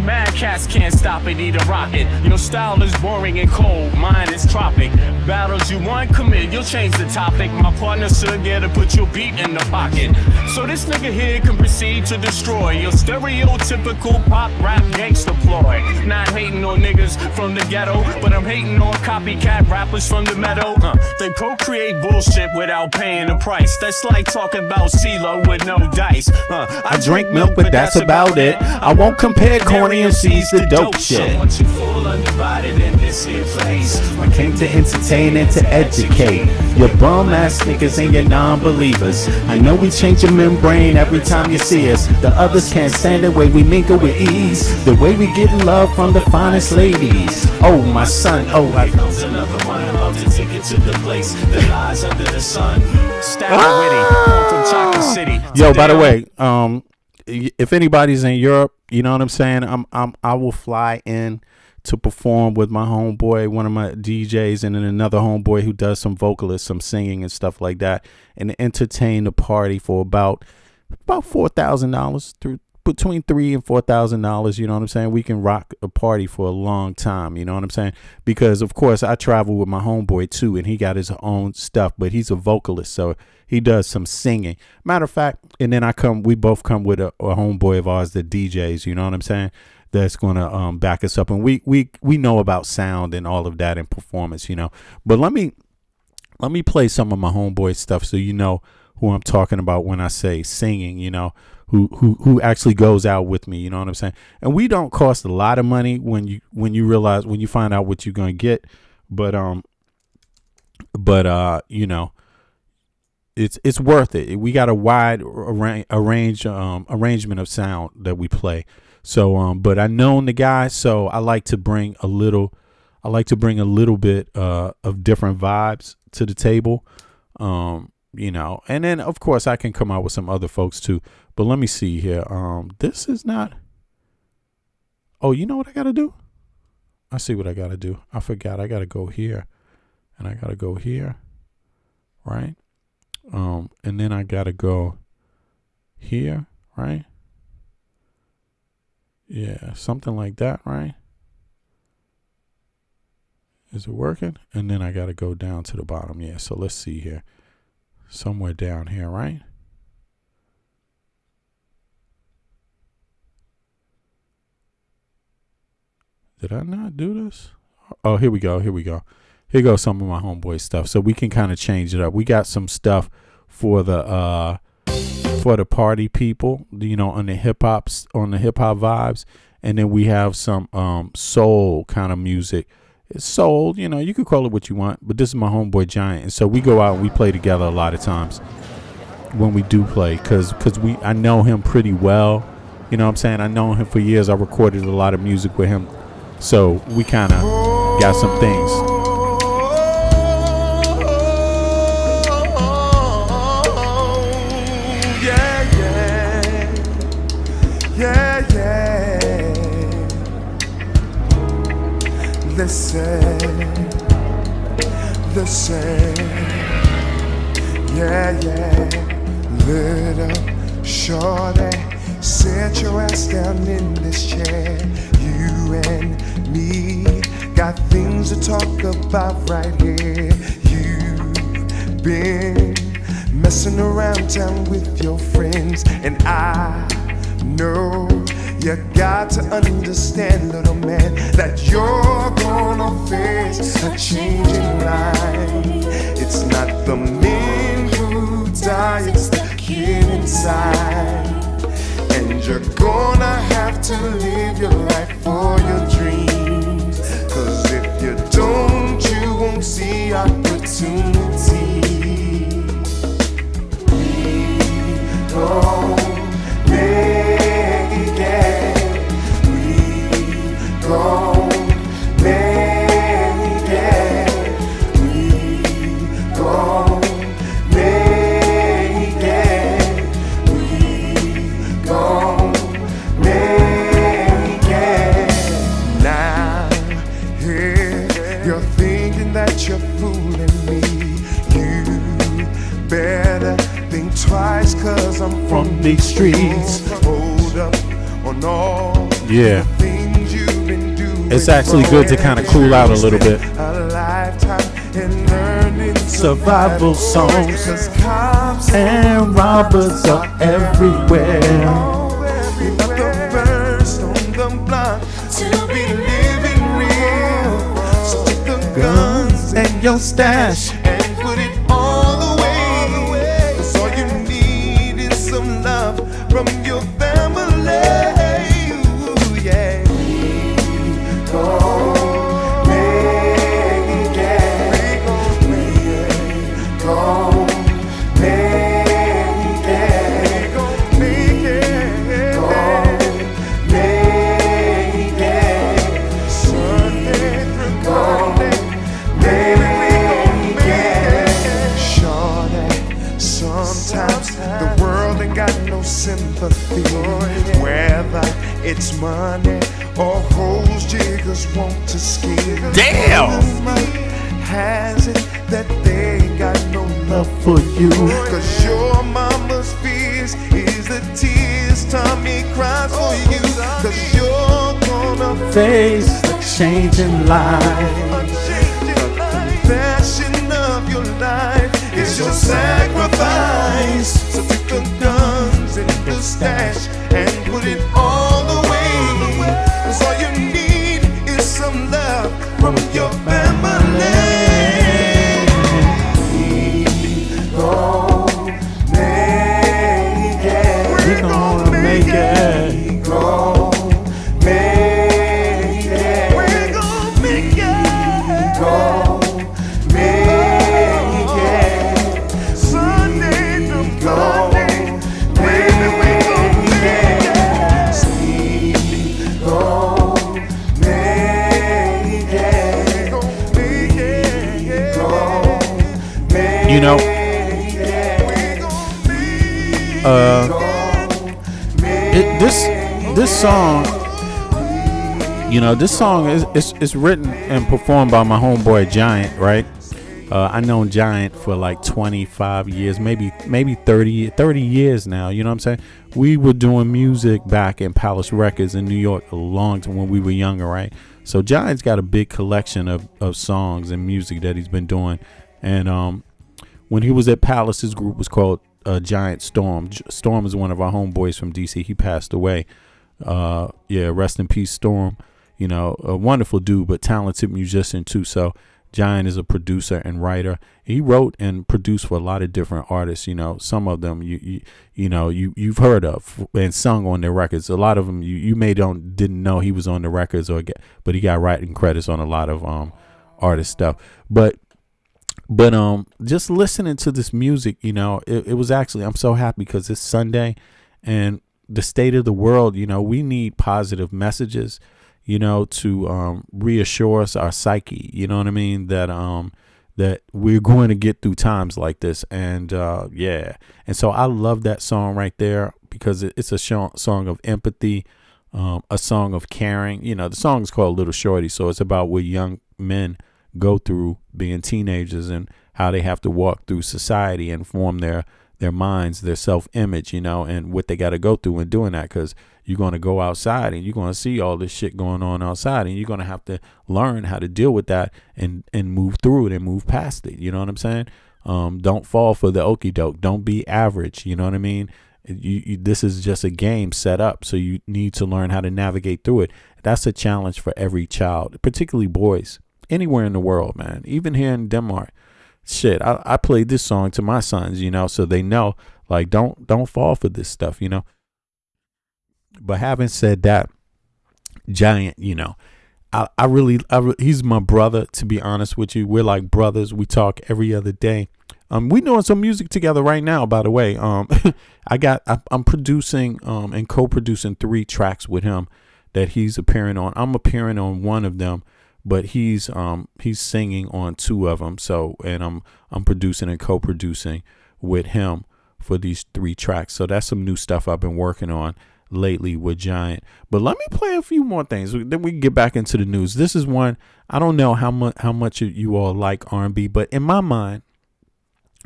Mad cats can't stop it, need a rocket. Your style is boring and cold, mine is tropic. Battles you want, commit, you'll change the topic. My partner should get to put your beat in the pocket. So this nigga here can proceed to destroy your stereotypical pop rap gangsta ploy. Not hating on niggas from the ghetto, but I'm hating on copycat rappers from the meadow. They procreate bullshit without paying a price. That's like talking about CeeLo with no dice. I drink milk, but that's about it. I won't compare corny only MCs the dope shit. Want you full undivided in this here place. I came to entertain and to educate your bum ass niggas and your non-believers. I know we change your membrane every time you see us. The others can't stand the way we mingle with ease, the way we get love from the finest ladies. Oh my son, oh I Comes another one about to take it to the place that lies under the sun. Style witty, from Chocolate City. Yo, by the way, if anybody's in Europe, you know what I'm saying, I will fly in to perform with my homeboy, one of my DJs, and then another homeboy who does some vocalists, some singing and stuff like that, and entertain the party for about $4,000 through between $3,000 and $4,000. You know what I'm saying? We can rock a party for a long time. You know what I'm saying? Because of course I travel with my homeboy too, and he got his own stuff, but he's a vocalist, so he does some singing. Matter of fact, and then we both come with a homeboy of ours that DJs. You know what I'm saying? That's gonna back us up, and we know about sound and all of that and performance. You know, but let me play some of my homeboy stuff so you know who I'm talking about when I say singing. You know, who actually goes out with me, you know what I'm saying? And we don't cost a lot of money when you find out what you're gonna get, but you know, it's worth it. We got a wide arrangement of sound that we play. So but I know the guy, so I like to bring a little bit of different vibes to the table. You know, and then of course I can come out with some other folks too. But let me see here. This is not. Oh, you know what I gotta do? I see what I gotta do. I forgot. I gotta go here, and I gotta go here, right? And then I gotta go here, right? Yeah, something like that, right? Is it working? And then I gotta go down to the bottom. Yeah. So let's see here. Somewhere down here, right? Did I not do this? Oh, here we go. Here goes some of my homeboy stuff. So we can kind of change it up. We got some stuff for the party people, you know, on the hip hop vibes, and then we have some soul kind of music. It's soul, you know, you could call it what you want, but this is my homeboy Giant, and so we go out and we play together a lot of times when we do play, because I know him pretty well, you know what I'm saying? I know him for years. I recorded a lot of music with him, so we kind of got some things. Listen, yeah, little shorty, sit your ass down in this chair. You and me got things to talk about right here. You've been messing around town with your friends, and I know you got to understand, little man, that you're gonna face a changing life. It's not the men who die, it's the kid inside. And you're gonna have to live your life for your dreams, 'cause if you don't, you won't see opportunity. We gon' make it. We gon' make it. We gon' make it. We gon' make it. Now, here you're thinking that you're fooling me. You better think twice, 'cause I'm from these streets. Hold up on all yeah. the things you've been doing. It's actually good to kind of cool out a little bit. A lifetime in learning Survival songs, 'cause cops and robbers are everywhere. You're not the first on the block to be living real. So take the guns and your stash and put it all away. 'Cause all you need is some love from your family. Ooh, yeah. sympathy. Whether it's money or hoes jiggers want to scheme. Damn! Has it that they ain't got no love for you? Cause your mama's fears is the tears Tommy cries for you. Cause you're gonna Face the changing life. Passion of your life is your sacrifice. So take the guns and the stash and put it all away. Cause all you need is some love from your family. We gon' make it. We gonna make it. We gon' make it. We gon' make it. We gon' make it. Sunday to Monday, baby, we gon' make it. We gon' make it. We gon' make it. We gon' make it. You know, this song, you know, this song is written and performed by my homeboy Giant, right? I known Giant for like 25 years, maybe 30 years now. You know what I'm saying? We were doing music back in Palace Records in New York a long time when we were younger, right? So Giant's got a big collection of songs and music that he's been doing. And when he was at Palace, his group was called Giant Storm. Storm is one of our homeboys from DC. He passed away. Rest in peace, Storm. You know, a wonderful dude, but talented musician too. So Giant is a producer and writer. He wrote and produced for a lot of different artists. You know, some of them you've heard of and sung on their records. A lot of them you may didn't know he was on the records but he got writing credits on a lot of artist stuff. But just listening to this music, you know, it was actually, I'm so happy because it's Sunday and the state of the world, you know, we need positive messages, you know, to reassure us, our psyche, you know what I mean, that we're going to get through times like this. And and so I love that song right there because it's a song of empathy, a song of caring. You know, the song is called Little Shorty, so it's about what young men go through being teenagers and how they have to walk through society and form their minds, their self-image, you know, and what they got to go through in doing that, because you're going to go outside and you're going to see all this shit going on outside, and you're going to have to learn how to deal with that and move through it and move past it. You know what I'm saying? Don't fall for the okie doke. Don't be average. You know what I mean? This is just a game set up, so you need to learn how to navigate through it. That's a challenge for every child, particularly boys, anywhere in the world, man. Even here in Denmark, shit, I played this song to my sons, you know, so they know, like, don't fall for this stuff, you know. But having said that, Giant, you know, I really he's my brother, to be honest with you. We're like brothers. We talk every other day. We doing some music together right now, by the way. I'm producing and co-producing 3 tracks with him that he's appearing on. I'm appearing on one of them, but he's singing on 2 of them. So, and I'm producing and co-producing with him for these 3 tracks. So that's some new stuff I've been working on lately with Giant. But let me play a few more things, then we can get back into the news. This is one, I don't know how much you all like R&B, but in my mind,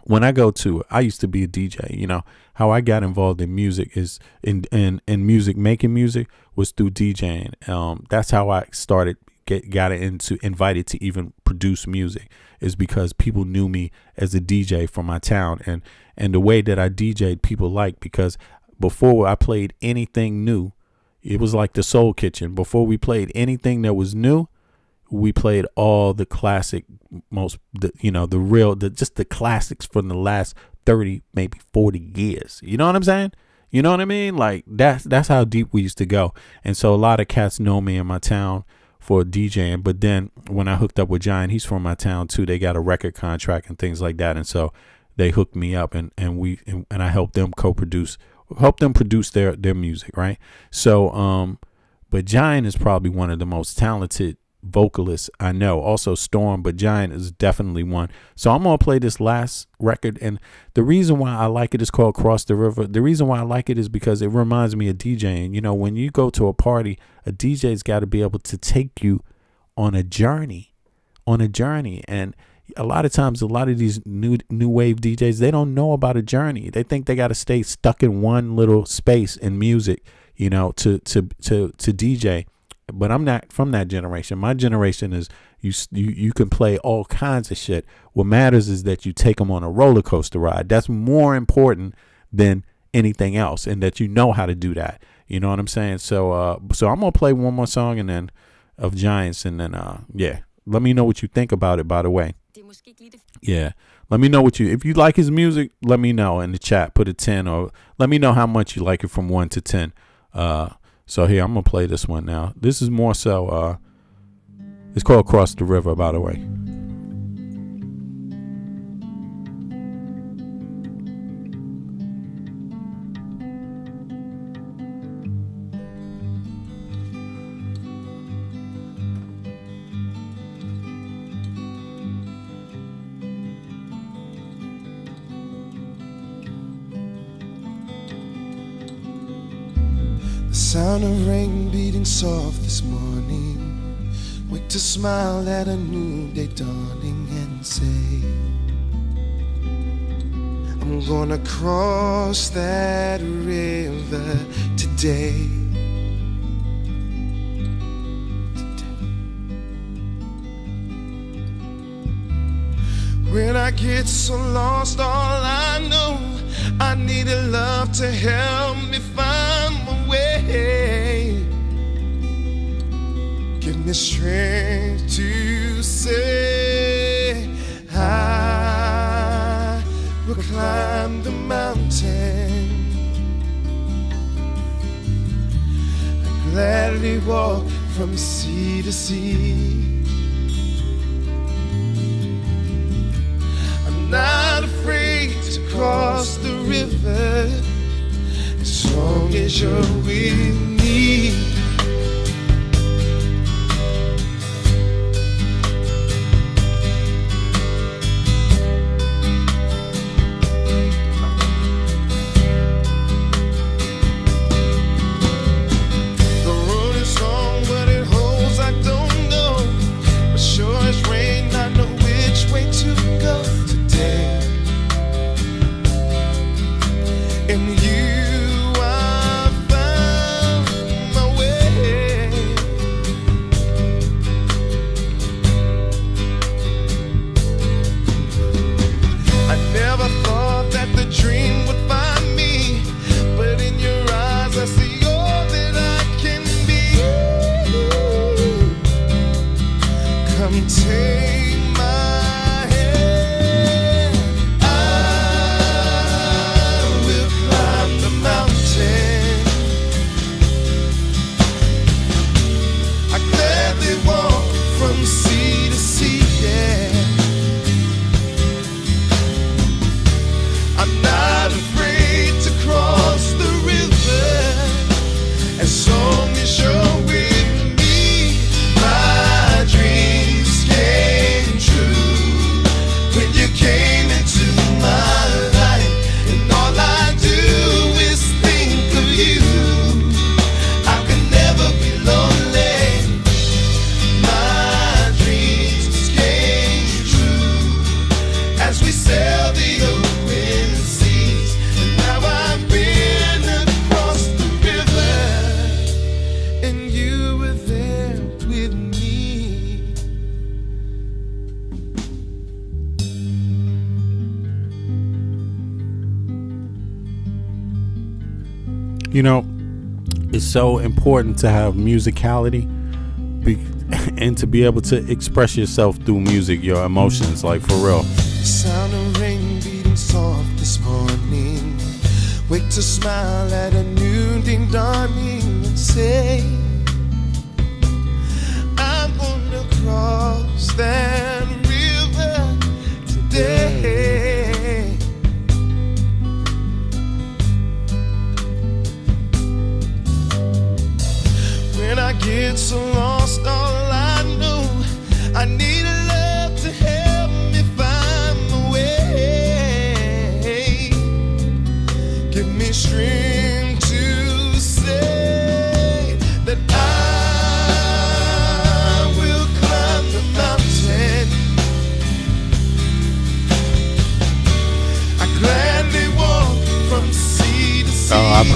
when I go to it, I used to be a DJ. You know, how I got involved in music is in music, making music was through DJing. That's how I started got invited to even produce music, is because people knew me as a DJ from my town, and the way that I DJ'd people liked, because before I played anything new, it was like the Soul Kitchen. Before we played anything that was new, we played all the classic, just the classics from the last 30, maybe 40 years. You know what I'm saying? You know what I mean? Like that's how deep we used to go. And so a lot of cats know me in my town for DJing. But then when I hooked up with Giant, he's from my town too. They got a record contract and things like that. And so they hooked me up and I helped them produce their music. Right. So, but Giant is probably one of the most talented vocalists I know. Also Storm, but Giant is definitely one. So I'm going to play this last record. And the reason why I like it is called Cross the River. The reason why I like it is because it reminds me of DJing. You know, when you go to a party, a DJ's got to be able to take you on a journey. And a lot of times, a lot of these new wave DJs, they don't know about a journey. They think they got to stay stuck in one little space in music, you know, to DJ. But I'm not from that generation. My generation is you can play all kinds of shit. What matters is that you take them on a roller coaster ride. That's more important than anything else, and that you know how to do that. You know what I'm saying? So I'm gonna play one more song and then of Giants, and then yeah. Let me know what you think about it, by the way. Yeah. Let me know if you like his music, let me know in the chat. Put a 10, or let me know how much you like it from 1 to 10. So here, I'm going to play this one now. This is more so, it's called Cross the River, by the way. Sound of rain beating soft this morning. Wake to smile at a new day dawning and say, I'm gonna cross that river today. When I get so lost, all I know, I need a love to help me find my way. Give me strength to say I will climb the mountain. I gladly walk from sea to sea. I'm not afraid to cross the river as long as you're with me. The road is long, but it holds, I don't know. But sure as rain, I know which way to go today. In you I found my way. I never thought that the dream would find me, but in your eyes I see all that I can be. Come take my hand. I will climb the mountain. I gladly walk from sea to sea, yeah. I'm not afraid to cross the river as long as you're with me. My dreams came true when you came into my life, and all I do is think of you. I can never be lonely. My dreams came true as we sail the open seas, and now I've been across the river, and you were there with me. You know, it's so important to have musicality and to be able to express yourself through music, your emotions, like for real. The sound of rain beating soft this morning. Wake to smile at a new day dawning and say, I'm gonna cross that river today. When I get so lost, all I know,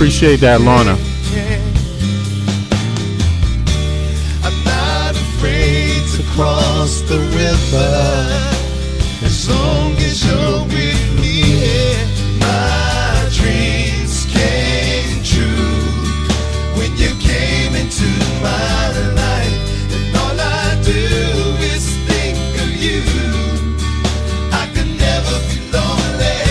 Appreciate that, Lorna. I'm not afraid to cross the river as long as you're with me. My dreams came true when you came into my life, and all I do is think of you. I could never be lonely.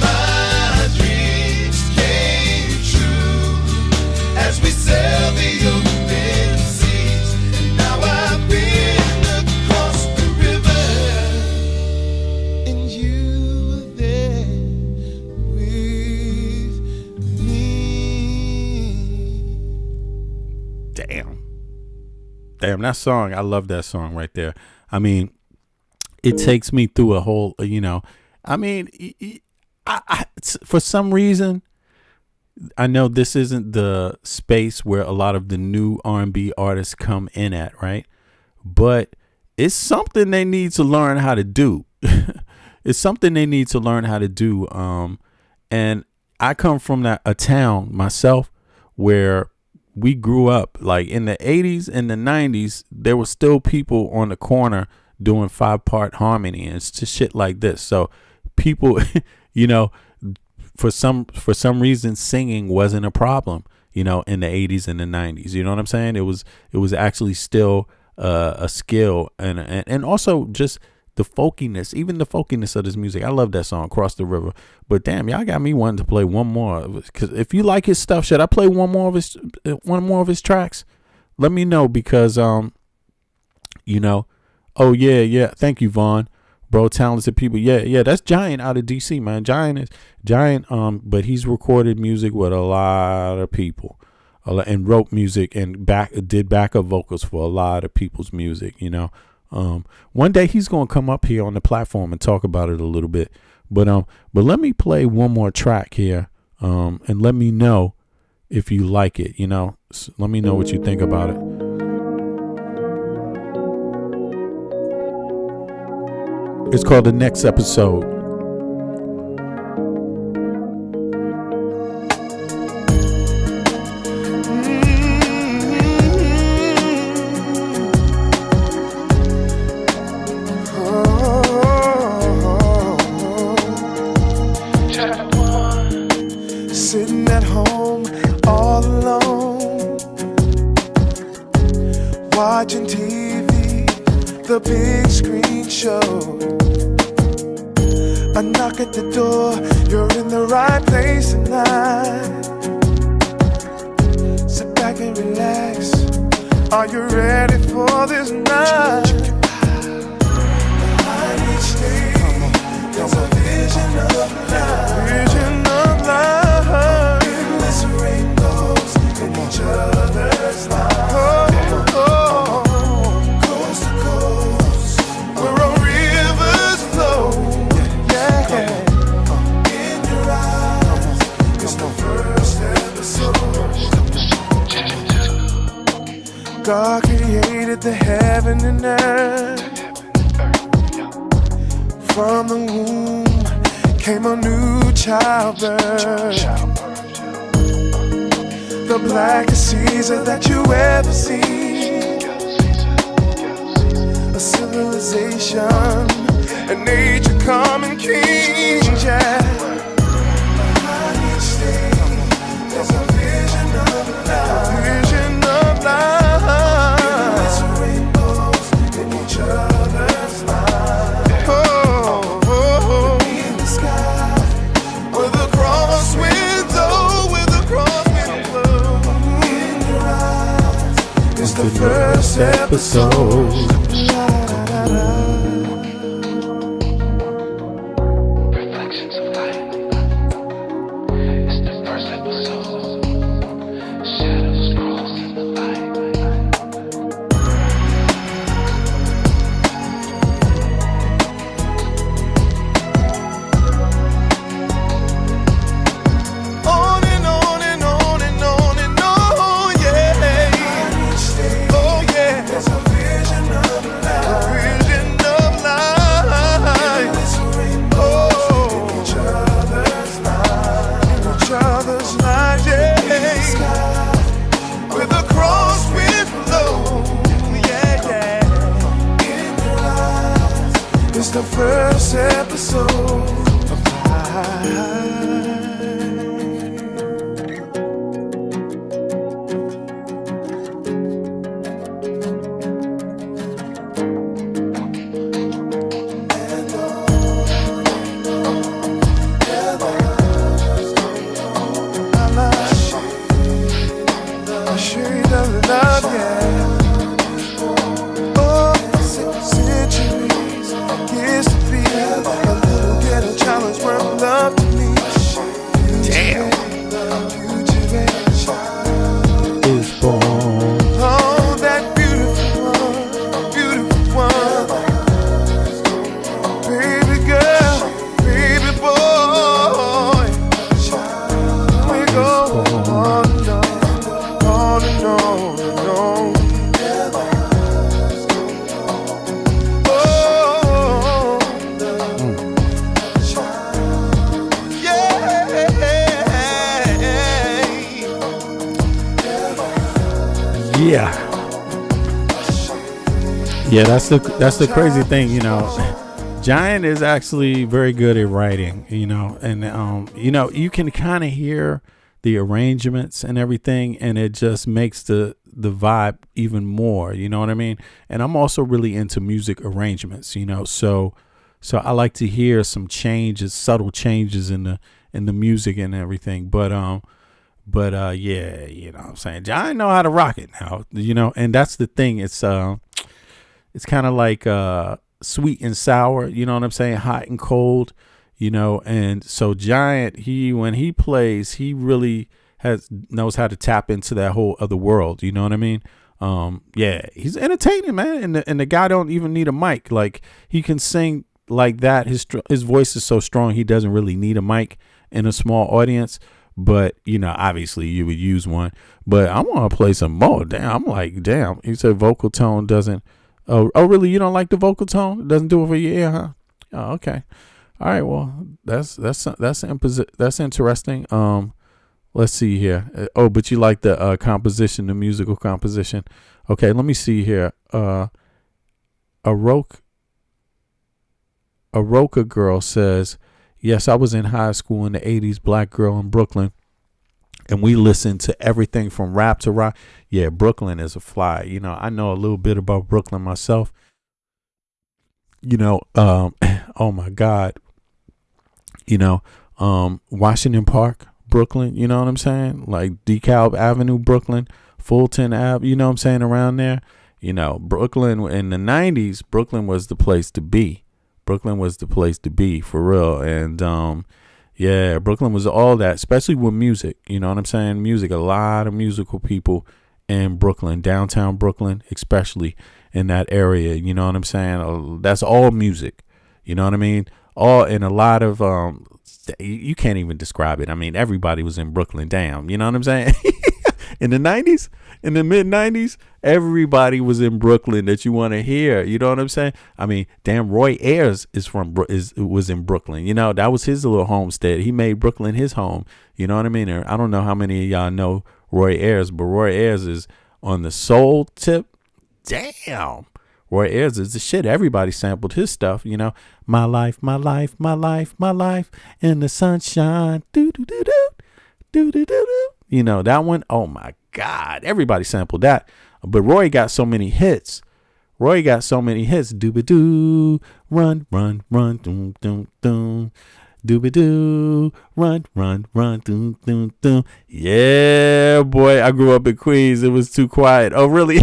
My dreams came true as we sail the open seas, and now I've been across the river, and you were there with me. Damn, that song, I love that song right there. I mean, it takes me through a whole, I mean, for some reason, I know this isn't the space where a lot of the new R&B artists come in at, right? But it's something they need to learn how to do. It's something they need to learn how to do. And I come from a town myself where we grew up, like in the 80s and the 90s, there were still people on the corner doing 5-part harmony and it's just shit like this. So people, for some reason, singing wasn't a problem, in the 80s and the 90s. You know what I'm saying? It was actually still a skill and also just the folkiness, even the folkiness of this music. I love that song, Cross the River. But damn, y'all got me wanting to play one more. Because if you like his stuff, should I play one more of his tracks? Let me know because oh yeah. Thank you, Vaughn. Bro, talented people. Yeah, that's Giant out of DC, man. Giant, but he's recorded music with a lot of people. And wrote music and did backup vocals for a lot of people's music, One day he's gonna come up here on the platform and talk about it a little bit. But let me play one more track here. And let me know if you like it, let me know what you think about it. It's called The Next Episode. Sitting at home all alone, watching TV, the big screen show. I knock at the door, you're in the right place tonight. Sit back and relax, are you ready for this night? Behind each day, there's a vision of life. Vision of life. Endless rainbows in each other's lives. Coast to coast, where our rivers flow. In your eyes, it's the first episode. God created the heaven and earth. From the womb came a new childbirth. The blackest Caesar that you ever seen. A civilization, a nature coming king. Behind each stage, there's a vision of life. A vision of life. Endless rainbows in each other's lives. In the sky, with a cross window, in your eyes, it's the first episode. Reflections of light. It's the first episode. Shadows cross in the light. On and on and on and on and on, yeah. Oh yeah. There's a vision of life. first episode of life. Love, yeah. Oh, centuries gets to be a little ghetto child's worth love to me. Damn. Is born. Oh, that beautiful one, baby girl, baby boy. We go on and on and on and on. Oh, Yeah. Yeah, that's the crazy thing, you know. Giant is actually very good at writing, you know, and you know, you can kind of hear the arrangements and everything, and it just makes the vibe even more, you know what I mean? And I'm also really into music arrangements, you know, so I like to hear some changes, subtle changes in the music and everything. But yeah, you know what I'm saying? Giant know how to rock it now, you know, and that's the thing. It's kind of like sweet and sour, you know what I'm saying? Hot and cold, you know. And so Giant, when he plays, he really knows how to tap into that whole other world, you know what I mean? Yeah, he's entertaining, man. And the guy don't even need a mic. Like, he can sing like that. His voice is so strong, he doesn't really need a mic in a small audience. But, you know, obviously you would use one. But I want to play some more. Damn, I'm like, damn. He said vocal tone doesn't. Oh, really? You don't like the vocal tone? It doesn't do it for your ear, huh? Oh, okay. All right. Well, that's interesting. Let's see here. Oh, but you like the composition, the musical composition. Okay, let me see here. A Roka girl says, yes, I was in high school in the 80s, black girl in Brooklyn, and we listened to everything from rap to rock. Yeah, Brooklyn is a fly. You know, I know a little bit about Brooklyn myself. You know, oh my God. You know, Washington Park, Brooklyn, you know what I'm saying? Like DeKalb Avenue, Brooklyn, Fulton Ave, you know what I'm saying, around there. You know, Brooklyn in the 90s, Brooklyn was the place to be. Brooklyn was the place to be, for real. And yeah, Brooklyn was all that, especially with music. You know what I'm saying? Music, a lot of musical people in Brooklyn, downtown Brooklyn, especially in that area. You know what I'm saying? That's all music. You know what I mean? All in a lot of you can't even describe it. I mean, everybody was in Brooklyn. Damn, you know what I'm saying? In the 90s, in the mid 90s, everybody was in Brooklyn that you want to hear. You know what I'm saying? I mean, damn, Roy Ayers was in Brooklyn. You know, that was his little homestead. He made Brooklyn his home. You know what I mean? Or I don't know how many of y'all know Roy Ayers, but Roy Ayers is on the soul tip. Damn. Roy Ayers is the shit. Everybody sampled his stuff, you know. My life, my life, my life, my life in the sunshine. Do do do do do do do do. You know that one. Oh my God, everybody sampled that. But Roy got so many hits. Dooba doo, run, run, run, doom, doom, doom. Dooba doo, run, run, run, doom, doom, doom. Yeah, boy, I grew up in Queens. It was too quiet. Oh, really?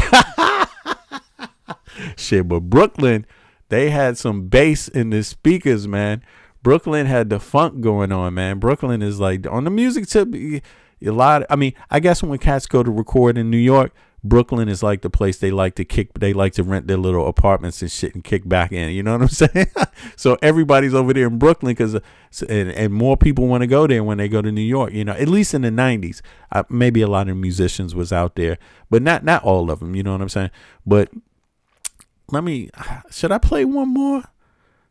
Shit, but Brooklyn, they had some bass in the speakers, man. Brooklyn had the funk going on, man. Brooklyn is like on the music tip. I guess when cats go to record in New York, Brooklyn is like the place they like to rent their little apartments and shit and kick back in. You know what I'm saying? So everybody's over there in Brooklyn and more people want to go there when they go to New York. You know, at least in the 90s, maybe a lot of musicians was out there, but not all of them. You know what I'm saying? But should I play one more?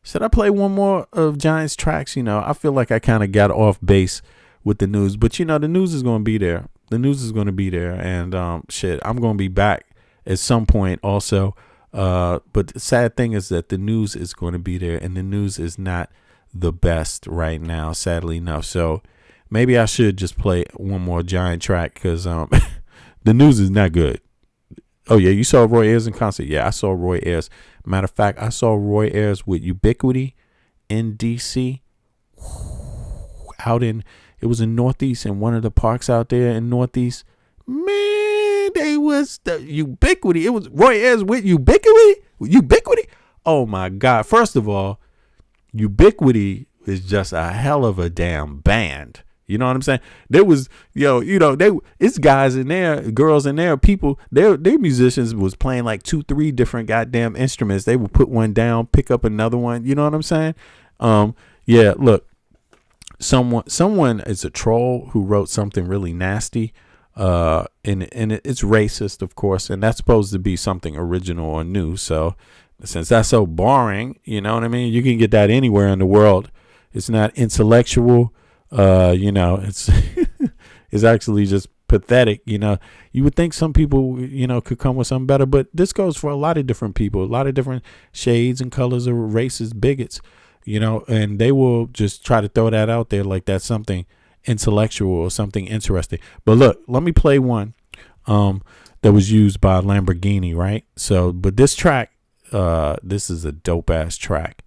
Should I play one more of Giant's tracks? You know, I feel like I kind of got off base with the news, but you know, the news is going to be there. And shit, I'm going to be back at some point also But the sad thing is that the news is going to be there, and the news is not the best right now, sadly enough. So maybe I should just play one more giant track because the news is not good. Oh, yeah, you saw Roy Ayers in concert? Yeah, I saw Roy Ayers. Matter of fact, I saw Roy Ayers with Ubiquity in D.C. It was in Northeast, in one of the parks out there in Northeast. Man, they was the Ubiquity. It was Roy Ayers with Ubiquity. Oh my God. First of all, Ubiquity is just a hell of a damn band. You know what I'm saying? There was, it's guys in there, girls in there, people, their musicians was playing like 2-3 different goddamn instruments. They would put one down, pick up another one. You know what I'm saying? Yeah, look, someone is a troll who wrote something really nasty. And it's racist, of course, and that's supposed to be something original or new. So since that's so boring, you know what I mean? You can get that anywhere in the world. It's not intellectual. It's it's actually just pathetic. You would think some people, could come with something better, but this goes for a lot of different people, a lot of different shades and colors of racist bigots, and they will just try to throw that out there like that's something intellectual or something interesting. But look, let me play one that was used by Lamborghini, right? So, but this track, this is a dope ass track.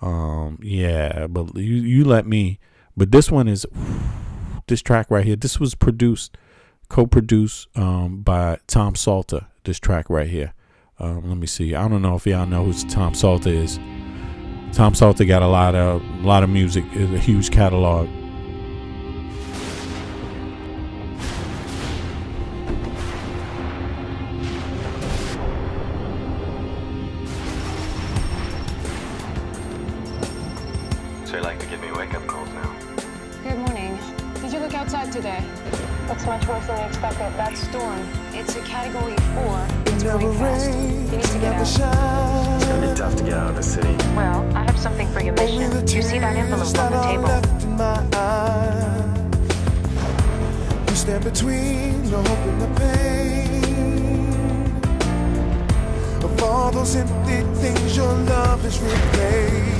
Yeah, but you let me. But this one is this track right here. This was co-produced by Tom Salter. This track right here. Let me see. I don't know if y'all know who Tom Salter is. Tom Salter got a lot of music. It's a huge catalog. So you like to give me wake-up calls now? Good morning. Did you look outside today? It's much worse than we expected. That storm, it's a category 4. It's moving fast. You need to get out. It's gonna be tough to get out of the city. Well, I have something for your mission. You see that envelope on the table? You stand between the hope and the pain of all those empty things your love has replaced.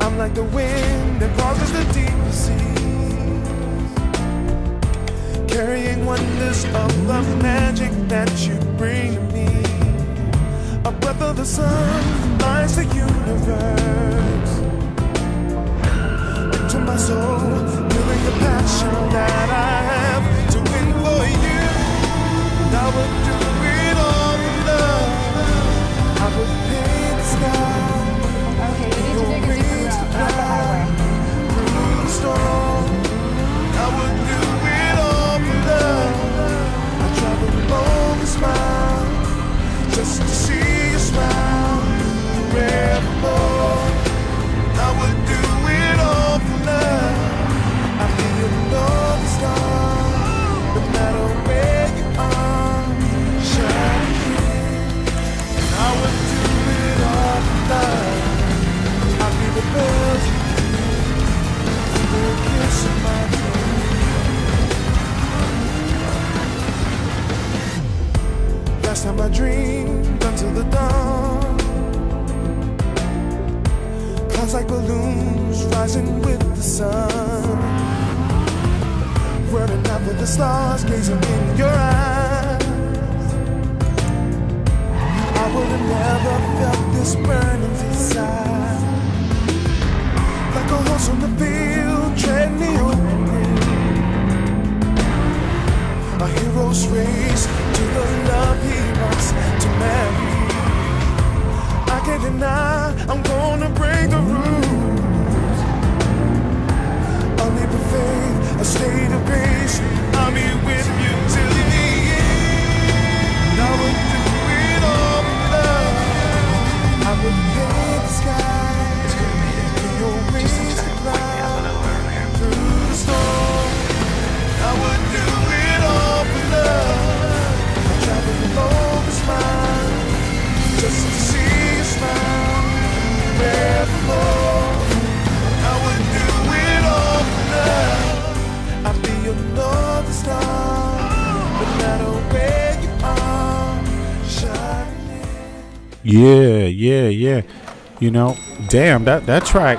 I'm like the wind that crosses the deepest seas, carrying wonders of the magic that you bring to me. A breath of the sun lights the universe into my soul, feeling the passion that I have to win for you. And I would do it all for love. I would paint the sky. Okay, you need to take a different route, not the highway. Through the storm, I would do it all for love. I travel along a smile, just to see you smile forevermore. I would do it all for love. I'd be your northern star, no matter where you are, shining. And I would do it all for love. I'd be the best you do, the kiss of my throat. Last time I dreamed until the dawn, clouds like balloons rising with the sun, running out with the stars, gazing in your eyes. I would have never felt this burning desire, like a horse on the field, treading the open ring. A hero's race to the love he wants to marry. I can't deny I'm gonna break the rules. A leap of faith, a state of grace. I'll be with you till the end. I would do it all for love. I would paint the sky. It's gonna be your wings to fly through the storm. I would do it all for love. I travel along the smile, just to see you smile forevermore. I would do it all for love. I'd be your Yeah. You know, damn, that track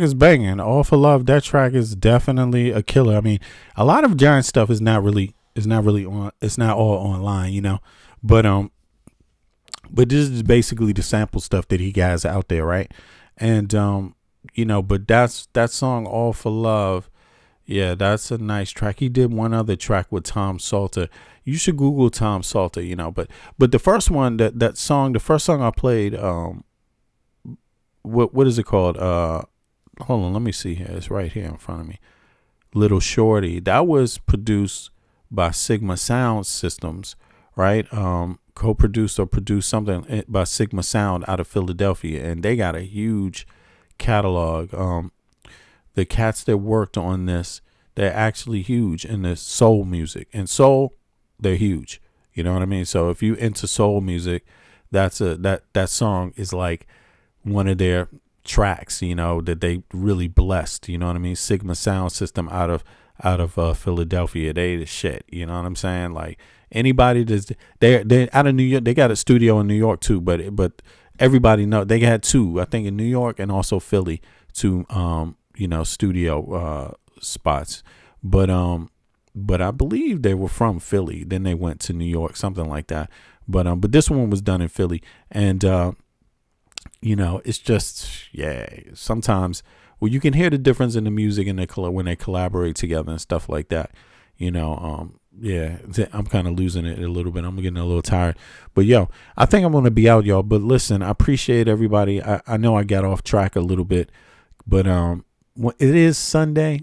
is banging. All for Love. That track is definitely a killer. I mean, a lot of Giant stuff is not really on. It's not all online, you know. But this is basically the sample stuff that he has out there, right? And you know, but that song All for Love. Yeah, that's a nice track. He did one other track with Tom Salter. You should Google Tom Salter, you know. But the first one, the first song I played, what is it called? Hold on, let me see here. It's right here in front of me. Little Shorty. That was produced by Sigma Sound Systems, right? Co-produced or produced something by Sigma Sound out of Philadelphia, and they got a huge catalog. The cats that worked on this, they're actually huge in the soul music. And soul, they're huge. You know what I mean? So if you into soul music, that song is like one of their tracks, you know, that they really blessed. You know what I mean? Sigma Sound System out of Philadelphia, they the shit. You know what I'm saying? Like anybody that's they're out of New York, they got a studio in New York too. But everybody know they had two, I think, in New York and also Philly, two you know, studio spots. But I believe they were from Philly. Then they went to New York, something like that. But this one was done in Philly, and you know, it's just, yeah. Sometimes, well, you can hear the difference in the music and when they collaborate together and stuff like that. You know, yeah, I'm kind of losing it a little bit. I'm getting a little tired. But yo, I think I'm gonna be out, y'all. But listen, I appreciate everybody. I know I got off track a little bit, but it is Sunday,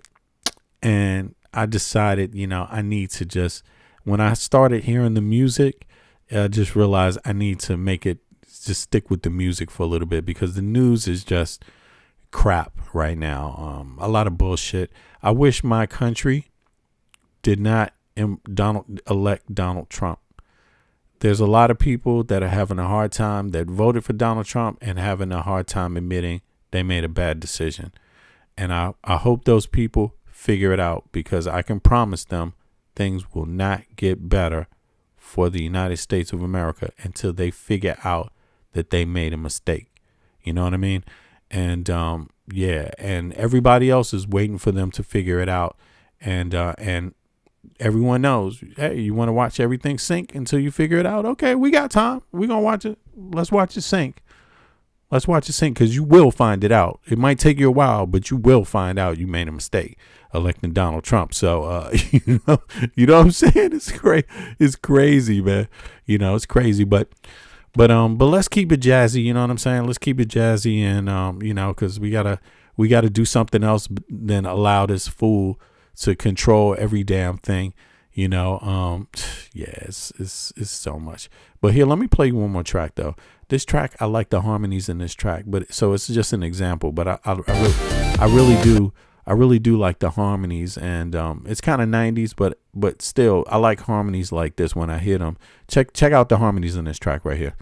and I decided, you know, I need to just, when I started hearing the music, I just realized I need to make it just stick with the music for a little bit, because the news is just crap right now. A lot of bullshit. I wish my country did not elect Donald Trump. There's a lot of people that are having a hard time that voted for Donald Trump and having a hard time admitting they made a bad decision. And I hope those people figure it out, because I can promise them things will not get better for the United States of America until they figure out that they made a mistake. You know what I mean? And yeah, and everybody else is waiting for them to figure it out. And everyone knows, hey, you want to watch everything sink until you figure it out? Okay, we got time. We're going to watch it. Let's watch it sink. Let's watch it sink, because you will find it out. It might take you a while, but you will find out you made a mistake electing Donald Trump. So, you know what I'm saying? It's crazy, man. You know, it's crazy, but let's keep it jazzy. You know what I'm saying? Let's keep it jazzy, and you know, because we gotta do something else than allow this fool to control every damn thing. You know, yeah, it's so much. But here, let me play you one more track though. This track, I like the harmonies in this track, but so it's just an example. But I really do like the harmonies, and it's kind of 90s, but still, I like harmonies like this when I hear them. Check out the harmonies in this track right here.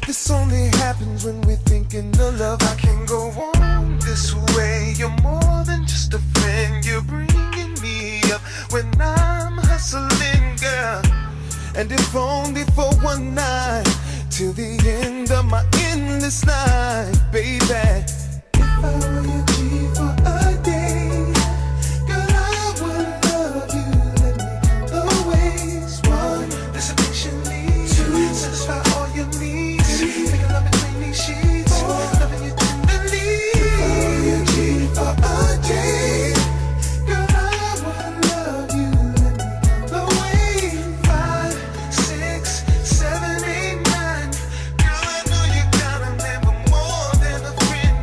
This only happens when we're thinking of love. I can go on this way. You're more than just a friend. You're bringing me up when I'm hustling, girl. And if only for one night, till the end of my endless night, baby. If I were your G for a day, girl, I would love you. Let me count the ways. One, listen patiently. Two, satisfy all your needs. Make love between these sheets. Four, loving you tenderly. If I were your G for a day, girl, I would love you. Let me count the ways. 5, 6, 7, 8, 9. Girl, I know you got a man, but more than a friend.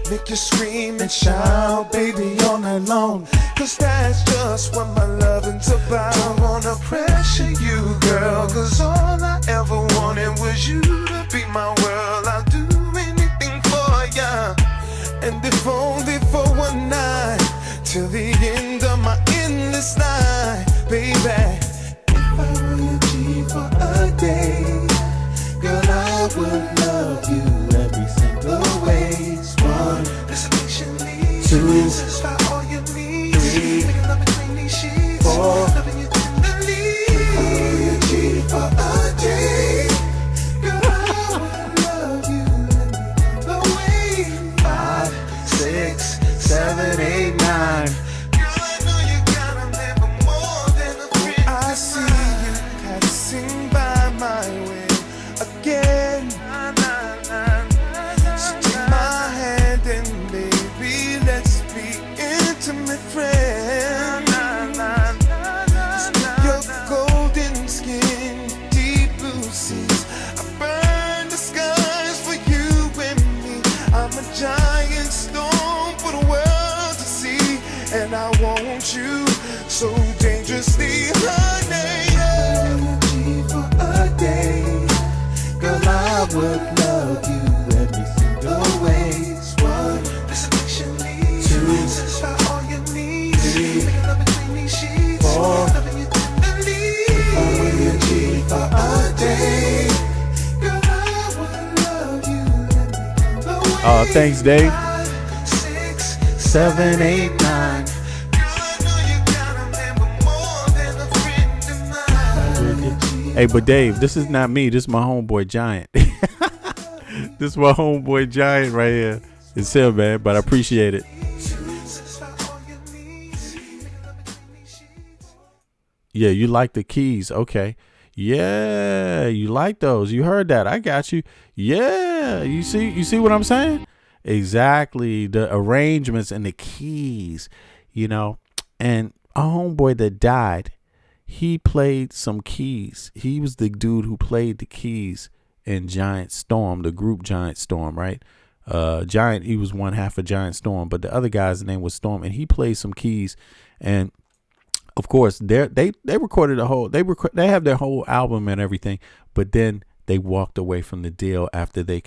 make you scream and shout, baby, all night long. Cause that's just what my loving's about. Don't wanna pressure you, girl, cause all I ever wanted was you to be my world. I'll do anything for ya, and if only for one night, till the end of my endless night, baby. If I were your G for a day, girl, I would love you every single way. One, this addiction leads. Two, satisfy all your needs. Three, make love between these sheets. Four, loving you tenderly. If I were your G for a day, girl, I would love you every single way. 5, 6, 7, 8, 9. I see you passing by my way again. So take my hand and baby, let's be intimate friends. With your golden skin, deep blue seas, I burn the skies for you and me. I'm a giant storm for the world to see, and I want you so dangerously, honey. For a day, girl, I would love you every single way. One, this addiction leads. Two, satisfy all your needs. Three, make love between these sheets. Four, loving you tenderly. If I were your G for a day, girl, I would love you every single way. Oh, thanks, Dave. 5, 6, 7, 8, 9. Hey, but Dave, this is not me. This is my homeboy Giant. This is my homeboy Giant right here. It's him, man, but I appreciate it. Yeah, you like the keys. Okay. Yeah, you like those. You heard that. I got you. Yeah, you see what I'm saying? Exactly. The arrangements and the keys, you know. And a homeboy that died, he played some keys. He was the dude who played the keys in Giant Storm, the group Giant Storm, right? Giant, he was one half of Giant Storm, but the other guy's name was Storm, and he played some keys. And of course, they recorded a whole, they have their whole album and everything, but then they walked away from the deal after they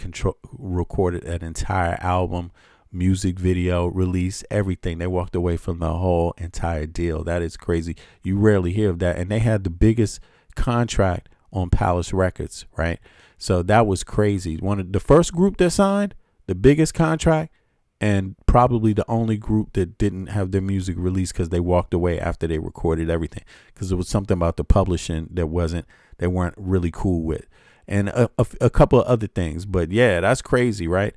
recorded an entire album, music video, release, everything. They walked away from the whole entire deal. That is crazy. You rarely hear of that. And they had the biggest contract on Palace Records, right? So that was crazy. One of the first group that signed, the biggest contract, and probably the only group that didn't have their music released because they walked away after they recorded everything, because there was something about the publishing that they weren't really cool with, and a couple of other things. But yeah, that's crazy, right?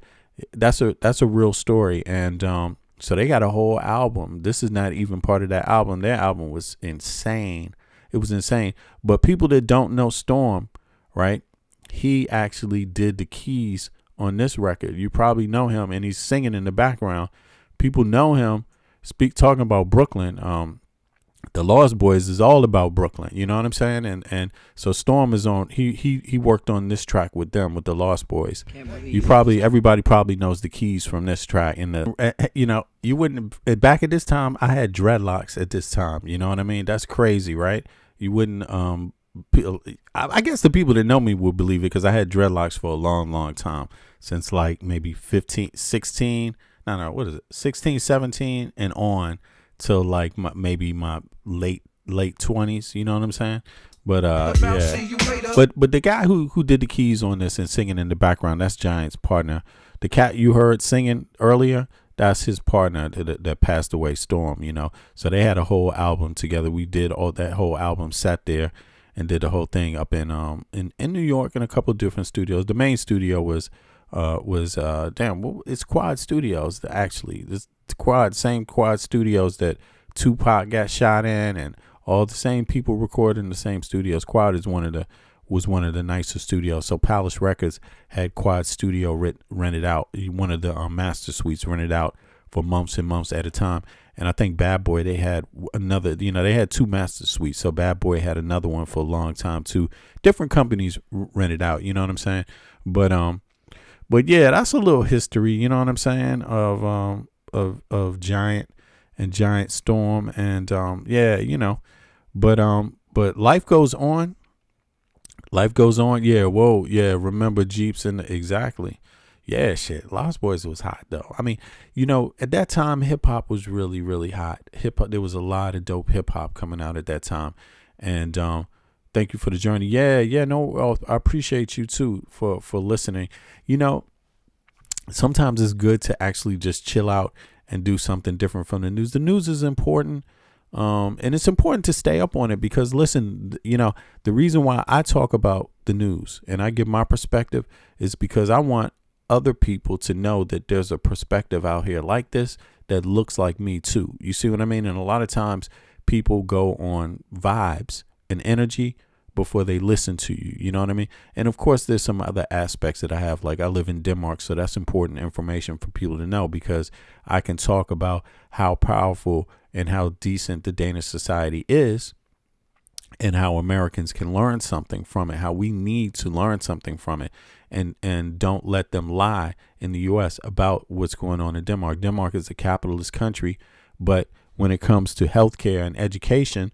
That's a real story. And so they got a whole album. This is not even part of that album. Their album was insane. It was insane. But people that don't know Storm, right? He actually did the keys on this record. You probably know him, and he's singing in the background. People know him. Talking about Brooklyn. The Lost Boys is all about Brooklyn. You know what I'm saying? And so Storm is on. He worked on this track with them, with the Lost Boys. Everybody probably knows the keys from this track. And you wouldn't back at this time. I had dreadlocks at this time. You know what I mean? That's crazy, right? You wouldn't. I guess the people that know me would believe it, because I had dreadlocks for a long time, since like maybe 15, 16. What is it? 16, 17 and on till like maybe my late 20s. You know what I'm saying? But yeah. But the guy who did the keys on this and singing in the background, that's Giant's partner. The cat you heard singing earlier, that's his partner that passed away, Storm. You know, so they had a whole album together. We did all that whole album, sat there and did the whole thing up in New York in a couple of different studios. The main studio was it's Quad Studios actually. This same Quad Studios that Tupac got shot in, and all the same people recorded in the same studios. Quad was one of the nicer studios. So Palace Records had Quad Studio rented out, one of the master suites rented out for months and months at a time. And I think Bad Boy, they had another, they had two master suites. So Bad Boy had another one for a long time too. Different companies rented out, you know what I'm saying? But But yeah, that's a little history, you know what I'm saying, of Giant and Giant Storm, and yeah, you know, but life goes on. Life goes on. Yeah, whoa, yeah. Remember Jeeps and exactly. Yeah, shit. Lost Boys was hot though. I mean, you know, at that time, hip hop was really, really hot. Hip hop. There was a lot of dope hip hop coming out at that time, and thank you for the journey. Yeah. No, I appreciate you too for listening. You know, sometimes it's good to actually just chill out and do something different from the news. The news is important. And it's important to stay up on it because, listen, you know, the reason why I talk about the news and I give my perspective is because I want other people to know that there's a perspective out here like this that looks like me too. You see what I mean? And a lot of times people go on vibes and energy before they listen to you. You know what I mean? And of course, there's some other aspects that I have. Like I live in Denmark, so that's important information for people to know because I can talk about how powerful and how decent the Danish society is and how Americans can learn something from it, how we need to learn something from it, and don't let them lie in the U.S. about what's going on in Denmark. Denmark is a capitalist country, but when it comes to healthcare and education,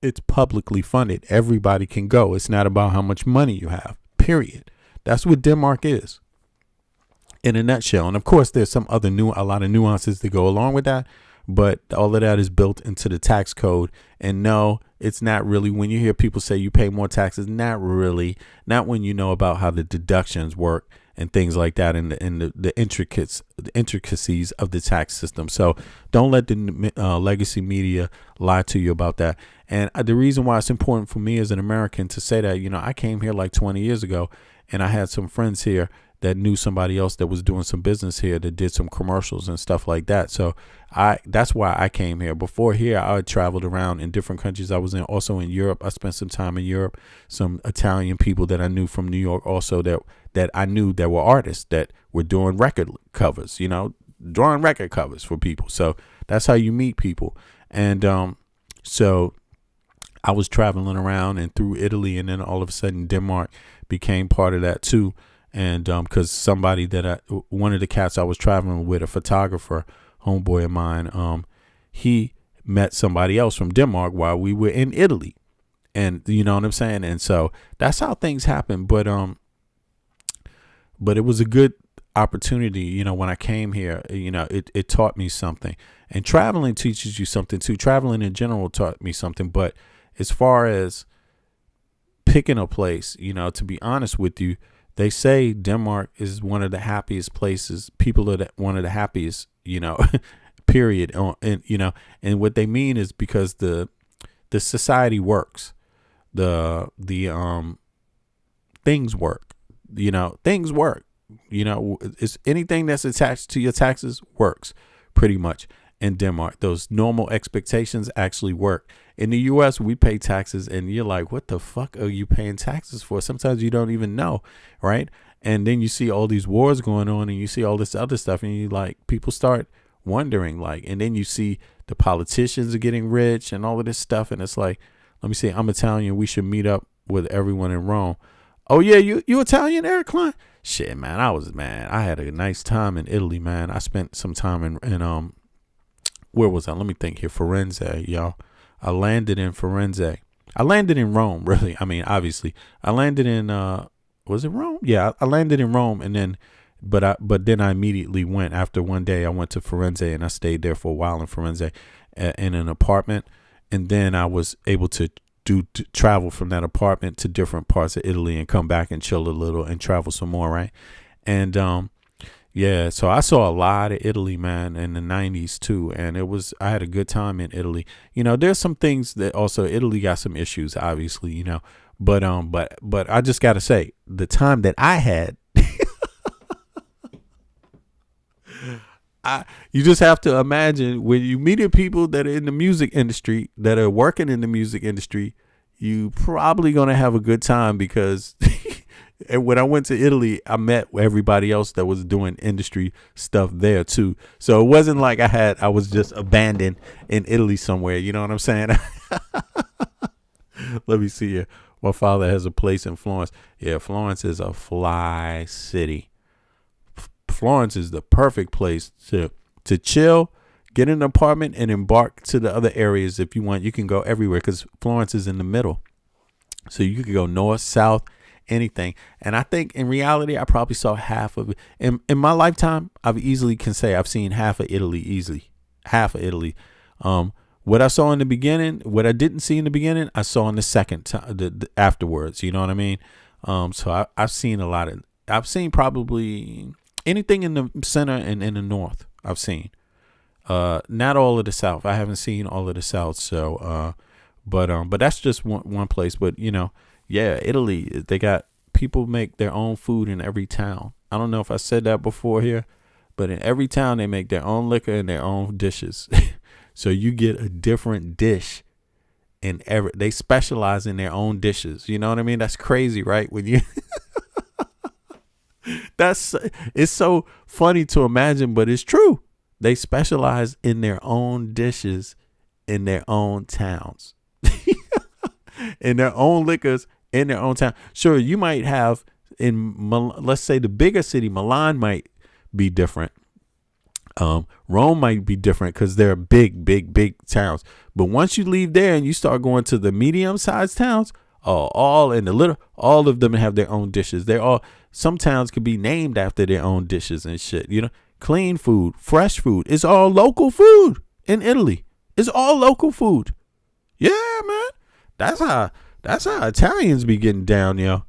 it's publicly funded. Everybody can go. It's not about how much money you have, period. That's what Denmark is in a nutshell. And of course, there's a lot of nuances that go along with that. But all of that is built into the tax code. And no, it's not really. When you hear people say you pay more taxes, not really. Not when you know about how the deductions work and things like that, and the intricacies of the tax system. So don't let the legacy media lie to you about that. And the reason why it's important for me as an American to say that, you know, I came here like 20 years ago, and I had some friends here that knew somebody else that was doing some business here that did some commercials and stuff like that. So that's why I came here. Before here, I had traveled around in different countries. I was also in Europe. I spent some time in Europe. Some Italian people that I knew from New York also that I knew that were artists that were doing record covers, you know, drawing record covers for people. So that's how you meet people. And so I was traveling around and through Italy, and then all of a sudden Denmark became part of that too. And because somebody one of the cats I was traveling with, a photographer, homeboy of mine, he met somebody else from Denmark while we were in Italy. And you know what I'm saying? And so that's how things happen. But it was a good opportunity. You know, when I came here, you know, it taught me something. And traveling teaches you something too. Traveling in general taught me something. But as far as picking a place, you know, to be honest with you, they say Denmark is one of the happiest places. People are one of the happiest, you know, period. And, you know, and what they mean is because the society works. The things work, you know, things work, you know, it's anything that's attached to your taxes works pretty much. In Denmark, those normal expectations actually work. In the U.S., we pay taxes and you're like, what the fuck are you paying taxes for? Sometimes you don't even know, right? And then you see all these wars going on and you see all this other stuff and you like, people start wondering, like, and then you see the politicians are getting rich and all of this stuff. And it's like, let me say, I'm Italian. We should meet up with everyone in Rome. Oh yeah, you Italian, Eric Klein? Shit, man, I had a nice time in Italy, man. I spent some time in where was I? Let me think here. Firenze, y'all. I landed in Firenze. I landed in Rome, really. I mean, obviously. I landed in was it Rome? Yeah, I landed in Rome, and then but then I immediately went after one day. I went to Firenze and I stayed there for a while in Firenze in an apartment, and then I was able to travel from that apartment to different parts of Italy and come back and chill a little and travel some more, right? And yeah, so I saw a lot of Italy, man, in the 90s too, and I had a good time in Italy. You know, there's some things that also Italy got some issues, obviously, you know, but I just got to say, the time that I had, you just have to imagine when you meet people that are in the music industry, that are working in the music industry, you probably going to have a good time because and when I went to Italy, I met everybody else that was doing industry stuff there too. So it wasn't like I was just abandoned in Italy somewhere. You know what I'm saying? Let me see here. My father has a place in Florence. Yeah, Florence is a fly city. Florence is the perfect place to chill, get an apartment, and embark to the other areas if you want. You can go everywhere because Florence is in the middle. So you could go north, south, anything. And I think in reality, I probably saw half of it. In my lifetime, I've easily can say I've seen half of Italy easily. Half of Italy. What I saw in the beginning, what I didn't see in the beginning, I saw in the second time, the afterwards. You know what I mean? So I've seen a lot of, I've seen probably anything in the center and in the north. I've seen, not all of the south. I haven't seen all of the south. So, but that's just one place. But you know, yeah, Italy, they got people make their own food in every town. I don't know if I said that before here, but in every town they make their own liquor and their own dishes. So you get a different dish in they specialize in their own dishes. You know what I mean? That's crazy, right? When you it's so funny to imagine, but it's true. They specialize in their own dishes in their own towns. In their own liquors in their own town. Sure, you might have let's say the bigger city, Milan might be different. Rome might be different because they're big towns. But once you leave there and you start going to the medium-sized towns, all of them have their own dishes. Some towns could be named after their own dishes and shit. You know, clean food, fresh food. It's all local food in Italy. It's all local food. Yeah, man. That's how Italians be getting down, yo.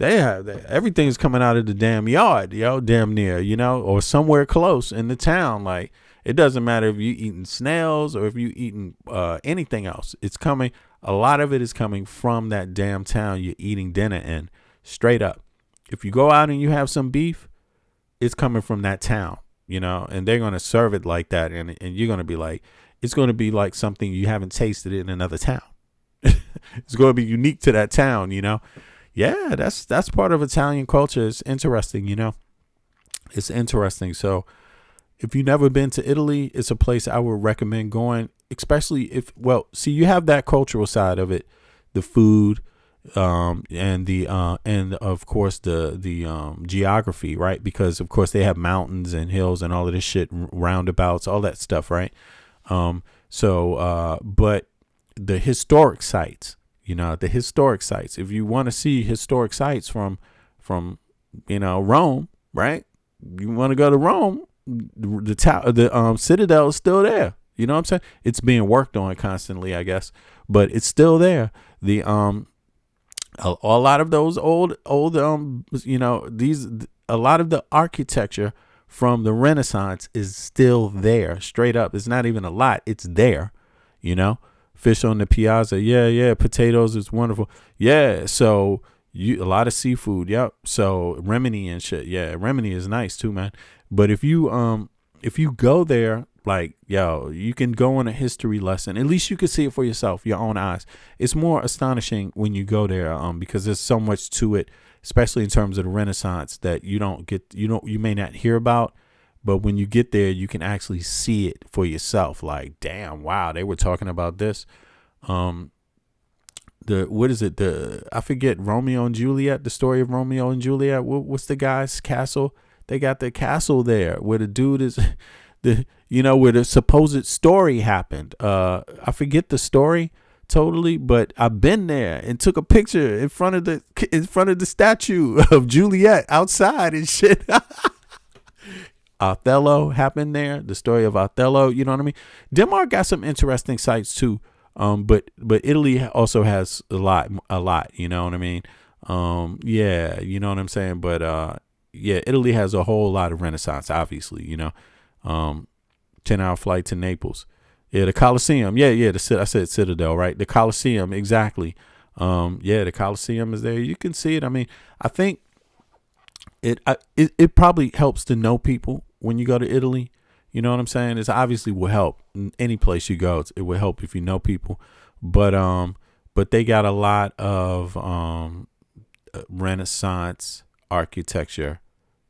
Everything's coming out of the damn yard, yo, damn near, you know, or somewhere close in the town. Like, it doesn't matter if you eating snails or if you eating anything else. It's coming. A lot of it is coming from that damn town you're eating dinner in, straight up. If you go out and you have some beef, it's coming from that town, you know, and they're going to serve it like that. And you're going to be like, it's going to be like something you haven't tasted in another town. It's going to be unique to that town, you know. Yeah, that's part of Italian culture. It's interesting, you know. It's interesting. So if you've never been to Italy, it's a place I would recommend going, especially you have that cultural side of it, the food, and of course the geography, right? Because of course they have mountains and hills and all of this shit, roundabouts, all that stuff, right? But the historic sites, you know, if you want to see historic sites from, you know, Rome, right? You want to go to Rome, the Citadel is still there. You know what I'm saying? It's being worked on constantly, I guess, but it's still there. A lot of those old, you know, a lot of the architecture from the Renaissance is still there, straight up. It's not even a lot. It's there, you know. Fish on the piazza. Yeah. Potatoes is wonderful. Yeah. So a lot of seafood. Yep. So Rimini and shit. Yeah. Rimini is nice too, man. But if you go there, like, yo, you can go on a history lesson. At least you can see it for yourself, your own eyes. It's more astonishing when you go there, because there's so much to it, especially in terms of the Renaissance, that you may not hear about. But when you get there, you can actually see it for yourself. Like, damn, wow, they were talking about this. I forget, Romeo and Juliet, the story of Romeo and Juliet. What's the guy's castle? They got the castle there where the dude is, where the supposed story happened. I forget the story totally, but I've been there and took a picture in front of the statue of Juliet outside and shit. Othello happened there. The story of Othello, you know what I mean? Denmark got some interesting sites too. But Italy also has a lot, you know what I mean? Yeah, you know what I'm saying? But, Italy has a whole lot of Renaissance, obviously, you know, 10-hour flight to Naples. Yeah. The Colosseum. Yeah. I said Citadel, right? The Colosseum. Exactly. The Colosseum is there. You can see it. I mean, I think it probably helps to know people when you go to Italy. You know what I'm saying? It obviously will help any place you go. It will help if you know people, but they got a lot of Renaissance architecture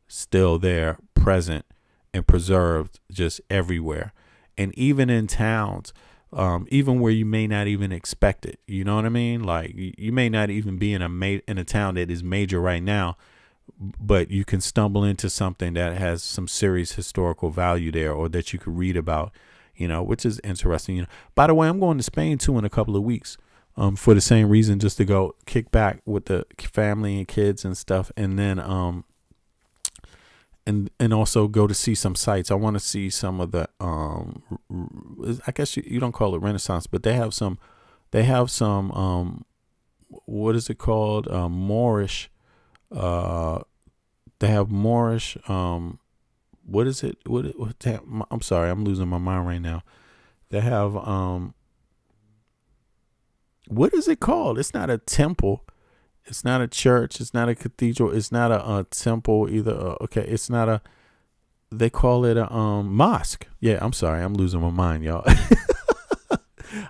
still there, present and preserved, just everywhere. And even in towns, even where you may not even expect it. You know what I mean? Like you may not even be in a town that is major right now, but you can stumble into something that has some serious historical value there, or that you could read about, which is interesting. By the way, I'm going to Spain too in a couple of weeks, for the same reason, just to go kick back with the family and kids and stuff. And then, and also go to see some sites. I want to see some of the, I guess you don't call it Renaissance, but they have some, what is it called? Moorish, they have Moorish, what is it? I'm sorry, I'm losing my mind right now. They have, what is it called? It's not a temple. It's not a church. It's not a cathedral. It's not a temple either. Okay. It's not a, they call it a mosque. Yeah. I'm sorry. I'm losing my mind, y'all.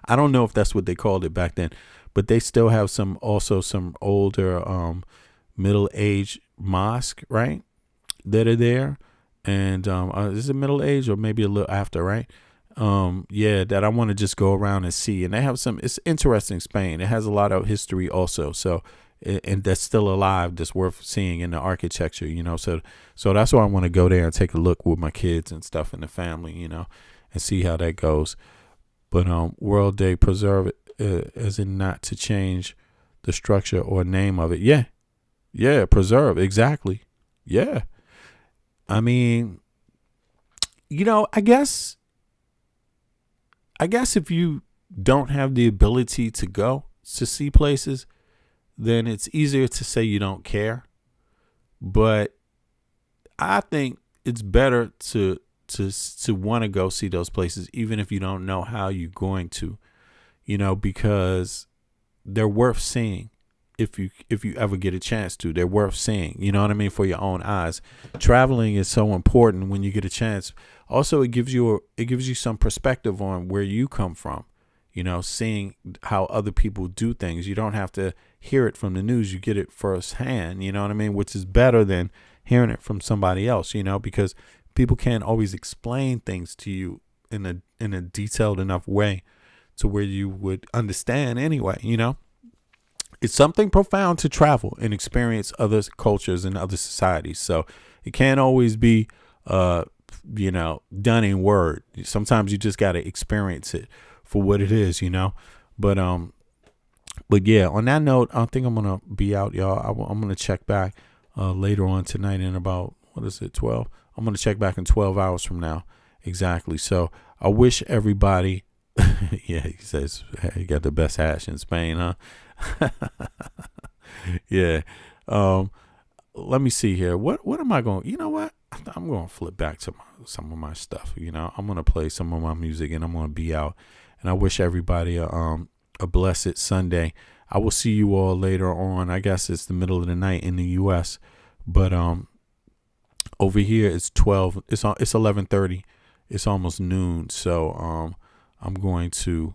I don't know if that's what they called it back then, but they still have some older, middle-aged mosque, right, that are there. And is it middle-aged or maybe a little after, right? Yeah, that I want to just go around and see. And they have it's interesting, Spain. It has a lot of history also. So, and that's still alive, that's worth seeing in the architecture, So that's why I want to go there and take a look with my kids and stuff and the family, and see how that goes. But World Day, preserve it, as in not to change the structure or name of it. Yeah, preserve, exactly. Yeah. I mean, I guess if you don't have the ability to go to see places, then it's easier to say you don't care. But I think it's better to want to go see those places, even if you don't know how you're going to, because they're worth seeing. If you ever get a chance to, they're worth seeing, you know what I mean, for your own eyes. Traveling is so important when you get a chance. Also, it gives you some perspective on where you come from, seeing how other people do things. You don't have to hear it from the news. You get it firsthand, you know what I mean, which is better than hearing it from somebody else, because people can't always explain things to you in a detailed enough way to where you would understand anyway, It's something profound to travel and experience other cultures and other societies. So it can't always be, done in word. Sometimes you just got to experience it for what it is, But yeah, on that note, I think I'm going to be out, y'all. I'm going to check back later on tonight in about, 12? I'm going to check back in 12 hours from now. Exactly. So I wish everybody, yeah, he says, hey, you got the best hash in Spain, huh? Yeah. Let me see here. What am I going? You know what? I'm going to flip back to some of my stuff. I'm going to play some of my music and I'm going to be out. And I wish everybody a blessed Sunday. I will see you all later on. I guess it's the middle of the night in the U.S. But over here it's 12. It's 11:30. It's almost noon. So I'm going to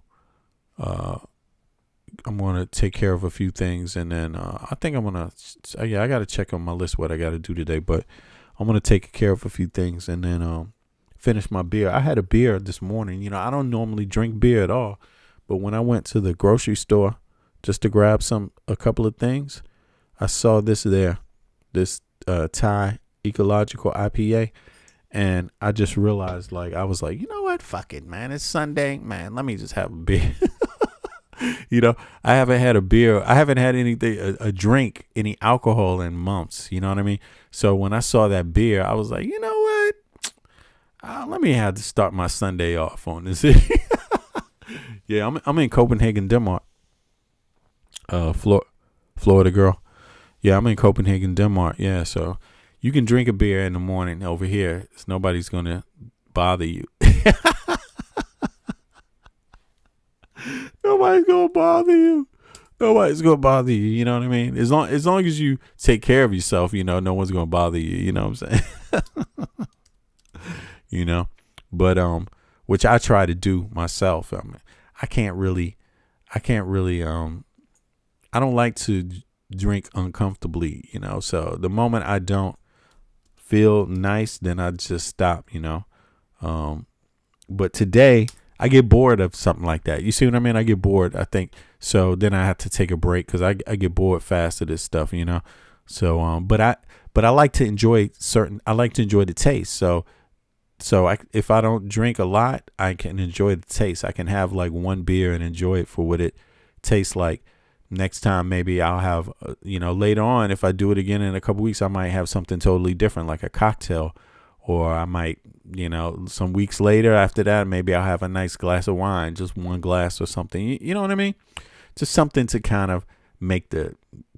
take care of a few things, and then I think I'm gonna. Yeah, I got to check on my list what I got to do today, but I'm gonna take care of a few things, and then finish my beer. I had a beer this morning. I don't normally drink beer at all, but when I went to the grocery store just to grab a couple of things, I saw this Thai ecological IPA. And I just realized, I was like, you know what? Fuck it, man. It's Sunday, man. Let me just have a beer. I haven't had a beer. I haven't had anything, a drink, any alcohol in months. You know what I mean? So when I saw that beer, I was like, you know what? Let me have to start my Sunday off on this. Yeah, I'm in Copenhagen, Denmark. Florida girl. Yeah, I'm in Copenhagen, Denmark. Yeah, so you can drink a beer in the morning over here. Nobody's going to bother you. Nobody's going to bother you. Nobody's going to bother you. You know what I mean? As long as you take care of yourself, no one's going to bother you. You know what I'm saying? But, which I try to do myself. I mean, I can't really, I don't like to drink uncomfortably, so the moment I don't feel nice, then I just stop, but today I get bored of something like that. You see what I mean? I get bored, I think. So then I have to take a break because I get bored fast of this stuff, you know. So but I like to enjoy I like to enjoy the taste. So if I don't drink a lot, I can enjoy the taste. I can have like one beer and enjoy it for what it tastes like. Next time, maybe I'll have, later on, if I do it again in a couple weeks, I might have something totally different, like a cocktail. Or I might, some weeks later after that, maybe I'll have a nice glass of wine, just one glass or something. You know what I mean? Just something to kind of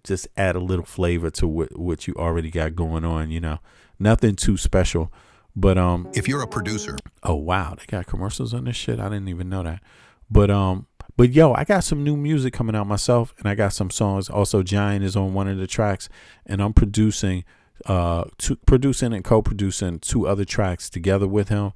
just add a little flavor to what you already got going on, Nothing too special. But if you're a producer. Oh, wow. They got commercials on this shit. I didn't even know that. But yo, I got some new music coming out myself, and I got some songs. Also, Giant is on one of the tracks, and I'm producing and co-producing 2 other tracks together with him.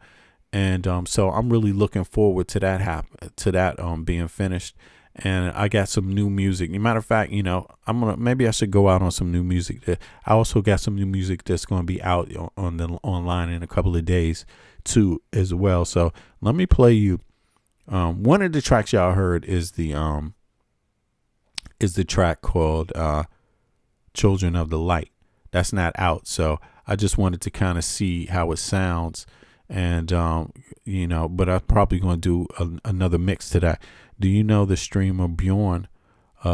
And so I'm really looking forward to that being finished. And I got some new music. As a matter of fact, maybe I should go out on some new music. I also got some new music that's going to be out online in a couple of days too, as well. So let me play you. One of the tracks y'all heard is the track called "Children of the Light." That's not out, so I just wanted to kind of see how it sounds, and but I'm probably going to do another mix to that. Do you know the streamer Bjorn?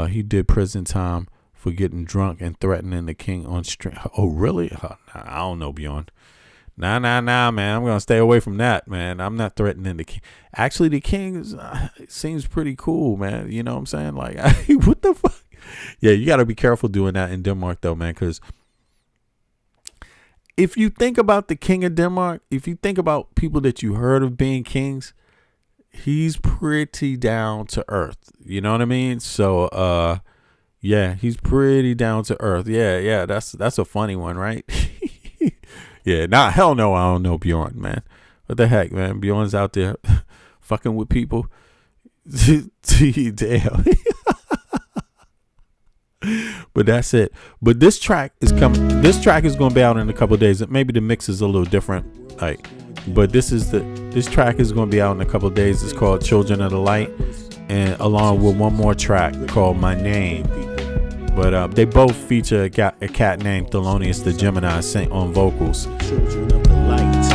He did prison time for getting drunk and threatening the king on stream. Oh, really? I don't know Bjorn. Nah, man. I'm going to stay away from that, man. I'm not threatening the king. Actually, the king seems pretty cool, man. You know what I'm saying? Like, what the fuck? Yeah, you got to be careful doing that in Denmark, though, man, because if you think about the king of Denmark, if you think about people that you heard of being kings, he's pretty down to earth. You know what I mean? So, yeah, he's pretty down to earth. Yeah, that's a funny one, right? Yeah, hell no, I don't know Bjorn, man. What the heck, man? Bjorn's out there fucking with people. Damn. But that's it. But this track is coming. This track is going to be out in a couple of days. Maybe the mix is a little different, but this track is going to be out in a couple of days. It's called "Children of the Light," and along with one more track called "My Name." But they both feature a cat named Thelonious the Gemini sing on vocals. Children of the light.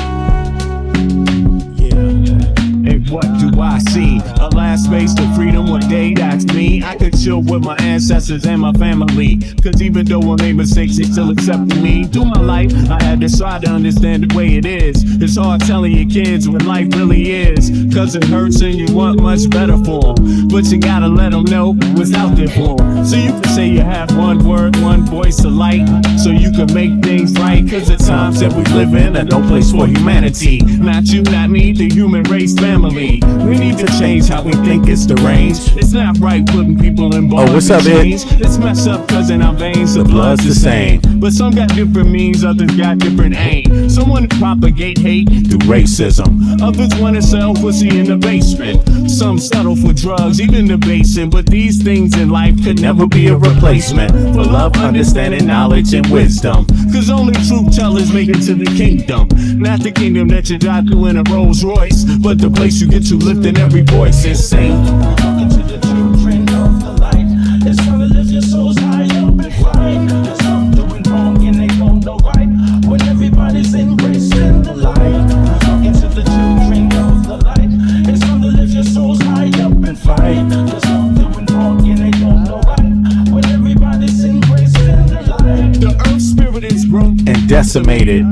And what do I see? A last space to freedom. One day that's me. I could chill with my ancestors and my family. Cause even though I made mistakes, they still accepted me. Through my life, I had to try to understand the way it is. It's hard telling your kids what life really is. Cause it hurts and you want much better for them. But you gotta let them know what's out there for them. So you can say you have one word, one voice of light. So you can make things right. Cause the times that we live in are no place for humanity. Not you, not me, the human race family. We need to change how we think it's deranged. It's not right putting people in bars. Oh, what's up, Ed? It's messed up cause in our veins the blood's the same. But some got different means, others got different aim. Some want to propagate hate through racism. Others want to sell pussy in the basement. Some settle for drugs, even debasing. But these things in life could never be a replacement for love, understanding, knowledge, and wisdom. Cause only truth tellers make it to the kingdom. Not the kingdom that you drive through in a Rolls Royce, but the place you get to lifting every voice and sing. Talking to the children of the light. It's time to lift your souls high up and fight. There's some doing wrong and they don't know right. When everybody's embracing the light. Talking to the children of the light. It's time to lift your souls high up and fight. There's some doing wrong and they don't know right. When everybody's embracing the light. The earth spirit is broke and decimated.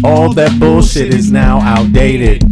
All that bullshit is now outdated.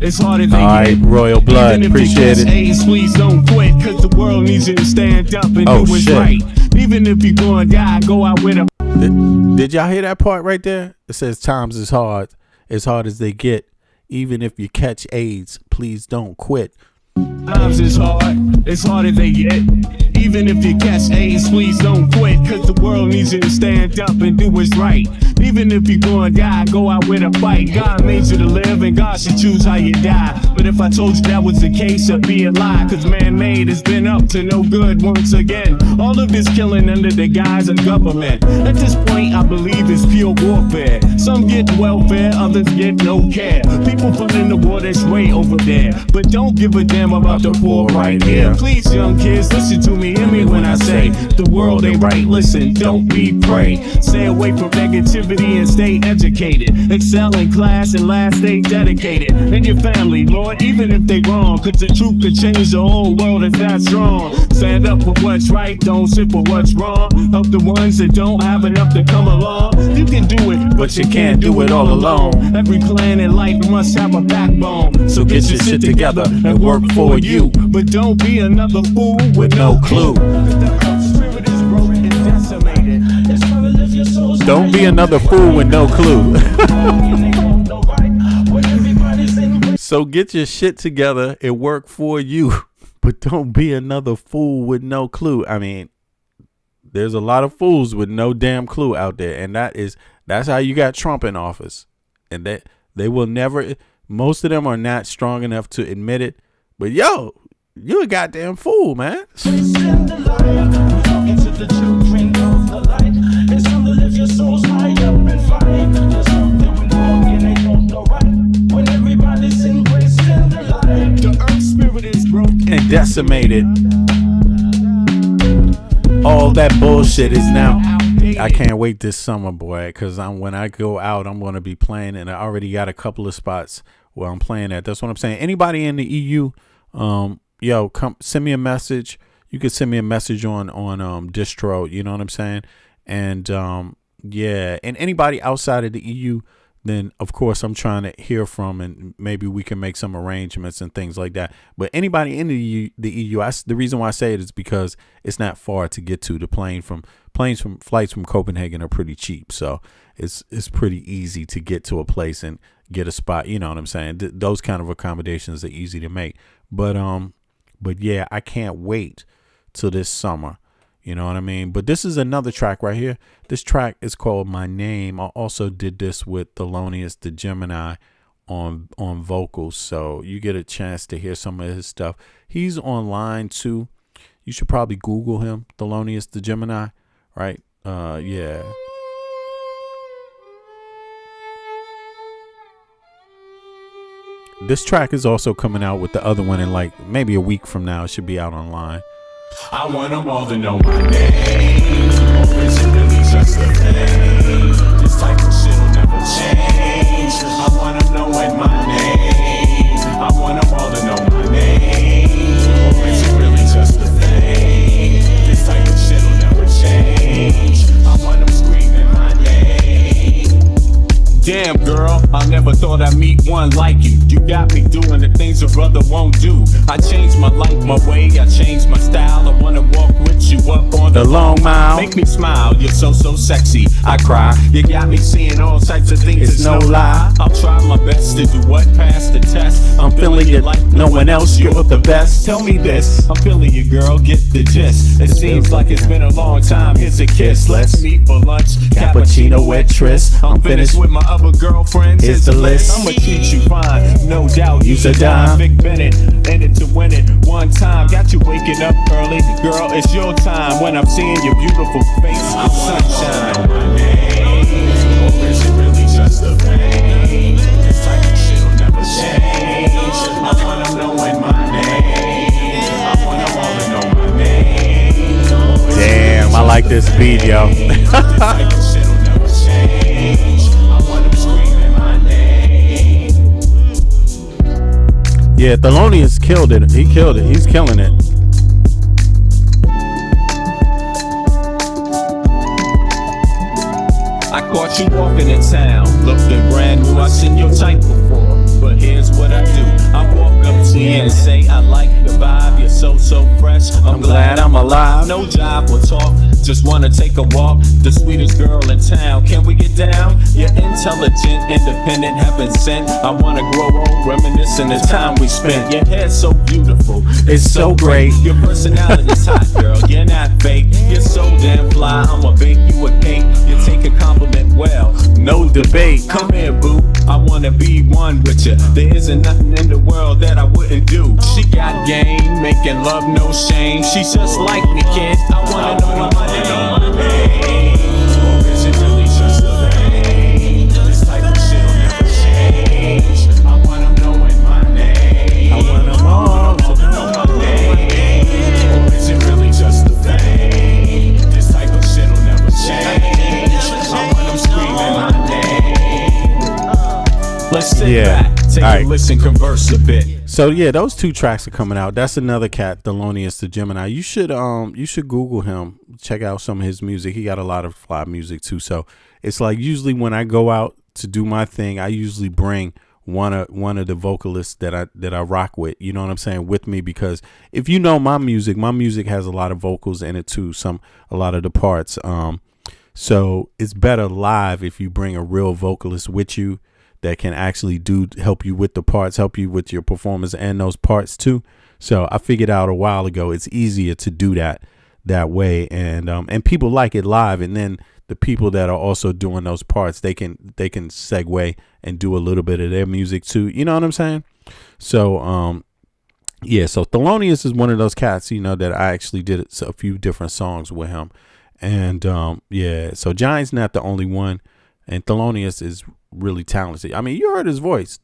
It's harder than Alright, Royal Blood, appreciate it. AIDS, please don't quit, cause the world needs you to stand up and do what's right. Even if you're gonna die, go out with a Did y'all hear that part right there? It says times is hard as they get. Even if you catch AIDS, please don't quit. Times is hard as they get. Even if you catch AIDS, please don't quit. Cause the world needs you to stand up and do what's right. Even if you're gonna die, go out with a fight. God made you to live and God should choose how you die. But if I told you that was the case, it'd be a lie. Cause man-made has been up to no good once again. All of this killing under the guise of government. At this point, I believe it's pure warfare. Some get welfare, others get no care. People feeling the war that's way over there. But don't give a damn about the poor right here. Please, young kids, listen to me, hear me when I say the world ain't right, listen, don't be prey. Stay away from negativity and stay educated. Excel in class and last stay dedicated. And your family, Lord, even if they wrong. Cause the truth could change the whole world if that's strong. Stand up for what's right, don't sit for what's wrong. Help the ones that don't have enough to come along. You can do it, but you can't do it all alone. Every plan in life must have a backbone. So get your shit together and work for you. But don't be another fool with no clue. Don't be another fool with no clue. So get your shit together and work for you. But don't be another fool with no clue. I mean, there's a lot of fools with no damn clue out there. And that's how you got Trump in office. And that they will never, most of them are not strong enough to admit it. But yo, you a goddamn fool, man. The earth spirit is broken and decimated. All that bullshit is now. I can't wait this summer, boy, because when I go out, I'm going to be playing, and I already got a couple of spots where I'm playing at. That's what I'm saying. Anybody in the EU, yo, come send me a message. You can send me a message on distro. You know what I'm saying? And yeah, and anybody outside of the EU, then of course I'm trying to hear from, and maybe we can make some arrangements and things like that. But anybody in the EU, the reason why I say it is because it's not far to get to. The flights from Copenhagen are pretty cheap, so it's pretty easy to get to a place and get a spot. You know what I'm saying? Those kind of accommodations are easy to make. But yeah, I can't wait till this summer. You know what I mean? But this is another track right here. This track is called My Name. I also did this with Thelonious the Gemini on vocals. So you get a chance to hear some of his stuff. He's online too. You should probably Google him, Thelonious the Gemini, right? Yeah. This track is also coming out with the other one in like maybe a week from now. It should be out online. I want them all to know my name. Or is it really just a thing? This type of shit will never change. I want them knowing my name. I want them all to know my name. Or is it really just a thing? This type of shit will never change. I want them screaming my name. Damn girl, I never thought I'd meet one like you. You got me doing the things a brother won't do. I changed my life, my way, I changed my style. I wanna walk with you up on the long mile. Make me smile, you're so sexy. I cry, you got me seeing all types of things. It's no lie. I'll try my best to do what passed the test. I'm feeling you like no one else, you're the best. Tell me this, I'm feeling you girl, get the gist. It seems like it's been a long time, here's a kiss. Let's meet for lunch, cappuccino with Tris. I'm finished with my other girlfriends, here's the list. I'ma treat you fine, no doubt. Use a dime. Vic Bennett, in it to win it. One time, got you waking up early. Girl, it's your time when I'm seeing your beautiful face in sunshine. My name, or is it really just a pain? This type of shit will never change. I want them knowing my name. I want them all to know my name. Damn, I like this beat, yo. This type of shit will never change. I want them screaming my name. Yeah, Thelonious killed it. He killed it. He's killing it. I caught you walking in town, looking brand new. I seen your type before, but here's what I do. I walk up to you and say I like the vibe. You're so fresh. I'm glad I'm alive. No job or talk. Just wanna take a walk, the sweetest girl in town. Can we get down? You're intelligent, independent, heaven sent. I wanna grow old, reminiscing the time we spent. Your hair's so beautiful, it's so great. Your personality's hot, girl, you're not fake. You're so damn fly, I'ma bake you a cake. You take a compliment well, no debate. Come here, boo, I wanna be one with you. There isn't nothing in the world that I wouldn't do. She got game, making love no shame. She's just like me, kid. I wanna know my name. Or is it really just a thing? This type of shit'll never change. I want 'em knowing my name. I want 'em all to know my name. Or is it really just a thing? This type of shit'll never change. I want 'em screaming my name. Let's sit back, take a listen, converse a bit. So yeah, those 2 tracks are coming out. That's another cat, Thelonious the Gemini. You should Google him, check out some of his music. He got a lot of fly music too. So it's like usually when I go out to do my thing, I usually bring one of the vocalists that I rock with. You know what I'm saying, with me, because if you know my music has a lot of vocals in it too. A lot of the parts. So it's better live if you bring a real vocalist with you that can actually help you with the parts, help you with your performance and those parts too. So I figured out a while ago it's easier to do that way, and people like it live, and then the people that are also doing those parts, they can segue and do a little bit of their music too. You know what I'm saying? So yeah, so Thelonious is one of those cats, that I actually did a few different songs with him, and yeah, so Giant's not the only one, and Thelonious is really talented. I mean, you heard his voice.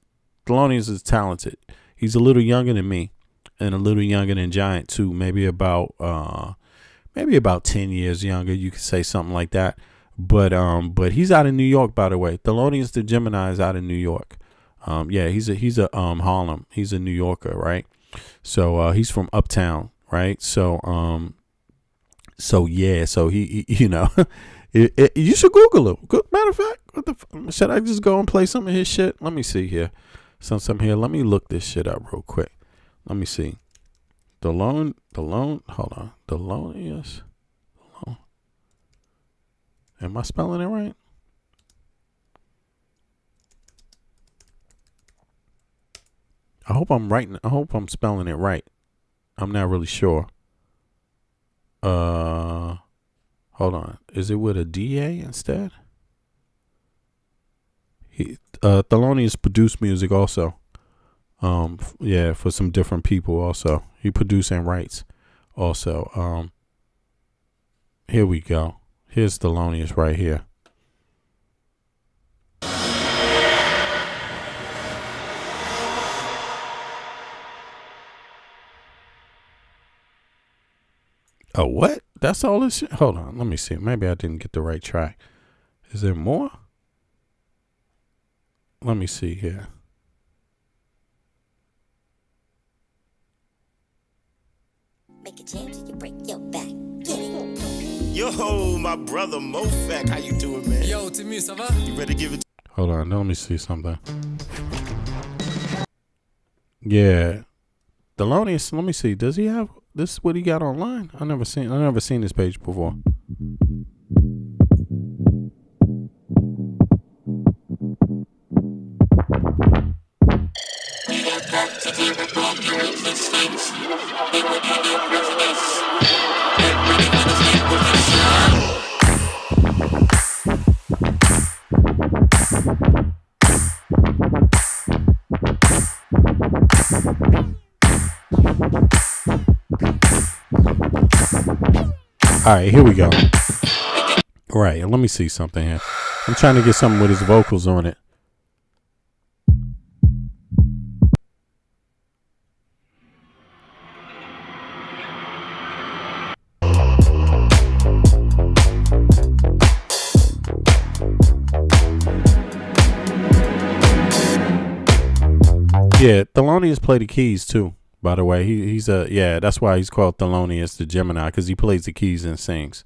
Thelonious is talented. He's a little younger than me and a little younger than Giant too. Maybe about 10 years younger. You could say something like that. But he's out in New York, by the way. Thelonious the Gemini is out in New York. Yeah, he's a Harlem. He's a New Yorker, right? So he's from uptown, right? So yeah, so he you should Google him. Matter of fact, should I just go and play some of his shit? Let me see here. Some here. Let me look this shit up real quick. Let me see. Hold on. Thelonious. Am I spelling it right? I hope I'm spelling it right. I'm not really sure. Hold on. Is it with a DA instead? Thelonious produced music also. Yeah, for some different people also. He produced and writes also. Here we go. Here's Thelonious right here. Oh, what? That's all this shit? Hold on. Let me see. Maybe I didn't get the right track. Is there more? Let me see here. Make a jam till you break your back. Get it. Yo, my brother Mofak, how you doing, man? Yo, Timmy, ça va? You ready to give it? Hold on. Let me see something. Yeah. Thelonious, let me see. Does he have this? What he got online? I never seen this page before. All right, here we go. All right, let me see something here. I'm trying to get something with his vocals on it. Yeah, Thelonious played the keys too. By the way, he's that's why he's called Thelonious the Gemini, because he plays the keys and sings.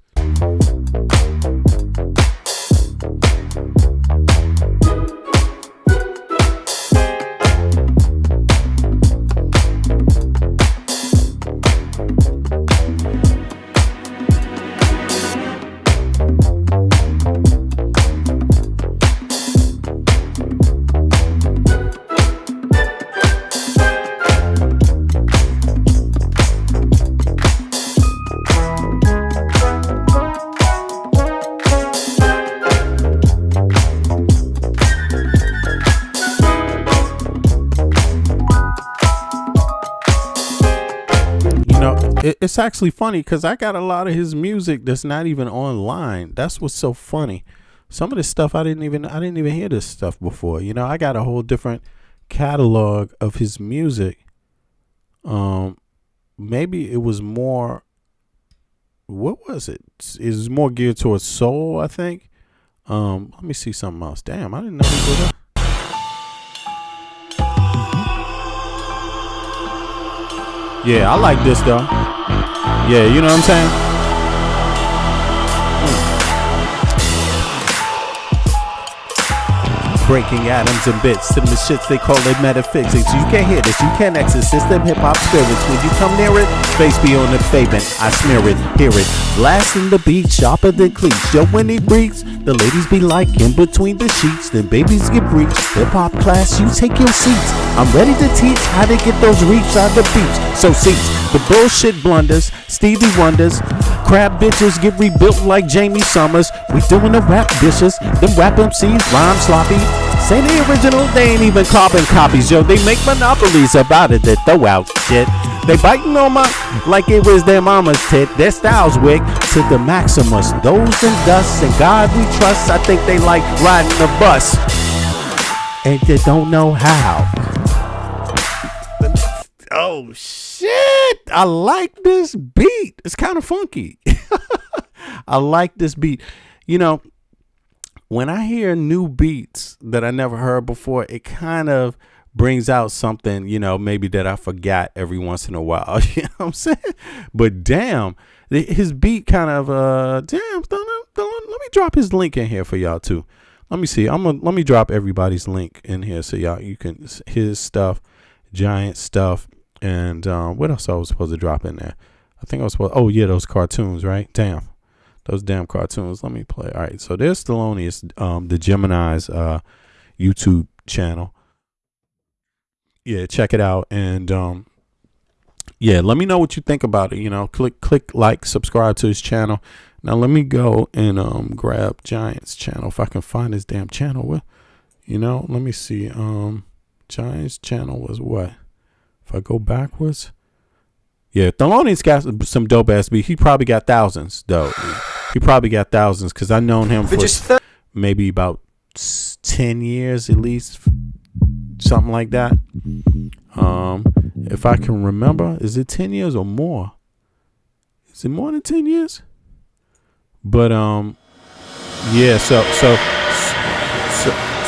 it's actually funny because I got a lot of his music that's not even online. That's what's so funny. Some of this stuff I didn't even hear this stuff before. You know, I got a whole different catalog of his music. Maybe it was more. What was it? It was more geared towards soul, I think. Let me see something else. Damn, I didn't know he did that. Yeah, I like this though. Yeah, you know what I'm saying? Breaking atoms and bits to the shits they call it metaphysics. You can't hear this, you can't exorcist them hip-hop spirits. When you come near it, face be on the pavement. I smear it, hear it, blasting the beat sharper than cleats. Yo, when he breathes, the ladies be like in between the sheets. Then babies get breached. Hip-hop class, you take your seats. I'm ready to teach how to get those reefs out the beach. So seats, the bullshit blunders, Stevie Wonders, crab bitches get rebuilt like Jamie Summers. We doing the rap dishes, them rap MCs rhyme sloppy. Say the original, they ain't even carbon copies, yo. They make monopolies about it, they throw out shit. They biting on my like it was their mama's tit. Their styles wig to the maximus. Those in dust and God we trust. I think they like riding the bus, and they don't know how. Oh shit! I like this beat. It's kind of funky. I like this beat. You know, when I hear new beats that I never heard before, it kind of brings out something, you know, maybe that I forgot every once in a while. You know what I'm saying? But damn, his beat kind of let me drop his link in here for y'all too. Let me see. Let me drop everybody's link in here so you can his stuff, Giant stuff, and what else I was supposed to drop in there? I think I was supposed. Oh yeah, those cartoons, right? Damn. Those damn cartoons. Let me play. All right. So there's Thelonious, the Gemini's YouTube channel. Yeah, check it out. And yeah, let me know what you think about it. You know, click like, subscribe to his channel. Now let me go and grab Giant's channel if I can find his damn channel. You know, let me see. Giant's channel was what? If I go backwards. Yeah, Thelonious got some dope ass beats. He probably got thousands though. He probably got thousands because I known him for maybe about 10 years at least, something like that. If I can remember, is it 10 years or more? Is it more than 10 years? But yeah. So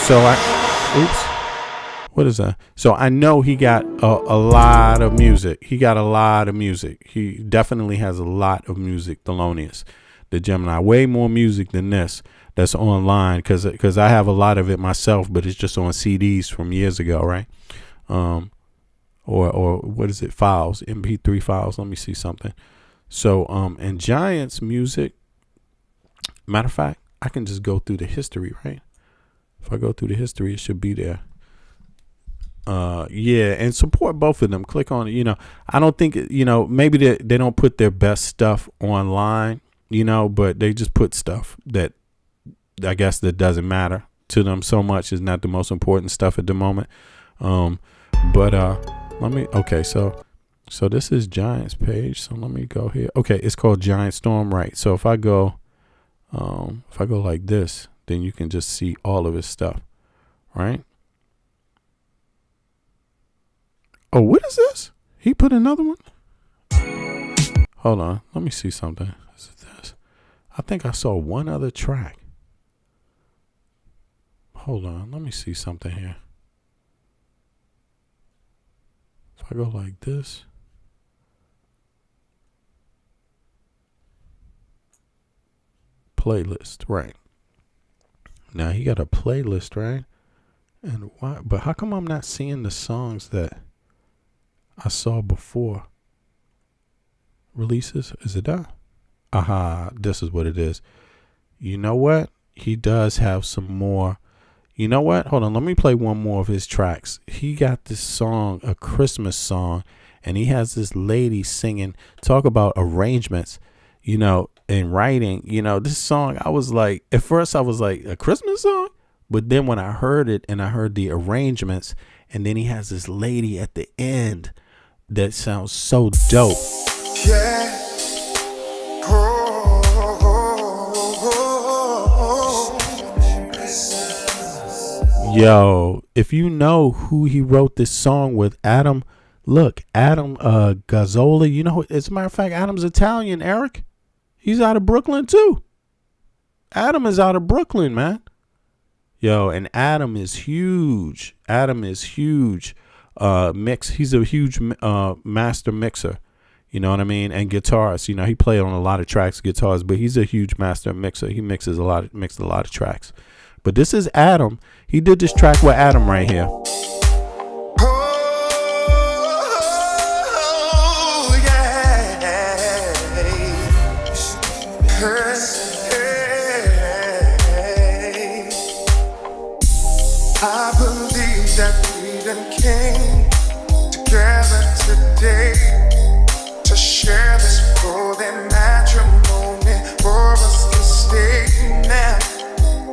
I. Oops. What is that? So I know he got a lot of music. He got a lot of music. He definitely has a lot of music, Thelonious, the Gemini. Way more music than this that's online because I have a lot of it myself, but it's just on CDs from years ago, right? Or what is it? Files, MP3 files. Let me see something. So and Giant's music, matter of fact, I can just go through the history, right? If I go through the history, it should be there. Yeah, and support both of them. Click on it. You know, I don't think, you know, maybe they don't put their best stuff online, you know, but they just put stuff that I guess that doesn't matter to them so much. Is not the most important stuff at the moment. But let me, okay, so this is Giant's page. So let me go here. Okay, it's called Giant Storm, right? So if I go like this, then you can just see all of his stuff, right? Oh, what is this? He put another one? Hold on. Let me see something. Is it this? I think I saw one other track. Hold on. Let me see something here. If I go like this. Playlist, right. Now he got a playlist, right? And why? But how come I'm not seeing the songs that I saw before releases? Is it that? Aha, this is what it is. You know what? He does have some more. You know what? Hold on. Let me play one more of his tracks. He got this song, a Christmas song, and he has this lady singing. Talk about arrangements, you know, and writing. You know, this song, I was like, at first I was like, a Christmas song? But then when I heard it and I heard the arrangements, and then he has this lady at the end that sounds so dope. Yeah. Yo, if you know who he wrote this song with, Adam Gazzola, you know, as a matter of fact, Adam's Italian, Eric. He's out of Brooklyn too. Adam is out of Brooklyn, man. Yo, and Adam is huge. He's a huge master mixer. You know what I mean? And guitarist. You know, he played on a lot of tracks, guitars, but he's a huge master mixer. He mixed a lot of tracks. But this is Adam. He did this track with Adam right here. I believe that we done came together today to share this golden matrimony for us to stay. Now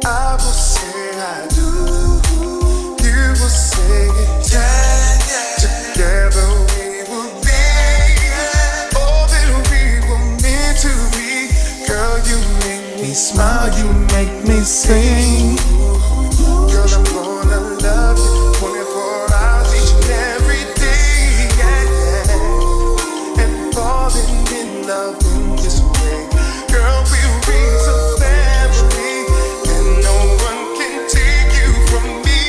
I will say I do, you will say it. Together we will be all that we were meant to be. Girl, you make me smile, you make me sing. Girl, I'm gonna love you 24 hours each and every day, yeah. And falling in love in this way. Girl, we'll raise a family, and no one can take you from me,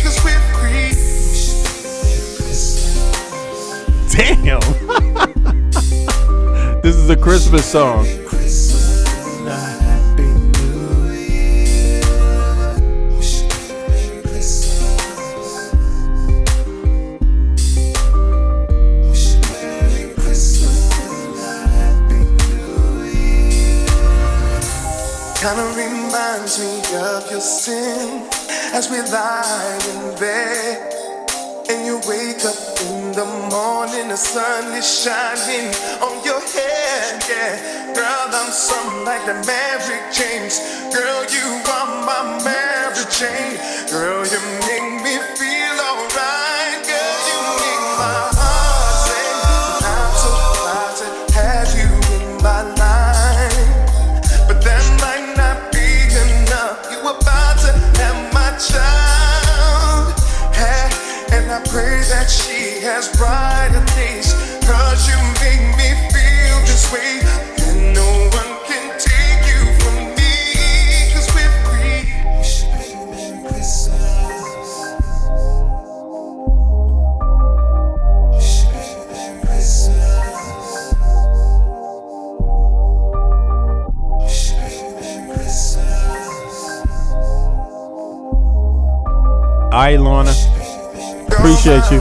'cause we're free. Damn. This is a Christmas song. Kinda reminds me of your sin as we lie in bed, and you wake up in the morning, the sun is shining on your head, yeah. Girl, I'm something like the Mary James. Girl, you are my Mary Jane. Girl, you make me feel alright. Girl, you make my heart sing. I'm so proud to have you in my life, but that might not be enough. You about to have my child, hey, and I pray that she has brighter days, 'cause you make me feel this way, and no one can take you from me, 'cause we're free. Merry Christmas. Merry Christmas. All right, Lorna. Appreciate you.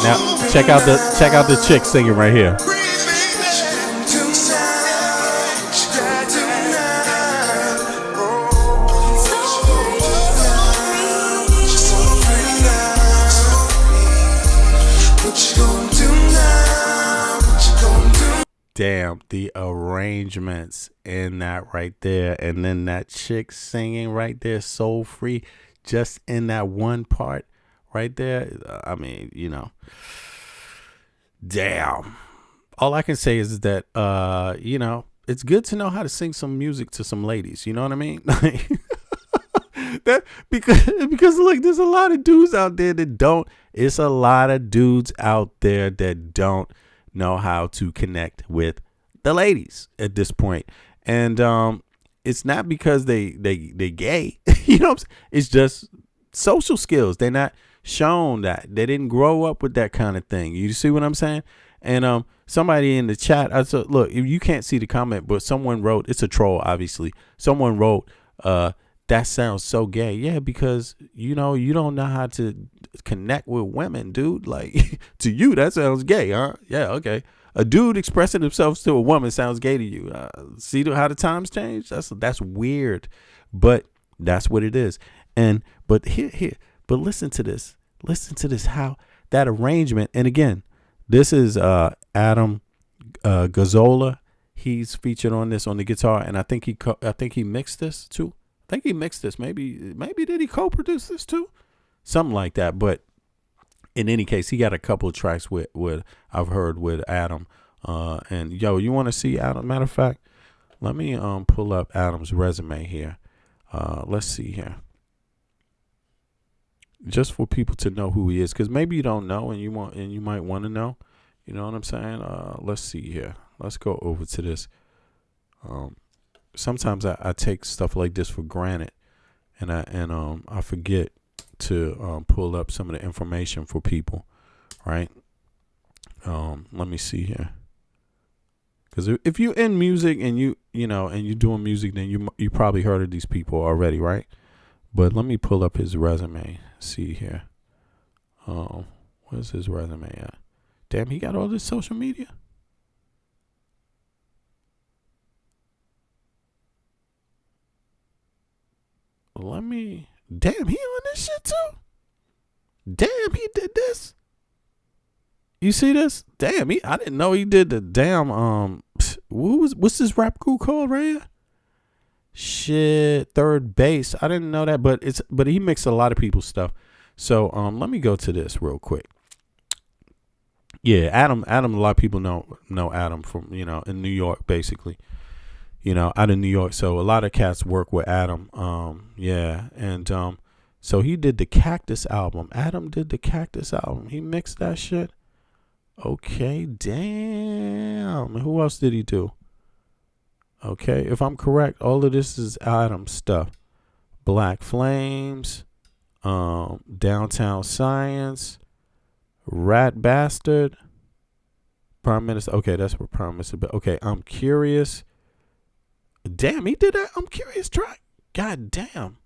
Now check out the chick singing right here. Damn, the arrangements in that right there, and then that chick singing right there, soul free, just in that one part right there. I mean, you know, damn. All I can say is that, you know, it's good to know how to sing some music to some ladies. You know what I mean? That because look, there's a lot of dudes out there that don't. It's a lot of dudes out there that don't know how to connect with the ladies at this point. And it's not because they gay. You know what I'm saying? It's just social skills. They're not shown that. They didn't grow up with that kind of thing. You see what I'm saying? And somebody in the chat, I said, look, you can't see the comment, but someone wrote, it's a troll, obviously. Someone wrote, that sounds so gay. Yeah, because, you know, you don't know how to connect with women, dude. Like, to you, that sounds gay, huh? Yeah, okay. A dude expressing himself to a woman sounds gay to you. See how the times change? That's weird, but that's what it is. But but listen to this. Listen to this. How that arrangement. And again, this is Adam Gazzola. He's featured on this on the guitar, and I think he mixed this too. I think he mixed this. Maybe did he co-produce this too? Something like that. But in any case, he got a couple of tracks with I've heard with Adam. And yo, you want to see Adam? Matter of fact, let me pull up Adam's resume here. Let's see here. Just for people to know who he is, because maybe you don't know and you might want to know. You know what I'm saying? Let's see here. Let's go over to this. Sometimes I take stuff like this for granted, and I forget to pull up some of the information for people, right? Let me see here. Because if you're in music and you're doing music, then you probably heard of these people already, right? But let me pull up his resume. See here. Where's his resume at? Damn, he got all this social media. Damn, he on this shit too? Damn, he did this. You see this? Damn, I didn't know he did the damn, what's this rap group called right here? Shit, Third Base. I didn't know that, but he mixed a lot of people's stuff. So, let me go to this real quick. Yeah, Adam, a lot of people know Adam from, in New York, basically. Out in New York. So a lot of cats work with Adam. Yeah. And so he did the Cactus album. Adam did the Cactus album. He mixed that shit. Okay, damn. Who else did he do? Okay, if I'm correct, all of this is Adam stuff. Black Flames, Downtown Science, Rat Bastard, Prime Minister. Okay, that's what Prime Minister. Okay, I'm Curious. Damn, he did that I'm Curious track. God damn.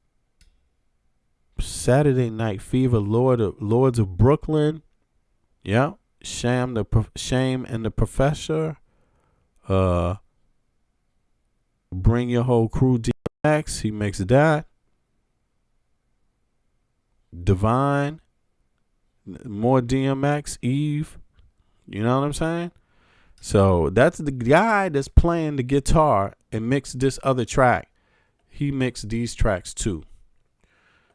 Saturday Night Fever, Lords of Brooklyn. Yeah. Shame and the Professor. Bring Your Whole Crew, DMX. He makes that. Divine. More DMX. Eve. You know what I'm saying? So that's the guy that's playing the guitar and mixed this other track. He mixed these tracks too.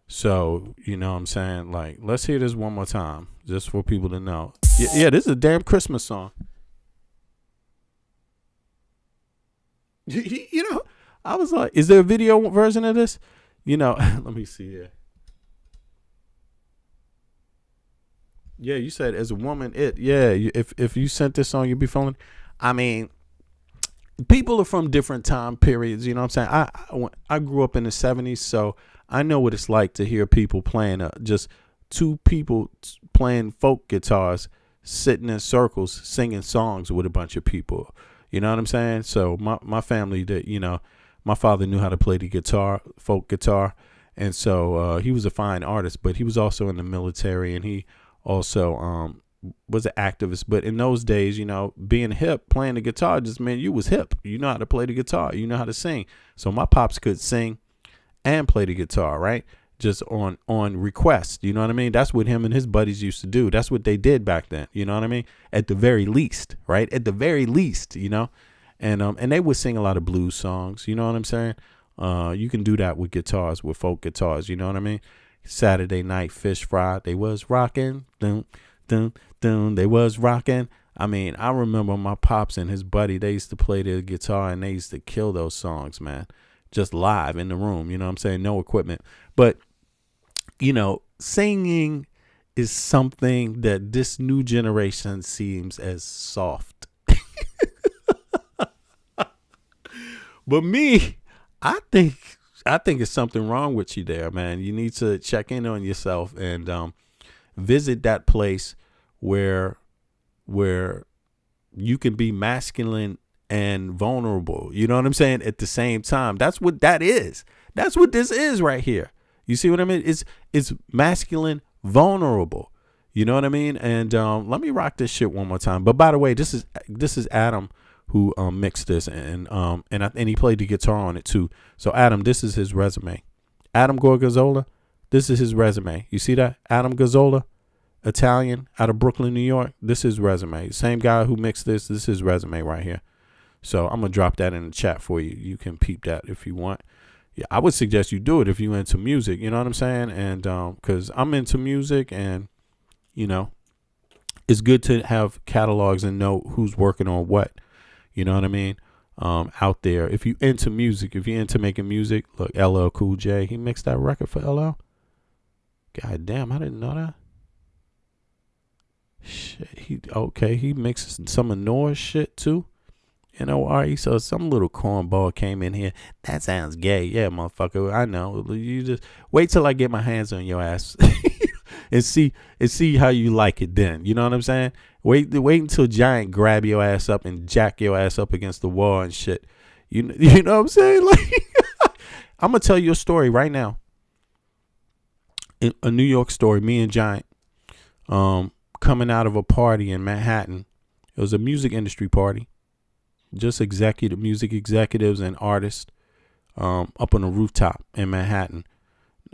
So, you know what I'm saying? Like, let's hear this one more time just for people to know. Yeah, this is a damn Christmas song. I was like, is there a video version of this? Let me see here. Yeah, you said as a woman, if you sent this song, you'd be feeling. I mean, people are from different time periods. You know what I'm saying? I grew up in the 70s, so I know what it's like to hear people playing just two people playing folk guitars, sitting in circles, singing songs with a bunch of people. You know what I'm saying? So my family did. My father knew how to play the guitar, folk guitar, and so he was a fine artist, but he was also in the military, and he also was an activist. But in those days, being hip, playing the guitar just meant you was hip. You know how to play the guitar. You know how to sing. So my pops could sing and play the guitar, right? Just on request. You know what I mean? That's what him and his buddies used to do. That's what they did back then. You know what I mean? At the very least, right? At the very least, and they would sing a lot of blues songs. You know what I'm saying? You can do that with guitars, with folk guitars. You know what I mean? Saturday Night Fish Fry, they was rocking, dun, dun, dun, they was rocking. I mean, I remember my pops and his buddy, they used to play their guitar and they used to kill those songs, man, just live in the room, you know what I'm saying? No equipment. But, singing is something that this new generation seems as soft. But me, I think it's something wrong with you there, man. You need to check in on yourself and visit that place where you can be masculine and vulnerable. You know what I'm saying? At the same time, that's what that is. That's what this is right here. You see what I mean? It's masculine, vulnerable. You know what I mean? And let me rock this shit one more time. But by the way, this is Adam who mixed this, and he played the guitar on it too. So Adam, this is his resume. Adam Gorgonzola, this is his resume. You see that? Adam Gazzola, Italian, out of Brooklyn, New York. This is his resume. Same guy who mixed this. This is his resume right here. So I'm gonna drop that in the chat for you. You can peep that if you want. Yeah, I would suggest you do it if you're into music. You know what I'm saying? And because I'm into music, and you know, it's good to have catalogs and know who's working on what. You know what I mean? Out there. If you into music, if you're into making music, look, LL Cool J, he mixed that record for LL. God damn, I didn't know that. Shit, he mixed some of Noah's shit too. You know, Ari, so some little cornball came in here. That sounds gay. Yeah, motherfucker, I know. You just wait till I get my hands on your ass and see how you like it then. You know what I'm saying? Wait until Giant grab your ass up and jack your ass up against the wall and shit. You know what I'm saying? Like, I'm gonna tell you a story right now. A New York story. Me and Giant, coming out of a party in Manhattan. It was a music industry party. Just music executives and artists, up on a rooftop in Manhattan.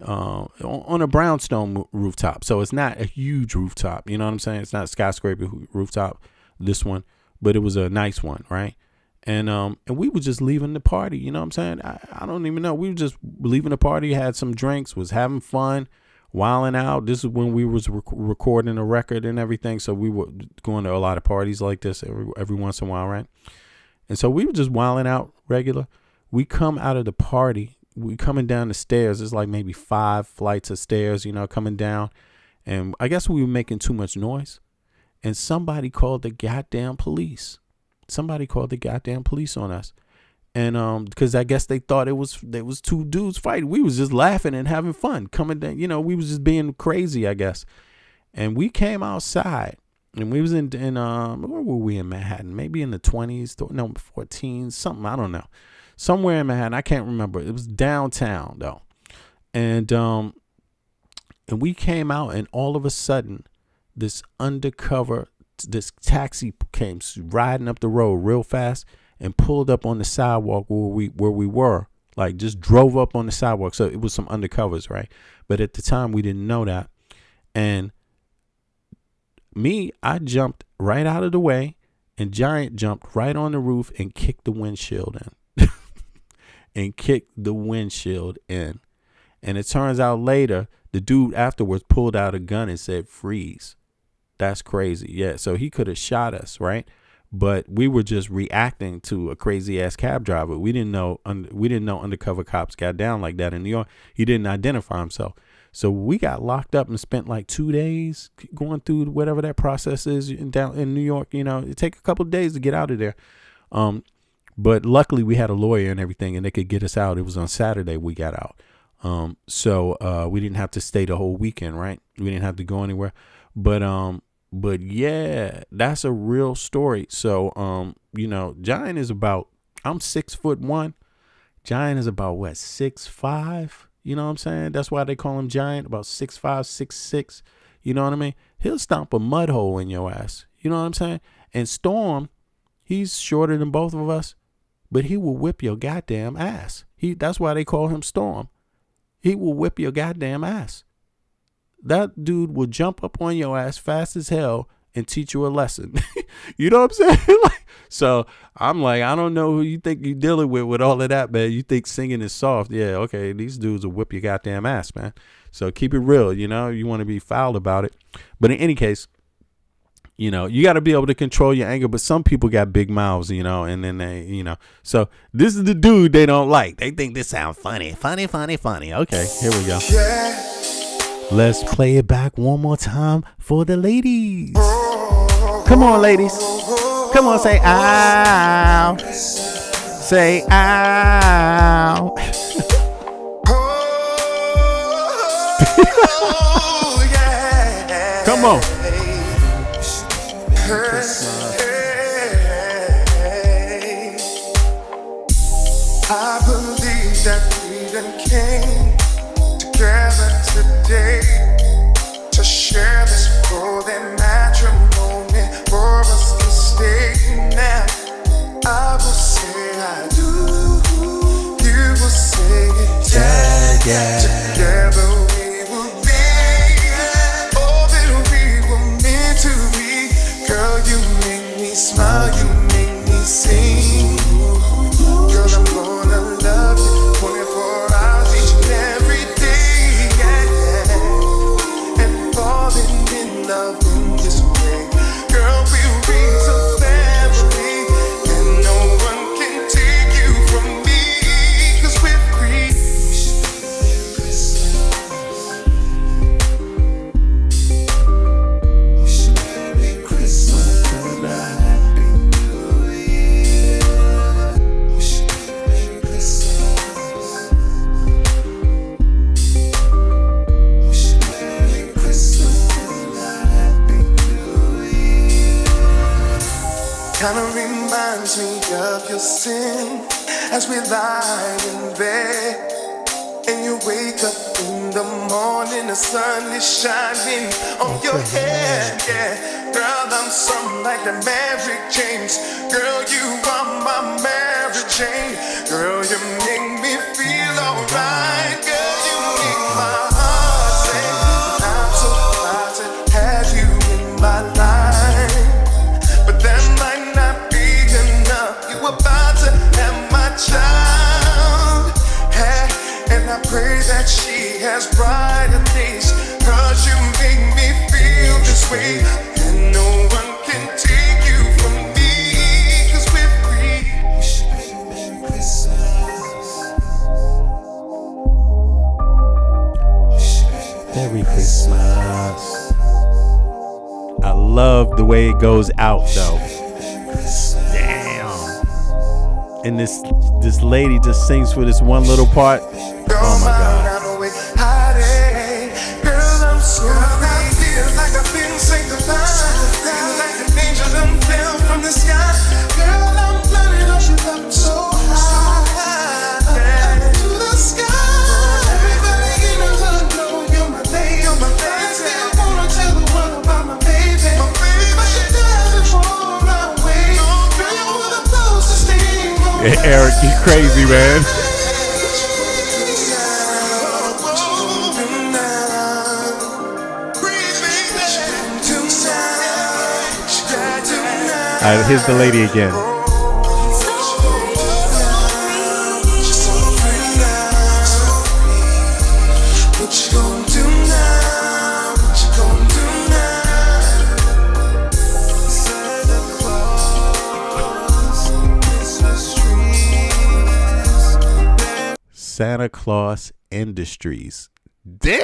On a brownstone rooftop, so it's not a huge rooftop. You know what I'm saying? It's not a skyscraper rooftop, this one, but it was a nice one, right? And we were just leaving the party. You know what I'm saying? I don't even know. We were just leaving the party, had some drinks, was having fun, wilding out. This is when we was recording a record and everything, so we were going to a lot of parties like this every once in a while, right? And so we were just wilding out regular. We come out of the party. We coming down the stairs. It's like maybe 5 flights of stairs, you know, coming down. And I guess we were making too much noise. And somebody called the goddamn police. Somebody called the goddamn police on us. And because I guess they thought there was 2 dudes fighting. We was just laughing and having fun. Coming down, you know, we was just being crazy, I guess. And we came outside. And we was in where were we in Manhattan? Maybe in the 20s, no, 14s, something, I don't know. Somewhere in Manhattan, I can't remember. It was downtown though, and we came out, and all of a sudden, this taxi came riding up the road real fast and pulled up on the sidewalk where we were, like just drove up on the sidewalk. So it was some undercovers, right? But at the time, we didn't know that, and I jumped right out of the way, and Giant jumped right on the roof and kicked the windshield in. And kicked the windshield in. And it turns out later, the dude afterwards pulled out a gun and said, "Freeze." That's crazy. Yeah, so he could have shot us, right? But we were just reacting to a crazy ass cab driver. We didn't know undercover cops got down like that in New York. He didn't identify himself. So we got locked up and spent like 2 days going through whatever that process is down in New York. You know, it take a couple of days to get out of there. But luckily we had a lawyer and everything, and they could get us out. It was on Saturday we got out. So we didn't have to stay the whole weekend, right? We didn't have to go anywhere. But yeah, that's a real story. So, you know, Giant is about, I'm 6'1". Giant is about what, 6'5"? You know what I'm saying? That's why they call him Giant, about 6'5", 6'6". You know what I mean? He'll stomp a mud hole in your ass. You know what I'm saying? And Storm, he's shorter than both of us, but he will whip your goddamn ass. That's why they call him Storm. He will whip your goddamn ass. That dude will jump up on your ass fast as hell and teach you a lesson. You know what I'm saying? So I'm like, I don't know who you think you're dealing with all of that, man. You think singing is soft. Yeah, okay, these dudes will whip your goddamn ass, man. So keep it real, you know. You want to be foul about it. But in any case, you know, you got to be able to control your anger. But some people got big mouths, you know, and then they, you know. So this is the dude they don't like. They think this sounds funny. Funny. Okay, here we go. Yeah. Let's play it back one more time for the ladies. Come on, ladies. Come on, say ow. Say ow. Come on. I believe that freedom came together today to share this world. Together we will be all that we were meant to be. Girl, you make me smile, you make me sing. Girl, I'm gonna love you 24 hours each and every day. And falling in love in this way. Girl, we'll raise a family, and no one can take you from me, 'cause we're free. Merry Christmas and a Happy New Year. Merry Christmas. Merry Christmas and a Happy New Year. Kinda reminds me of your sin as we lie in bed. And you wake up in the morning, the sun is shining on your head, yeah. Girl, I'm something like the Mary James. Girl, you are my Mary Jane. Girl, you make me feel alright. Girl, you make my heart sing. I'm so proud to have you in my life, but that might not be enough. You about to have my child, hey, and I pray that she has brighter days. 'Cause you make me feel this way, and no one can take you from me, 'cause we're free. Merry Christmas. Merry Christmas. I love the way it goes out though. Damn. And this lady just sings for this one little part. Oh my God. Girl, I'm so happy. Feels like I've been sanctified. Feels like an angel done fell from the sky. Girl, I'm flooded up, you up so high to the sky. Everybody in the hood know you're my lady, you're my lady. I still wanna tell the world about my baby, my baby. But she died before I wait. Girl, you were the closest thing. Yeah, Eric, you crazy, man. All right, here's the lady again. Santa Claus Industries. Damn!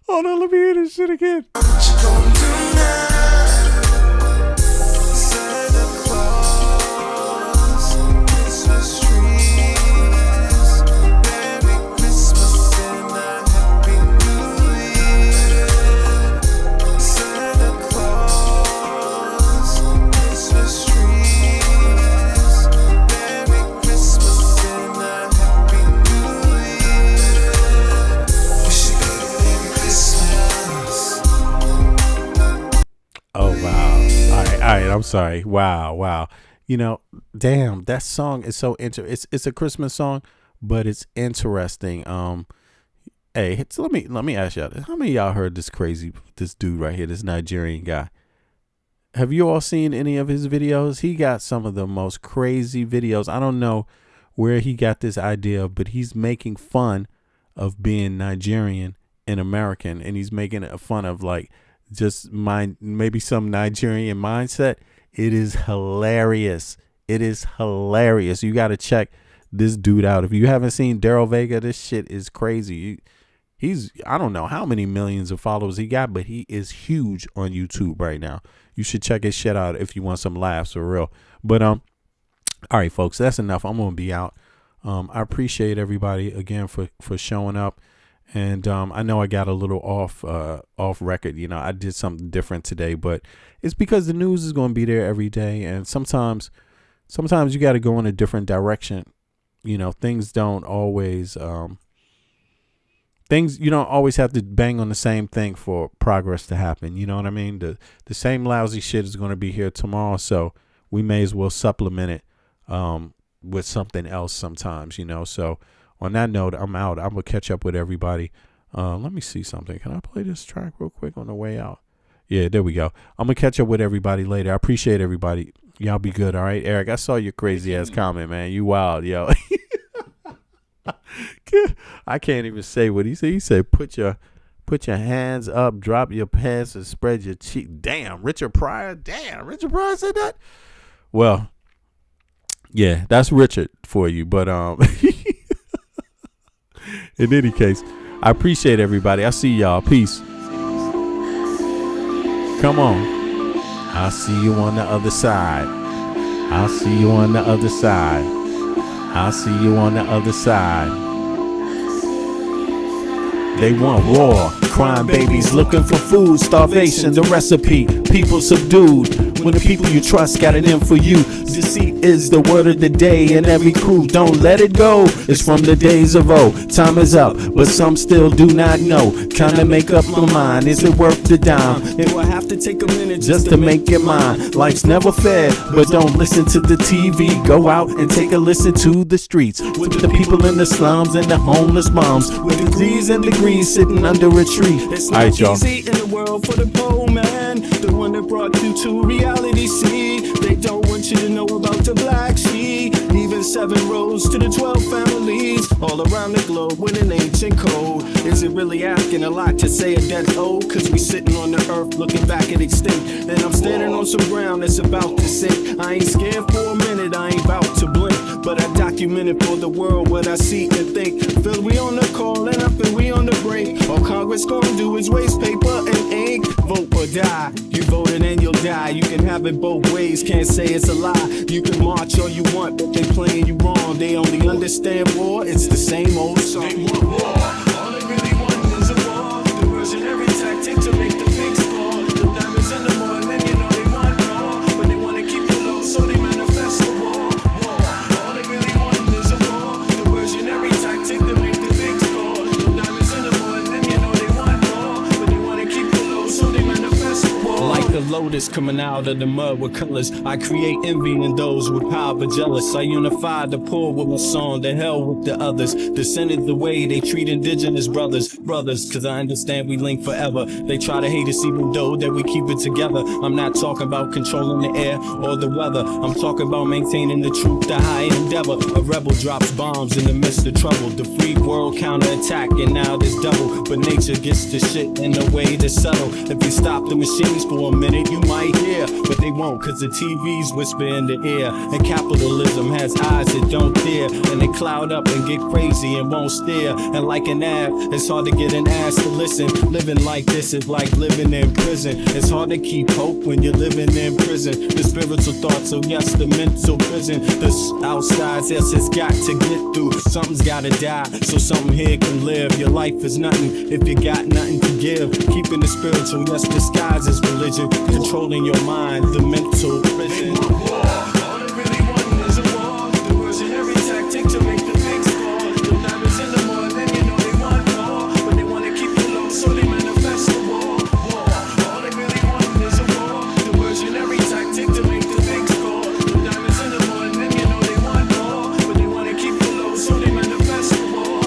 Hold on, let me hear this shit again. I'm sorry. Wow. You know, damn, that song is so it's a Christmas song, but it's interesting. Hey, so let me ask y'all, how many of y'all heard this dude right here, this Nigerian guy? Have you all seen any of his videos? He got some of the most crazy videos. I don't know where he got this idea, but he's making fun of being Nigerian and American, and he's making fun of like just maybe some Nigerian mindset. It is hilarious. It is hilarious. You got to check this dude out. If you haven't seen Daryl Vega, this shit is crazy. I don't know how many millions of followers he got, but he is huge on YouTube right now. You should check his shit out if you want some laughs for real. But all right, folks, that's enough. I'm gonna be out. I appreciate everybody again for showing up. And I know I got a little off record. You know, I did something different today, but it's because the news is going to be there every day. And sometimes you got to go in a different direction. You know, things don't always you don't always have to bang on the same thing for progress to happen. You know what I mean? The same lousy shit is going to be here tomorrow. So we may as well supplement it with something else sometimes, you know. So on that note, I'm out. I'm gonna catch up with everybody. Let me see something. Can I play this track real quick on the way out? Yeah, there we go. I'm gonna catch up with everybody later. I appreciate everybody. Y'all be good, all right? Eric, I saw your crazy ass comment, man. You wild, yo. I can't even say what he said. He said, put your hands up, drop your pants, and spread your cheek. Damn, Richard Pryor. Damn, Richard Pryor said that? Well, yeah, that's Richard for you. But in any case, I appreciate everybody. I see y'all. Peace. Come on. I'll see you on the other side. I'll see you on the other side. I'll see you on the other side. They want war, crime babies looking for food, starvation, the recipe, people subdued. When the people you trust got it in for you, deceit is the word of the day, and every crew don't let it go. It's from the days of old. Time is up, but some still do not know. Trying to make up my mind, is it worth the dime? It will have to take a minute just to make it mine. Life's never fair, but don't listen to the TV. Go out and take a listen to the streets, with the people in the slums and the homeless moms, with degrees and degrees sitting under a tree. It's not easy in the world for the poor man, the one that brought you to reality. See, they don't want you to know about the black sheep. Even 7 rows to the 12 families all around the globe with an ancient code. Is it really asking a lot to say a death old? Cause we sitting on the earth looking back at extinct, and I'm standing on some ground that's about to sink. I ain't scared for a minute, I ain't about to blink, but I documented for the world what I see and think. Feel we on the call and up and we on the break. All Congress gonna do is waste paper and ink. Vote or die, you voted and you'll die. You can have it both ways, can't say it's a lie. You can march all you want, but they playing you wrong. They only understand war, it's the same old song. They want war, all they really want is a war. Diversionary tactic to make the big score. The diamonds in the morning, you know they want more, but they wanna keep it low, so they manifest the war. All they really want is a war. Diversionary tactic to make the big score. The diamonds in the morning, you know they want more, but they wanna keep it low, so they manifest the war. Like the lotus coming out of the mud with colors, I create envy in those with power but jealous. I unify the poor with my song, the hell with the others. Descended the way they treat indigenous brothers, cause I understand we link forever. They try to hate us even though that we keep it together. I'm not talking about controlling the air or the weather. I'm talking about maintaining the truth, the high endeavor. A rebel drops bombs in the midst of trouble. The free world counterattack and now there's double. But nature gets the shit in a way to settle. If you stop the machines for a minute, you might hear, but they won't, cause the TV's whisper in the ear. And capitalism has eyes that don't dare, and they cloud up and get crazy and won't stare. And like an ad, it's hard to get an ass to listen. Living like this is like living in prison. It's hard to keep hope when you're living in prison. The spiritual thoughts, so yes, the mental prison. The outside, yes, it's got to get through. Something's gotta die, so something here can live. Your life is nothing if you got nothing to give. Keeping the spiritual, yes, disguise is religion. Controlling your mind, the mental prison. All they really want is a war. Diversionary tactic to make the big score. The diamonds in the morning, you know they want more, but they wanna keep it low, so they manifest the war. All they really want is a war. Diversionary tactic to make the big score. The diamonds in the morning, you know they want more, but they wanna keep it low, so they manifest the war.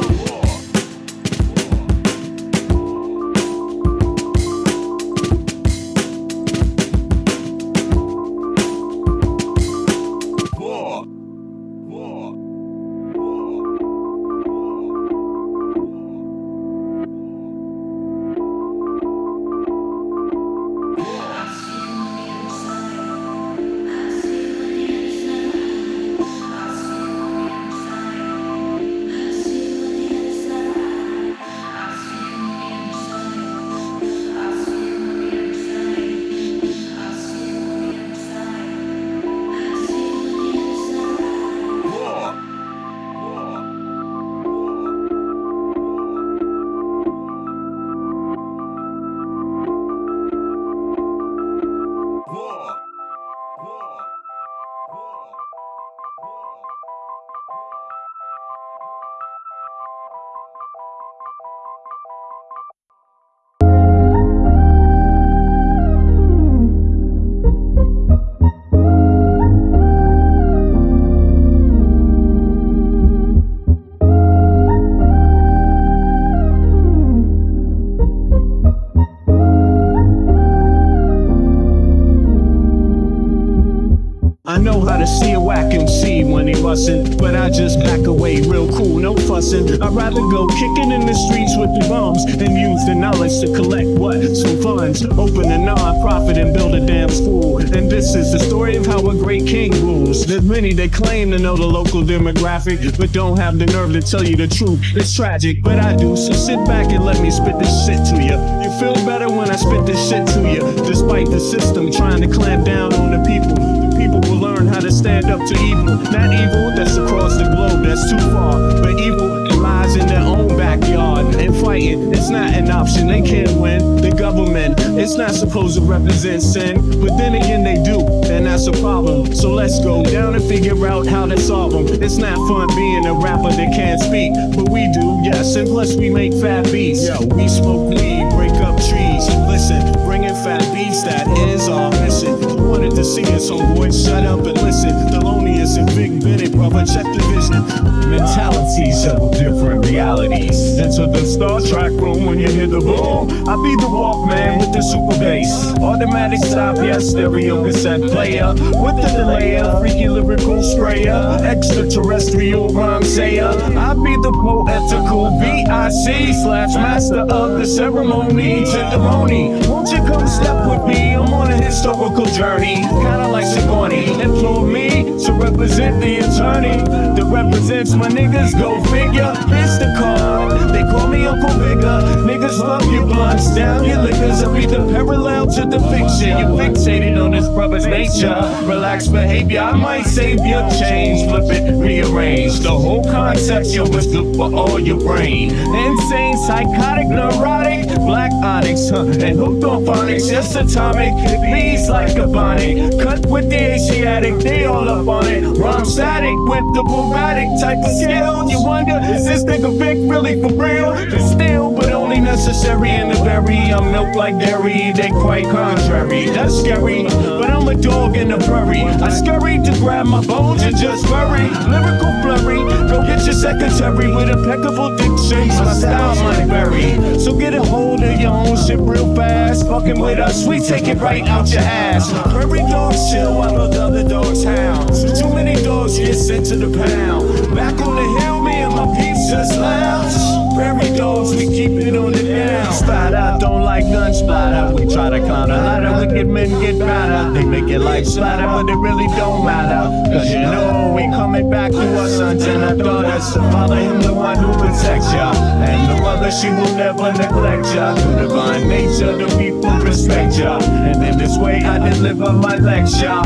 know how to see a whack MC when he bustin', but I just back away real cool, no fussin'. I'd rather go kicking in the streets with the bums and use the knowledge to collect what? Some funds. Open a non-profit and build a damn school. And this is the story of how a great king rules. There's many that claim to know the local demographic, but don't have the nerve to tell you the truth. It's tragic, but I do, so sit back and let me spit this shit to you. You feel better when I spit this shit to you, despite the system trying to clamp down on the people. The people will learn how to stand up to evil. Not evil that's across the globe, that's too far, but evil that lies in their own backyard. And fighting, it's not an option, they can't win. The government, it's not supposed to represent sin, but then again they do, and that's a problem. So let's go down and figure out how to solve them. It's not fun being a rapper that can't speak, but we do, yes, and plus we make fat beats. Yo, we smoke weed, break up trees. Listen, bringing fat beats, that is our mission. You wanted to see us, homeboy, shut up and listen. Thelonious and Big Bennett, brother, check the vision. Mentalities of different realities. Enter the Star Trek room when you hear the boom. I be the Walkman with the super bass. Automatic stop, yes, stereo cassette player. With the delayer, freaky lyrical sprayer. Extraterrestrial rhyme sayer. I be the poetical VIC/master of the ceremony. Tenderoni, won't you come step with me? I'm on a historical journey. Kinda like Sigourney. Implore me to represent the attorney that represents my niggas, go figure. It's the card, they call me Uncle Bigger. Niggas love your blunts, down your liquors. I be the parallel to the fiction. You're fixated on this brother's nature. Relaxed behavior, I might save your change. Flip it, rearrange the whole concept. You was good for all your brain. Insane, psychotic, neurotic, black onyx, and hooked on phonics. Just atomic, it bleeds like a bonnet. Cut with the Asiatic, they all up on it. Rhyme static with the Bugatti type of skill. You wonder, is this nigga Vic really for real? It's still, but only necessary in the berry. I'm milk like dairy, they quite contrary. That's scary, but I'm a dog in the prairie. I scurry to grab my bones and just bury. Lyrical flurry, go get your secretary with impeccable dictions. My style might vary, so get a hold of your own shit real fast. Fucking with us, we take it right out your ass. Prairie dogs chill while the other dogs howl. Too many dogs get sent to the pound. Back on the hill, me and my peeps just lounge. Prairie dogs, we keep it on the down. Splatter, don't like gun splatter. We try to climb the ladder, wicked men get better. They make it like splatter, but it really don't matter. Cause you know we coming back to our sons and our daughters. Father, him the one who protects ya, and the mother, she will never neglect ya. Through divine nature, the people respect ya, and in this way I deliver my lecture.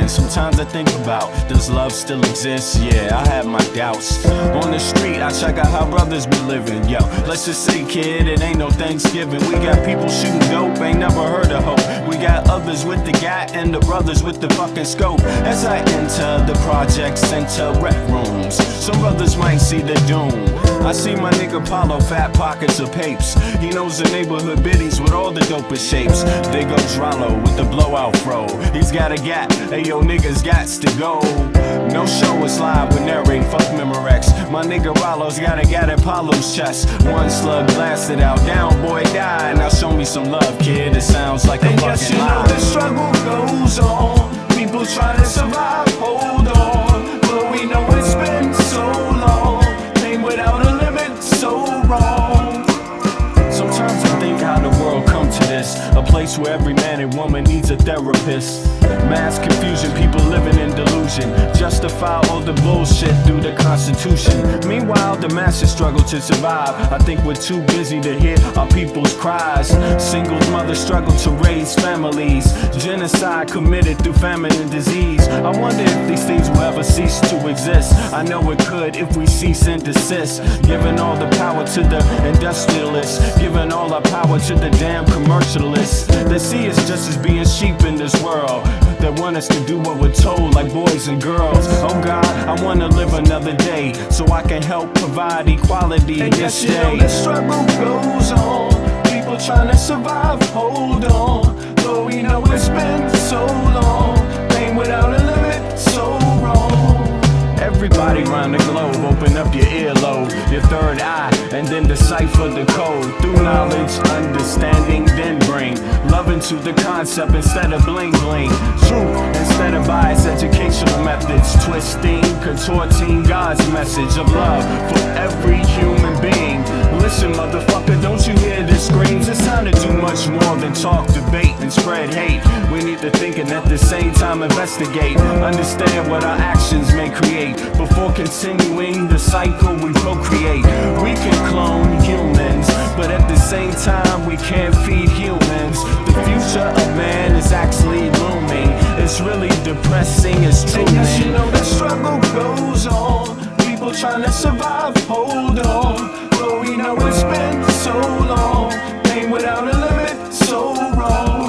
Sometimes I think about, does love still exist? Yeah, I have my doubts. On the street, I check out how brothers be living. Yo, let's just say, kid, it ain't no Thanksgiving. We got people shooting dope, ain't never heard of hope. We got others with the gat and the brothers with the fucking scope. As I enter the project center rec rooms, some brothers might see the doom. I see my nigga Paulo, fat pockets of papes. He knows the neighborhood biddies with all the dopest shapes. They go Drallo with the blowout fro. He's got a gat, ayo yo niggas gots to go. No show is live with narrate, fuck Memorex. My nigga Rollo's got at Apollo's chest. One slug blasted out, down boy died. Now show me some love, kid, it sounds like a And fucking yes, you lie. know the struggle goes on. People trying to survive, hold on. But we know it's been so long. Pain without a limit, so wrong. Sometimes I think how the world come to this, a place where every man and woman needs a therapist. Mass confusion, people living in delusion, justify all the bullshit through the Constitution. Meanwhile, the masses struggle to survive. I think we're too busy to hear our people's cries. Singles mothers struggle to raise families. Genocide committed through famine and disease. I wonder if these things will ever cease to exist. I know it could if we cease and desist. Giving all the power to the industrialists, giving all our power to the damn commercialists. They see us just as being sheep in this world, that want us to do what we're told like boys and girls. Oh God, I wanna live another day so I can help provide equality And this yes, you know day. the struggle goes on. People trying to survive, hold on. But we know it's been so long. Pain without a limit, so wrong. Everybody round the globe, open up your earlobe, your third eye, and then decipher the code. Through knowledge, understanding, then bring love into the concept instead of bling bling. Truth instead of biased educational methods, twisting, contorting God's message of love for every human being. Listen, motherfucker, don't you hear the screams? It's time to do much more than talk, debate, and spread hate. We need to think and at the same time investigate, understand what our actions may create. Before continuing the cycle we procreate, we can clone humans, but at the same time we can't feed humans. The future of man is actually looming. It's really depressing, it's true. And yes, you know the struggle goes on. People trying to survive, hold on. But we know it's been so long. Pain without a limit, so wrong.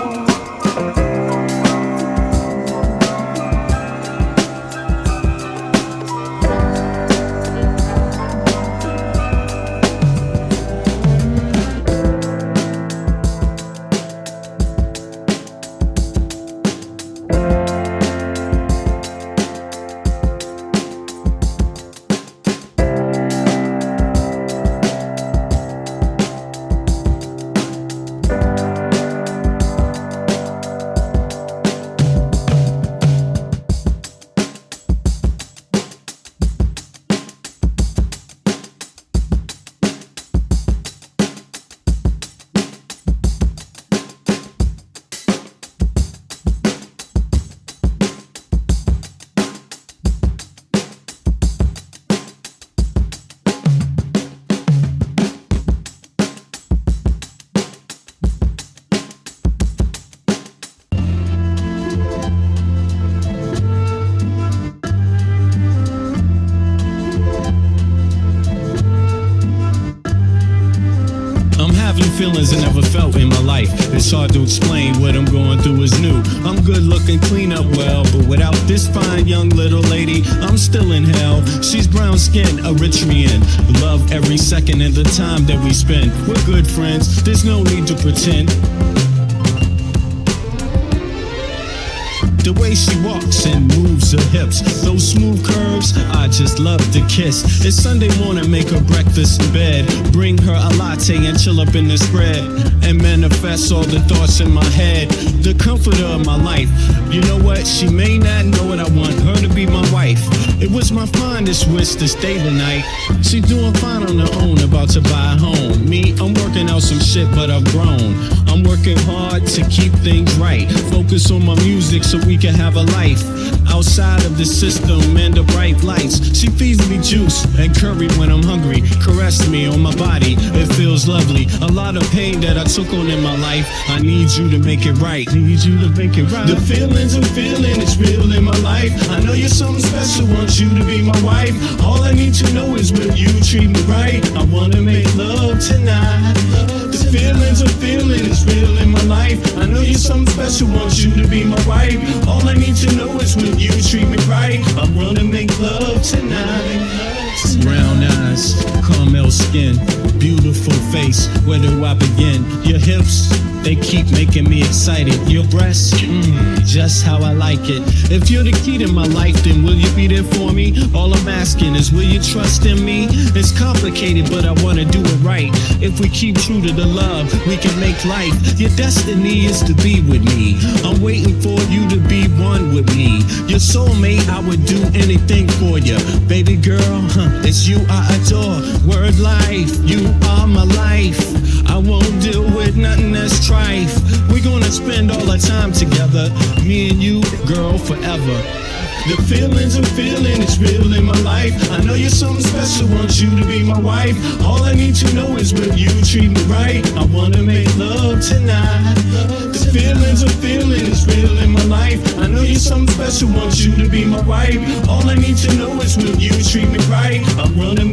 Feelings I never felt in my life. It's hard to explain what I'm going through is new. I'm good looking, clean up well, but without this fine young little lady, I'm still in hell. She's brown skinned, Eritrean. Love every second and the time that we spend. We're good friends, there's no need to pretend. The way she walks and moves her hips, those smooth curves, I just love to kiss. It's Sunday morning, make her breakfast in bed, bring her a latte and chill up in the spread, and manifest all the thoughts in my head. The comforter of my life. You know what? She may not know it. I want her to be my wife. It was my fondest wish to stay the night. She's doing fine on her own, about to buy a home. Me, I'm working out some shit, but I've grown. I'm working hard to keep things right. Focus on my music so we can have a life outside of the system and the bright lights. She feeds me juice and curry when I'm hungry. Caress me on my body, it feels lovely. A lot of pain that I took on in my life, I need you to make it right. Need you to make it right. The feelings I'm feeling, it's real in my life. I know you're something special, want you to be my wife. All I need to know is will you treat me right. I wanna make love tonight. The feelings I'm feeling, it's real in my life. I know you're something special, want you to be my wife. All I need to know is will you treat me right. I wanna make love tonight. Brown eyes, caramel skin, beautiful face, where do I begin? Your hips, they keep making me excited. Your breasts, just how I like it. If you're the key to my life, then will you be there for me? All I'm asking is, will you trust in me? It's complicated, but I wanna do it right. If we keep true to the love, we can make life. Your destiny is to be with me. I'm waiting for you to be one with me. Your soulmate, I would do anything for you. Baby girl, it's you I adore. Word life, you are my life. I won't deal with nothing that's trife. We're gonna spend all our time together, me and you, girl, forever. The feelings I'm feeling is real in my life. I know you're something special, want you to be my wife. All I need to know is will you treat me right? I wanna make love tonight. The feelings I'm feeling is real in my life. I know you're something special, want you to be my wife. All I need to know is will you treat me right? I'm running